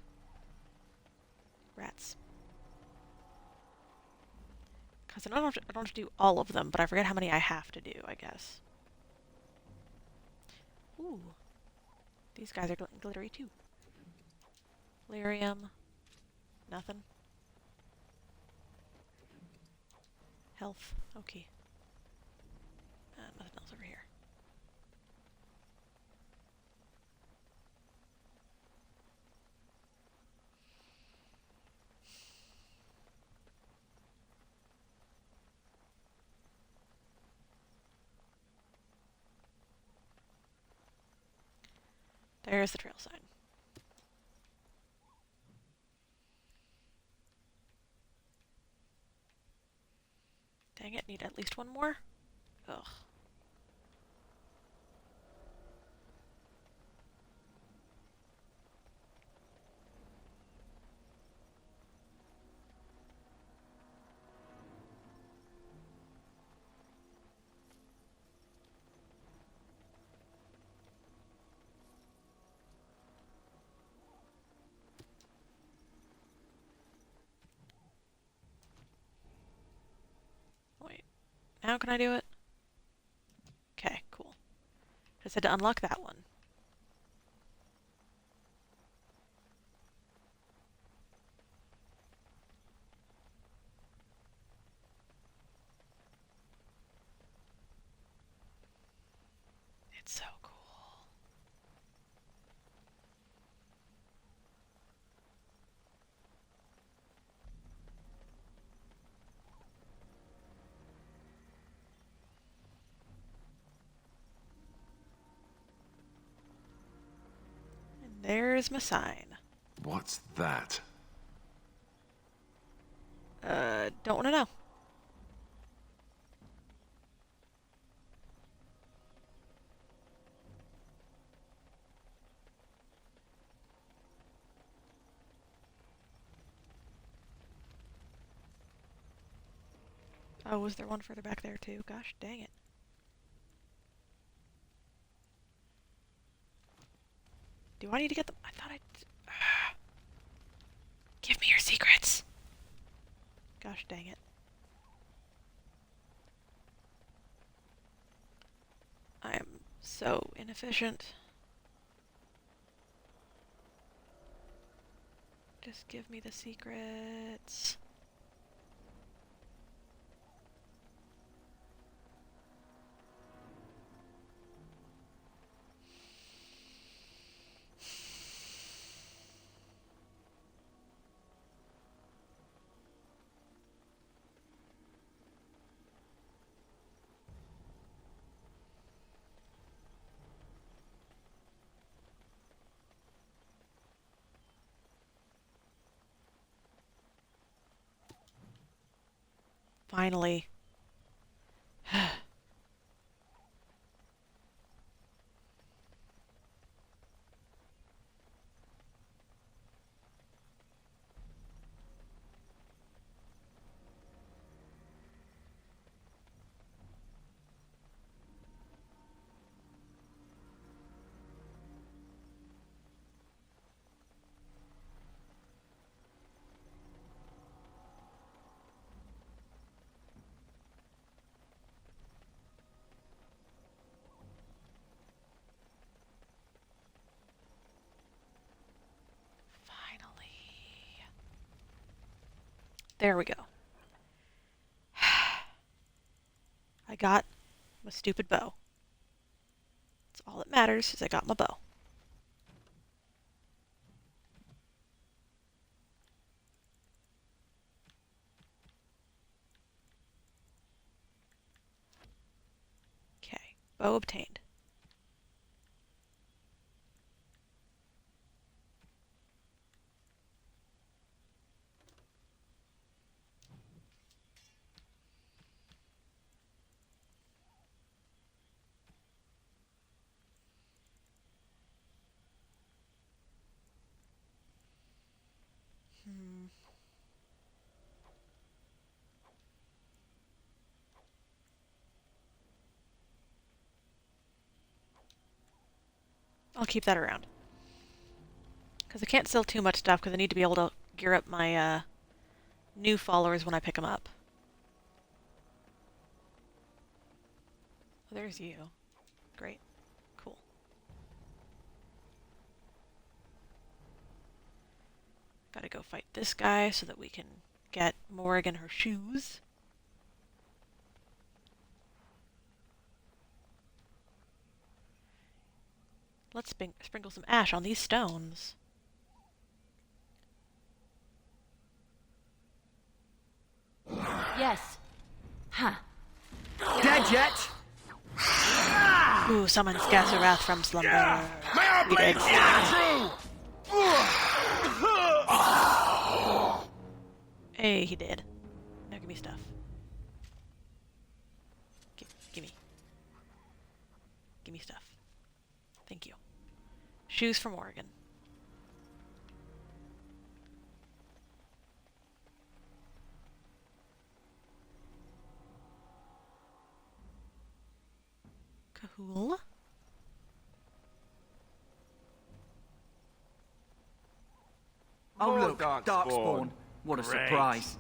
Rats. Because I don't have to do all of them, but I forget how many I have to do, I guess. Ooh. These guys are glittery too. Lyrium. Nothing. Health. Okay. Nothing else over here. There's the trail sign. Dang it, need at least one more? Ugh. Wait. Now can I do it? Okay, cool. I said to unlock that one. It's so cool. And there's my sign. What's that? Don't want to know. Oh, was there one further back there too? Gosh, dang it. Do I need to get them? I thought I... Give me your secrets! Gosh, dang it. I am so inefficient. Just give me the secrets. Finally. There we go. I got my stupid bow. That's all that matters is I got my bow. Okay, bow obtained. I'll keep that around. Because I can't sell too much stuff because I need to be able to gear up my new followers when I pick them up. there's you. Great. Cool. Gotta go fight this guy so that we can get Morrigan her shoes. Let's sprinkle some ash on these stones. Yes. Huh. Dead yet? Ooh, summons gas of wrath from slumber. May our blades Hey, he did. Now give me stuff. Gimme. Gimme stuff. Thank you. Shoes from Oregon. Cool. Oh look, Darkspawn. What a surprise.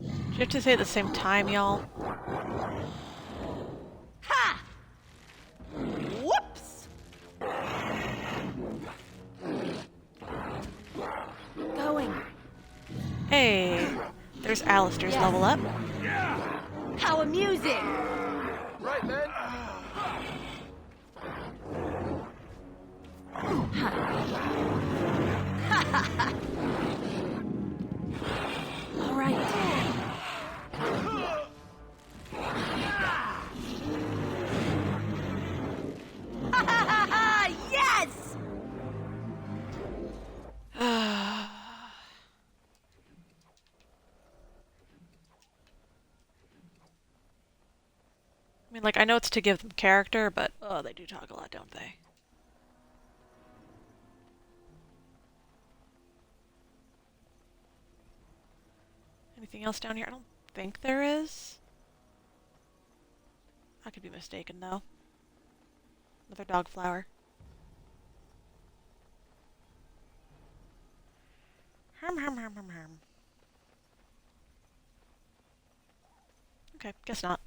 Do you have to say it at the same time, y'all? Ha! Whoops! Going. Hey, there's Alistair's level up. How amusing! Right then. All right. Yes! I mean, like, I know it's to give them character, but, oh, they do talk a lot, don't they? Anything else down here? I don't think there is. I could be mistaken, though. Another dog flower. Herm. Okay, guess not.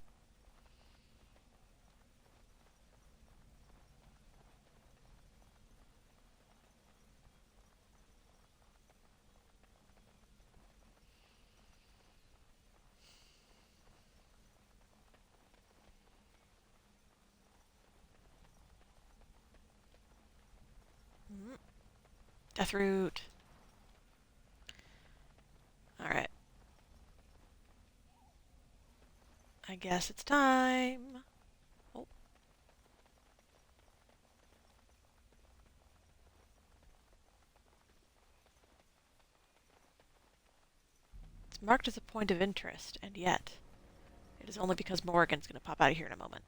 Deathroot. Alright. I guess it's time. Oh. It's marked as a point of interest, and yet it is only because Morrigan's going to pop out of here in a moment.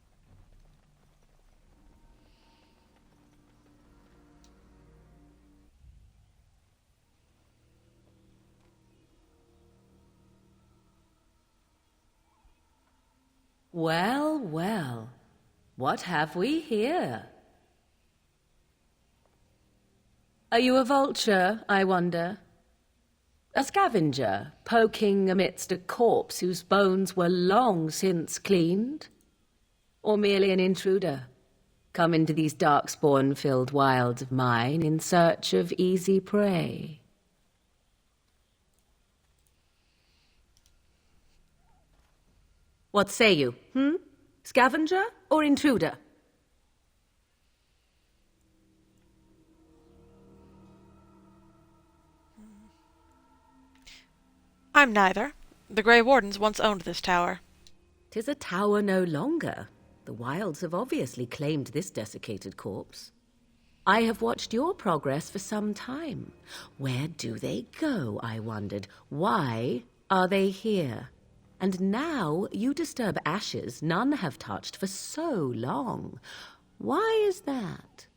Well, well. What have we here? Are you a vulture, I wonder? A scavenger, poking amidst a corpse whose bones were long since cleaned? Or merely an intruder, come into these darkspawn-filled wilds of mine in search of easy prey? What say you, Scavenger or intruder? I'm neither. The Grey Wardens once owned this tower. 'Tis a tower no longer. The wilds have obviously claimed this desiccated corpse. I have watched your progress for some time. Where do they go, I wondered? Why are they here? And now you disturb ashes none have touched for so long. Why is that?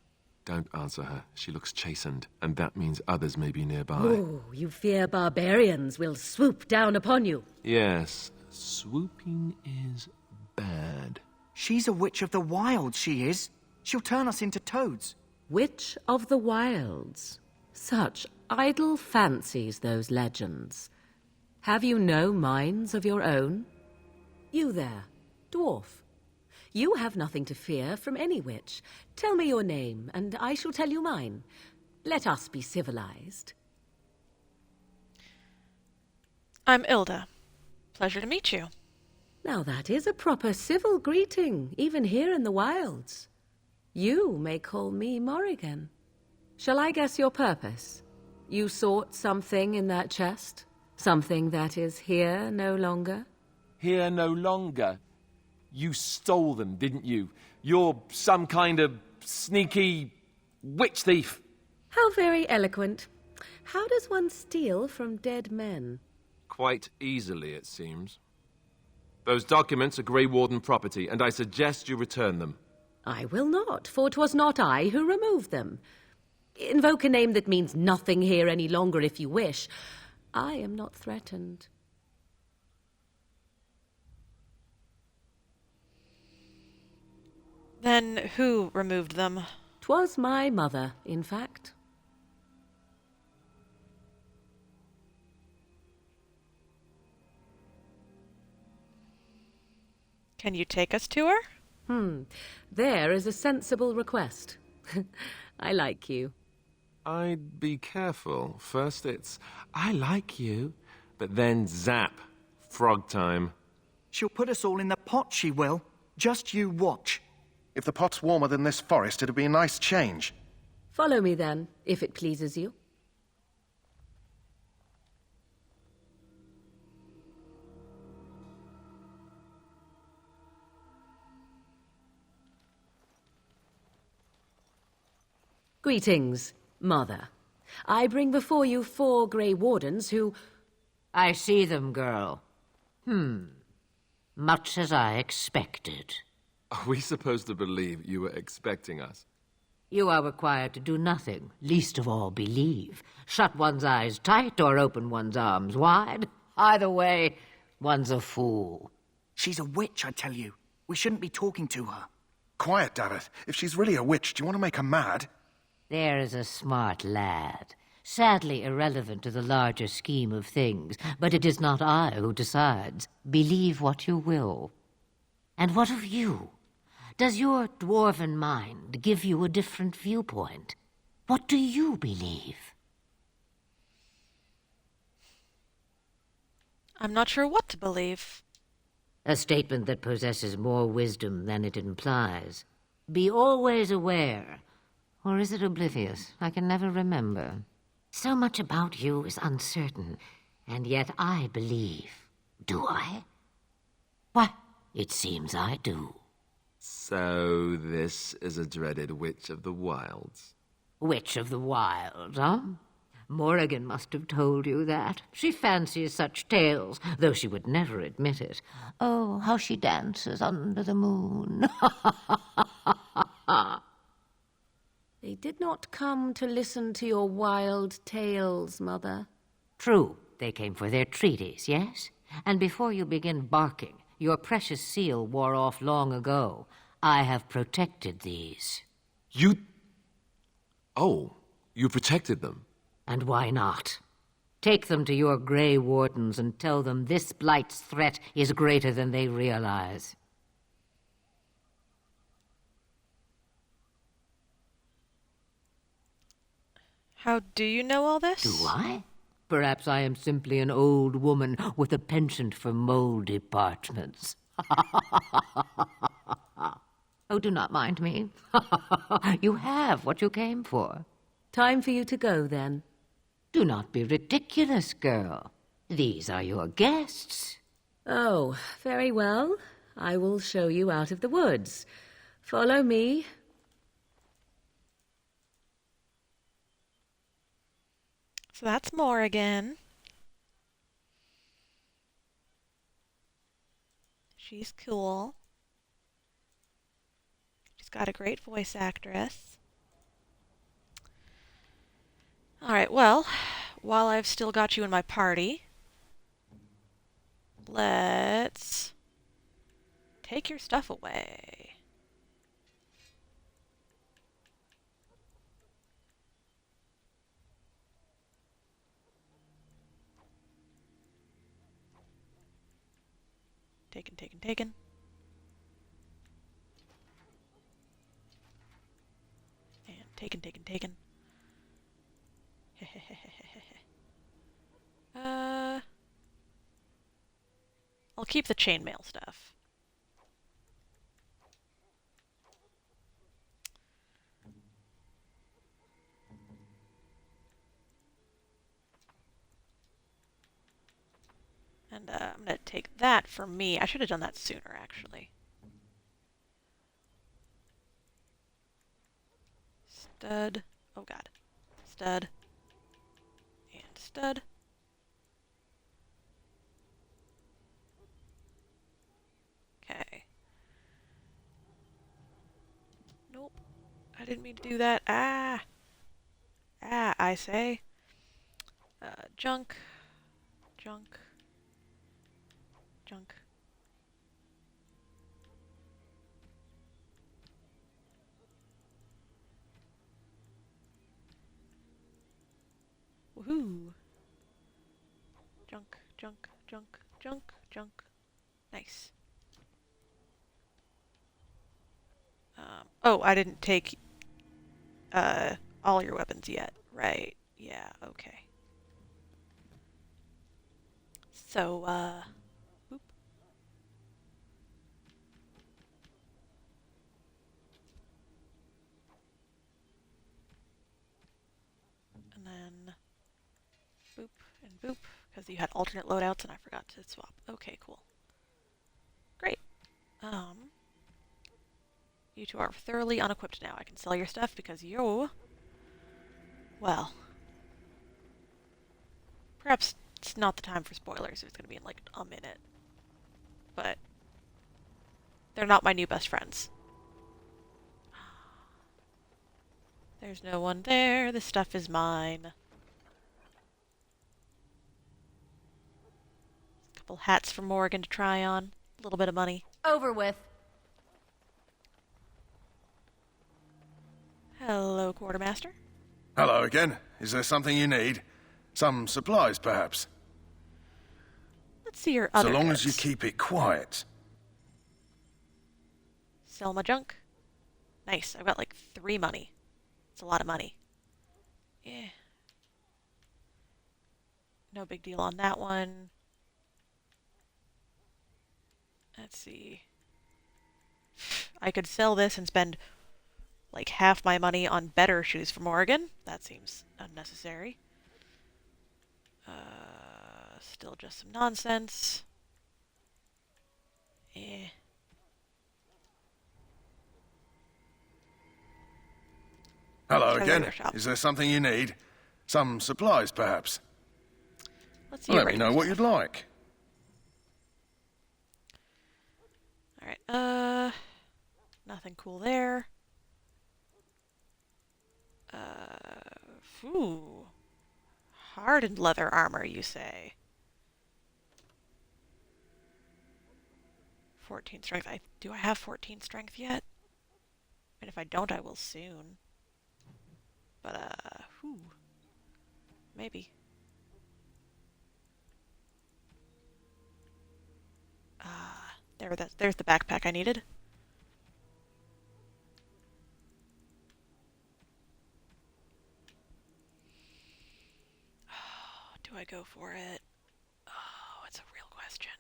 Don't answer her. She looks chastened, and that means others may be nearby. Oh, you fear barbarians will swoop down upon you. Yes, swooping is bad. She's a witch of the wild, she is. She'll turn us into toads. Witch of the wilds. Such idle fancies, those legends. Have you no minds of your own? You there, dwarf. You have nothing to fear from any witch. Tell me your name, and I shall tell you mine. Let us be civilized. I'm Ilda. Pleasure to meet you. Now that is a proper civil greeting, even here in the wilds. You may call me Morrigan. Shall I guess your purpose? You sought something in that chest? Something that is here no longer? Here no longer? You stole them, didn't you? You're some kind of sneaky witch thief. How very eloquent. How does one steal from dead men? Quite easily, it seems. Those documents are Grey Warden property, and I suggest you return them. I will not, for 'twas not I who removed them. Invoke a name that means nothing here any longer if you wish. I am not threatened. Then who removed them? 'Twas my mother, in fact. Can you take us to her? There is a sensible request. I like you. I'd be careful. First it's, I like you, but then zap. Frog time. She'll put us all in the pot, she will. Just you watch. If the pot's warmer than this forest, it'd be a nice change. Follow me then, if it pleases you. Greetings, Mother. I bring before you 4 Grey Wardens who... I see them, girl. Much as I expected. Are we supposed to believe you were expecting us? You are required to do nothing, least of all believe. Shut one's eyes tight or open one's arms wide. Either way, one's a fool. She's a witch, I tell you. We shouldn't be talking to her. Quiet, Dareth. If she's really a witch, do you want to make her mad? There is a smart lad. Sadly irrelevant to the larger scheme of things, but it is not I who decides. Believe what you will. And what of you? Does your dwarven mind give you a different viewpoint? What do you believe? I'm not sure what to believe. A statement that possesses more wisdom than it implies. Be always aware. Or is it oblivious? I can never remember. So much about you is uncertain, and yet I believe. Do I? Why, it seems I do. So this is a dreaded Witch of the Wilds. Witch of the Wilds, huh? Morrigan must have told you that. She fancies such tales, though she would never admit it. Oh, how she dances under the moon. They did not come to listen to your wild tales, Mother. True, they came for their treaties, yes? And before you begin barking, your precious seal wore off long ago. I have protected these. You... Oh, you protected them? And why not? Take them to your Grey Wardens and tell them this blight's threat is greater than they realize. How do you know all this? Do I? Perhaps I am simply an old woman with a penchant for moldy parchments. Oh, do not mind me. You have what you came for. Time for you to go, then. Do not be ridiculous, girl. These are your guests. Oh, very well. I will show you out of the woods. Follow me. So that's Morrigan. She's cool. She's got a great voice actress. Alright, well, while I've still got you in my party, let's take your stuff away. Taken. taken. I'll keep the chainmail stuff. And I'm going to take that for me. I should have done that sooner, actually. Stud. Oh, God. Stud. And stud. Okay. Nope. I didn't mean to do that. Ah! Ah, I say. Junk. Junk. Junk. Woohoo! Junk, junk, junk, junk, junk. Nice. Oh, I didn't take all your weapons yet. Right. Yeah, okay. So, whoop. And then boop and boop, because you had alternate loadouts and I forgot to swap. Okay, cool. Great. You two are thoroughly unequipped now. I can sell your stuff because you... Well... Perhaps it's not the time for spoilers. It's going to be in like a minute. But... They're not my new best friends. There's no one there. This stuff is mine. A couple hats for Morgan to try on. A little bit of money. Over with. Hello, Quartermaster. Hello again. Is there something you need? Some supplies, perhaps? Let's see your other So long goods. as you keep it quiet. Sell my junk. Nice. I've got like 3 money. It's a lot of money. Yeah. No big deal on that one. Let's see. I could sell this and spend like half my money on better shoes for Morgan. That seems unnecessary. Still just some nonsense. Eh. Hello Try the again. other shop. Is there something you need? Some supplies, perhaps? Let's see. Let me know what you'd like. Alright, nothing cool there. Ooh. Hardened leather armor, you say? 14 strength. Do I have 14 strength yet? And if I don't, I will soon. But, maybe. There's the backpack I needed. Do I go for it? Oh, it's a real question.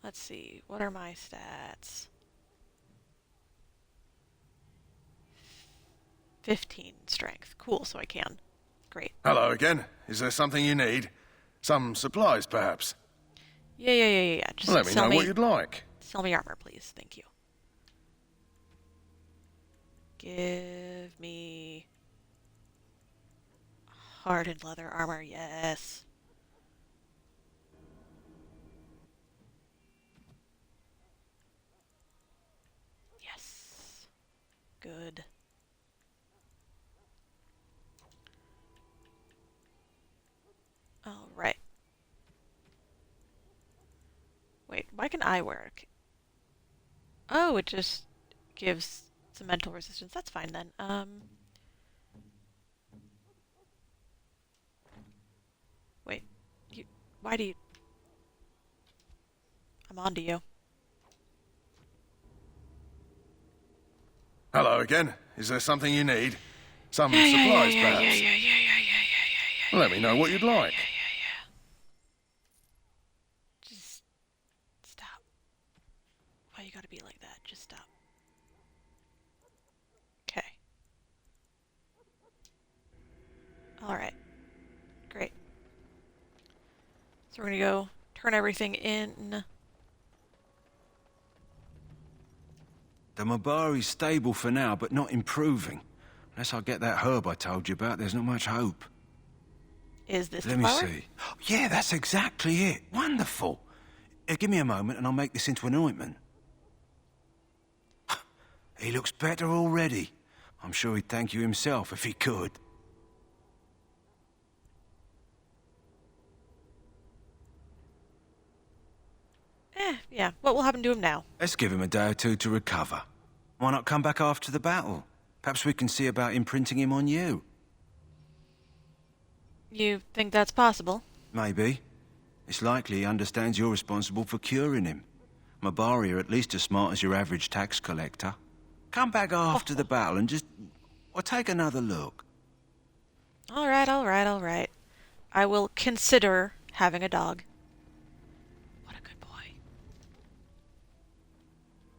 Let's see. What are my stats? 15 strength. Cool, so I can. Great. Hello again. Is there something you need? Some supplies, perhaps? Yeah. Just Let me know what you'd like. Sell me armor, please. Thank you. Give me hardened leather armor. Yes. Yes. Good. All right. Wait, why can I wear it? Oh, it just gives some mental resistance. That's fine then. Wait. Why do you... on to you. Hello again. Is there something you need? Some supplies, perhaps? Let me know what you'd like. Just stop. Why you gotta be like that? Just stop. Okay. Alright. Great. So we're gonna go turn everything in. The Mabari's stable for now, but not improving. Unless I get that herb I told you about, there's not much hope. Is this Let the me flower? see. Yeah, that's exactly it. Wonderful. Give me a moment and I'll make this into an ointment. He looks better already. I'm sure he'd thank you himself if he could. Yeah. What will happen to him now? Let's give him a day or two to recover. Why not come back after the battle? Perhaps we can see about imprinting him on you. You think that's possible? Maybe. It's likely he understands you're responsible for curing him. Mabari are at least as smart as your average tax collector. Come back after the battle and just... or take another look. Alright, alright, alright. I will consider having a dog.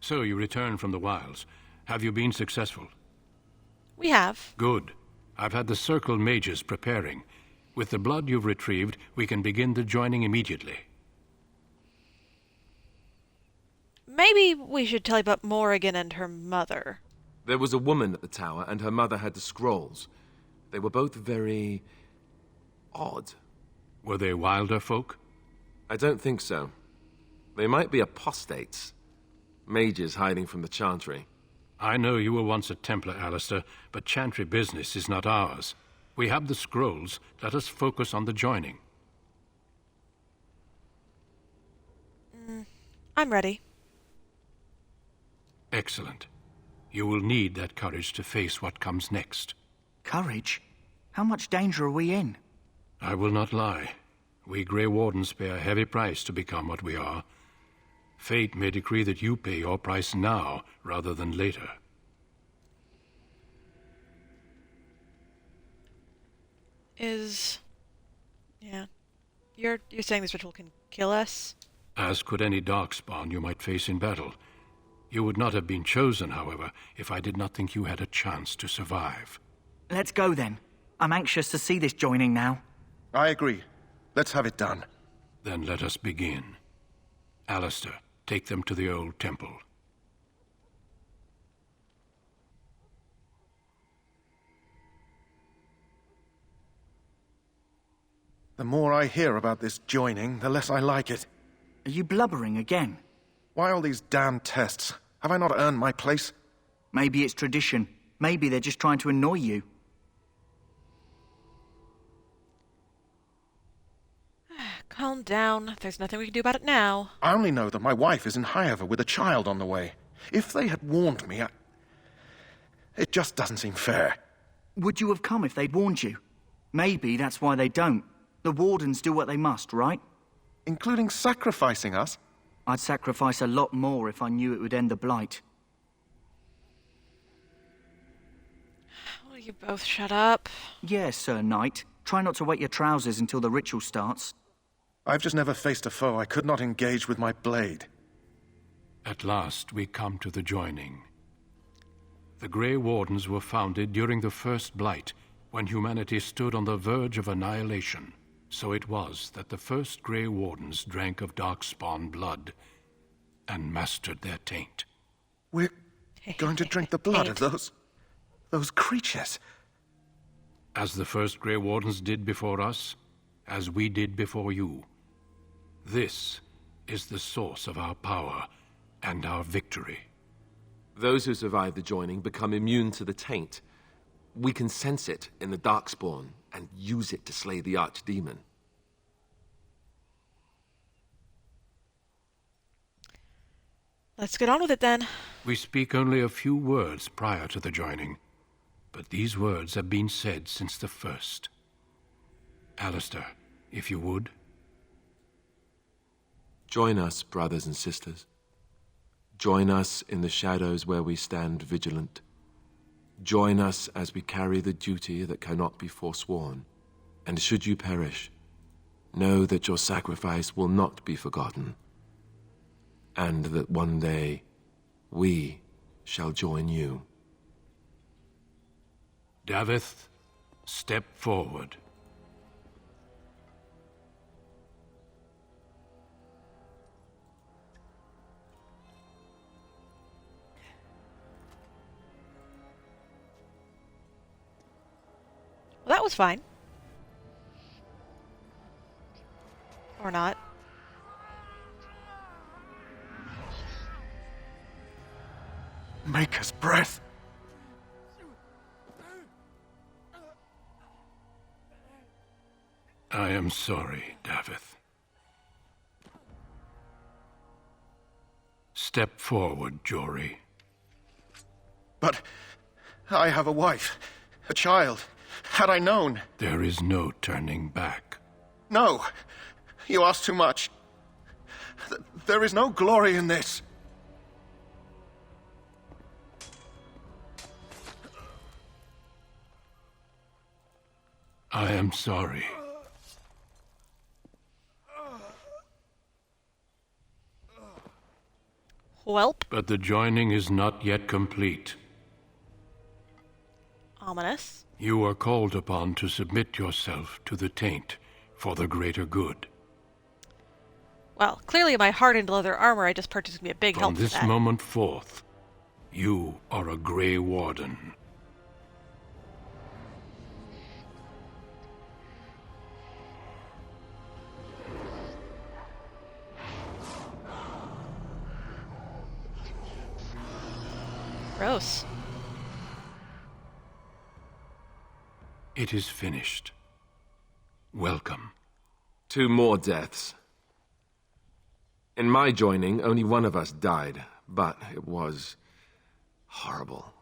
So you return from the wilds. Have you been successful? We have. Good. I've had the Circle mages preparing. With the blood you've retrieved, we can begin the joining immediately. Maybe we should tell you about Morrigan and her mother. There was a woman at the tower, and her mother had the scrolls. They were both very... odd. Were they wilder folk? I don't think so. They might be apostates. Mages hiding from the Chantry. I know you were once a Templar, Alistair, but Chantry business is not ours. We have the scrolls. Let us focus on the joining. I'm ready. Excellent. You will need that courage to face what comes next. Courage? How much danger are we in? I will not lie. We Grey Wardens pay a heavy price to become what we are. Fate may decree that you pay your price now, rather than later. Yeah. You're saying this ritual can kill us? As could any darkspawn you might face in battle. You would not have been chosen, however, if I did not think you had a chance to survive. Let's go then. I'm anxious to see this joining now. I agree. Let's have it done. Then let us begin. Alistair, take them to the old temple. The more I hear about this joining, the less I like it. Are you blubbering again? Why all these damn tests? Have I not earned my place? Maybe it's tradition. Maybe they're just trying to annoy you. Calm down. There's nothing we can do about it now. I only know that my wife is in Highover with a child on the way. If they had warned me, it just doesn't seem fair. Would you have come if they'd warned you? Maybe that's why they don't. The Wardens do what they must, right? Including sacrificing us? I'd sacrifice a lot more if I knew it would end the Blight. Will you both shut up? Yes, Sir Knight. Try not to wet your trousers until the ritual starts. I've just never faced a foe I could not engage with my blade. At last we come to the joining. The Grey Wardens were founded during the First Blight, when humanity stood on the verge of annihilation. So it was that the first Grey Wardens drank of Darkspawn blood and mastered their taint. We're going to drink the blood of those creatures. As the first Grey Wardens did before us, as we did before you. This is the source of our power and our victory. Those who survive the joining become immune to the taint. We can sense it in the Darkspawn and use it to slay the Archdemon. Let's get on with it then. We speak only a few words prior to the joining, but these words have been said since the first. Alistair, if you would. Join us, brothers and sisters. Join us in the shadows where we stand vigilant. Join us as we carry the duty that cannot be forsworn. And should you perish, know that your sacrifice will not be forgotten, and that one day we shall join you. Davith, step forward. Well, that was fine. Or not. Maker's breath. I am sorry, Davith. Step forward, Jory. But I have a wife, a child. Had I known... There is no turning back. No! You ask too much. There is no glory in this. I am sorry. Welp. But the joining is not yet complete. Ominous. You are called upon to submit yourself to the taint for the greater good. Well, clearly my hardened leather armor I just purchased would be a big help From for this that. moment forth, you are a Grey Warden. Gross. It is finished. Welcome. 2 more deaths. In my joining, only one of us died, but it was horrible.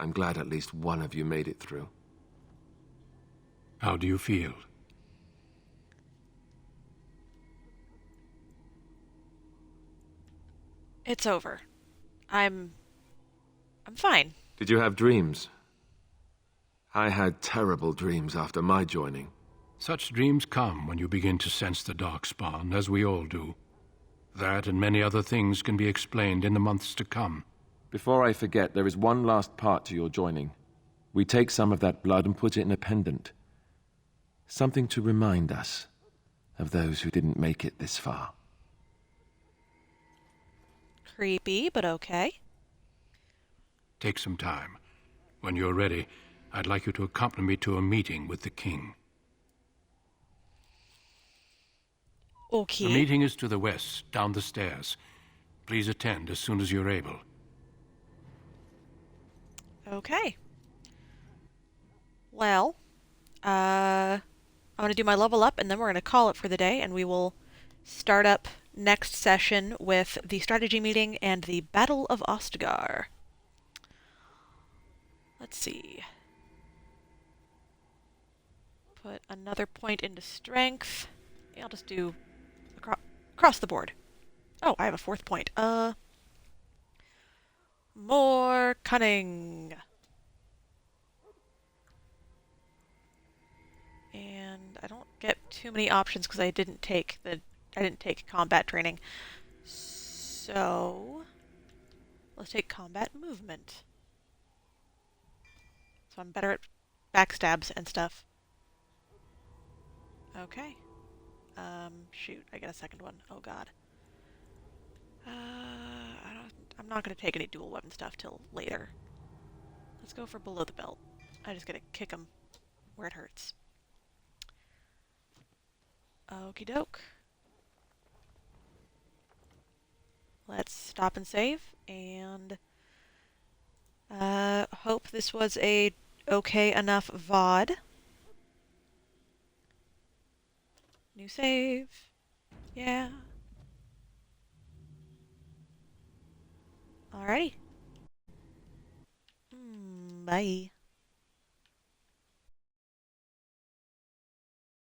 I'm glad at least one of you made it through. How do you feel? It's over. I'm fine. Did you have dreams? I had terrible dreams after my joining. Such dreams come when you begin to sense the darkspawn, as we all do. That and many other things can be explained in the months to come. Before I forget, there is one last part to your joining. We take some of that blood and put it in a pendant. Something to remind us of those who didn't make it this far. Creepy, but okay. Take some time. When you're ready, I'd like you to accompany me to a meeting with the king. Okay. The meeting is to the west, down the stairs. Please attend as soon as you're able. Okay. Well, I'm going to do my level up, and then we're going to call it for the day, and we will start up next session with the strategy meeting and the Battle of Ostagar. Let's see. Put another point into strength. Yeah, I'll just do across the board. Oh, I have a 4th point. More cunning. And I don't get too many options because I didn't take combat training. So let's take combat movement. So I'm better at backstabs and stuff. Okay. Shoot, I get a second one. Oh god. I'm not going to take any dual weapon stuff till later. Let's go for below the belt. I just gotta kick him where it hurts. Okie doke. Let's stop and save, and hope this was a okay enough VOD. New save. Yeah. Alrighty. Bye.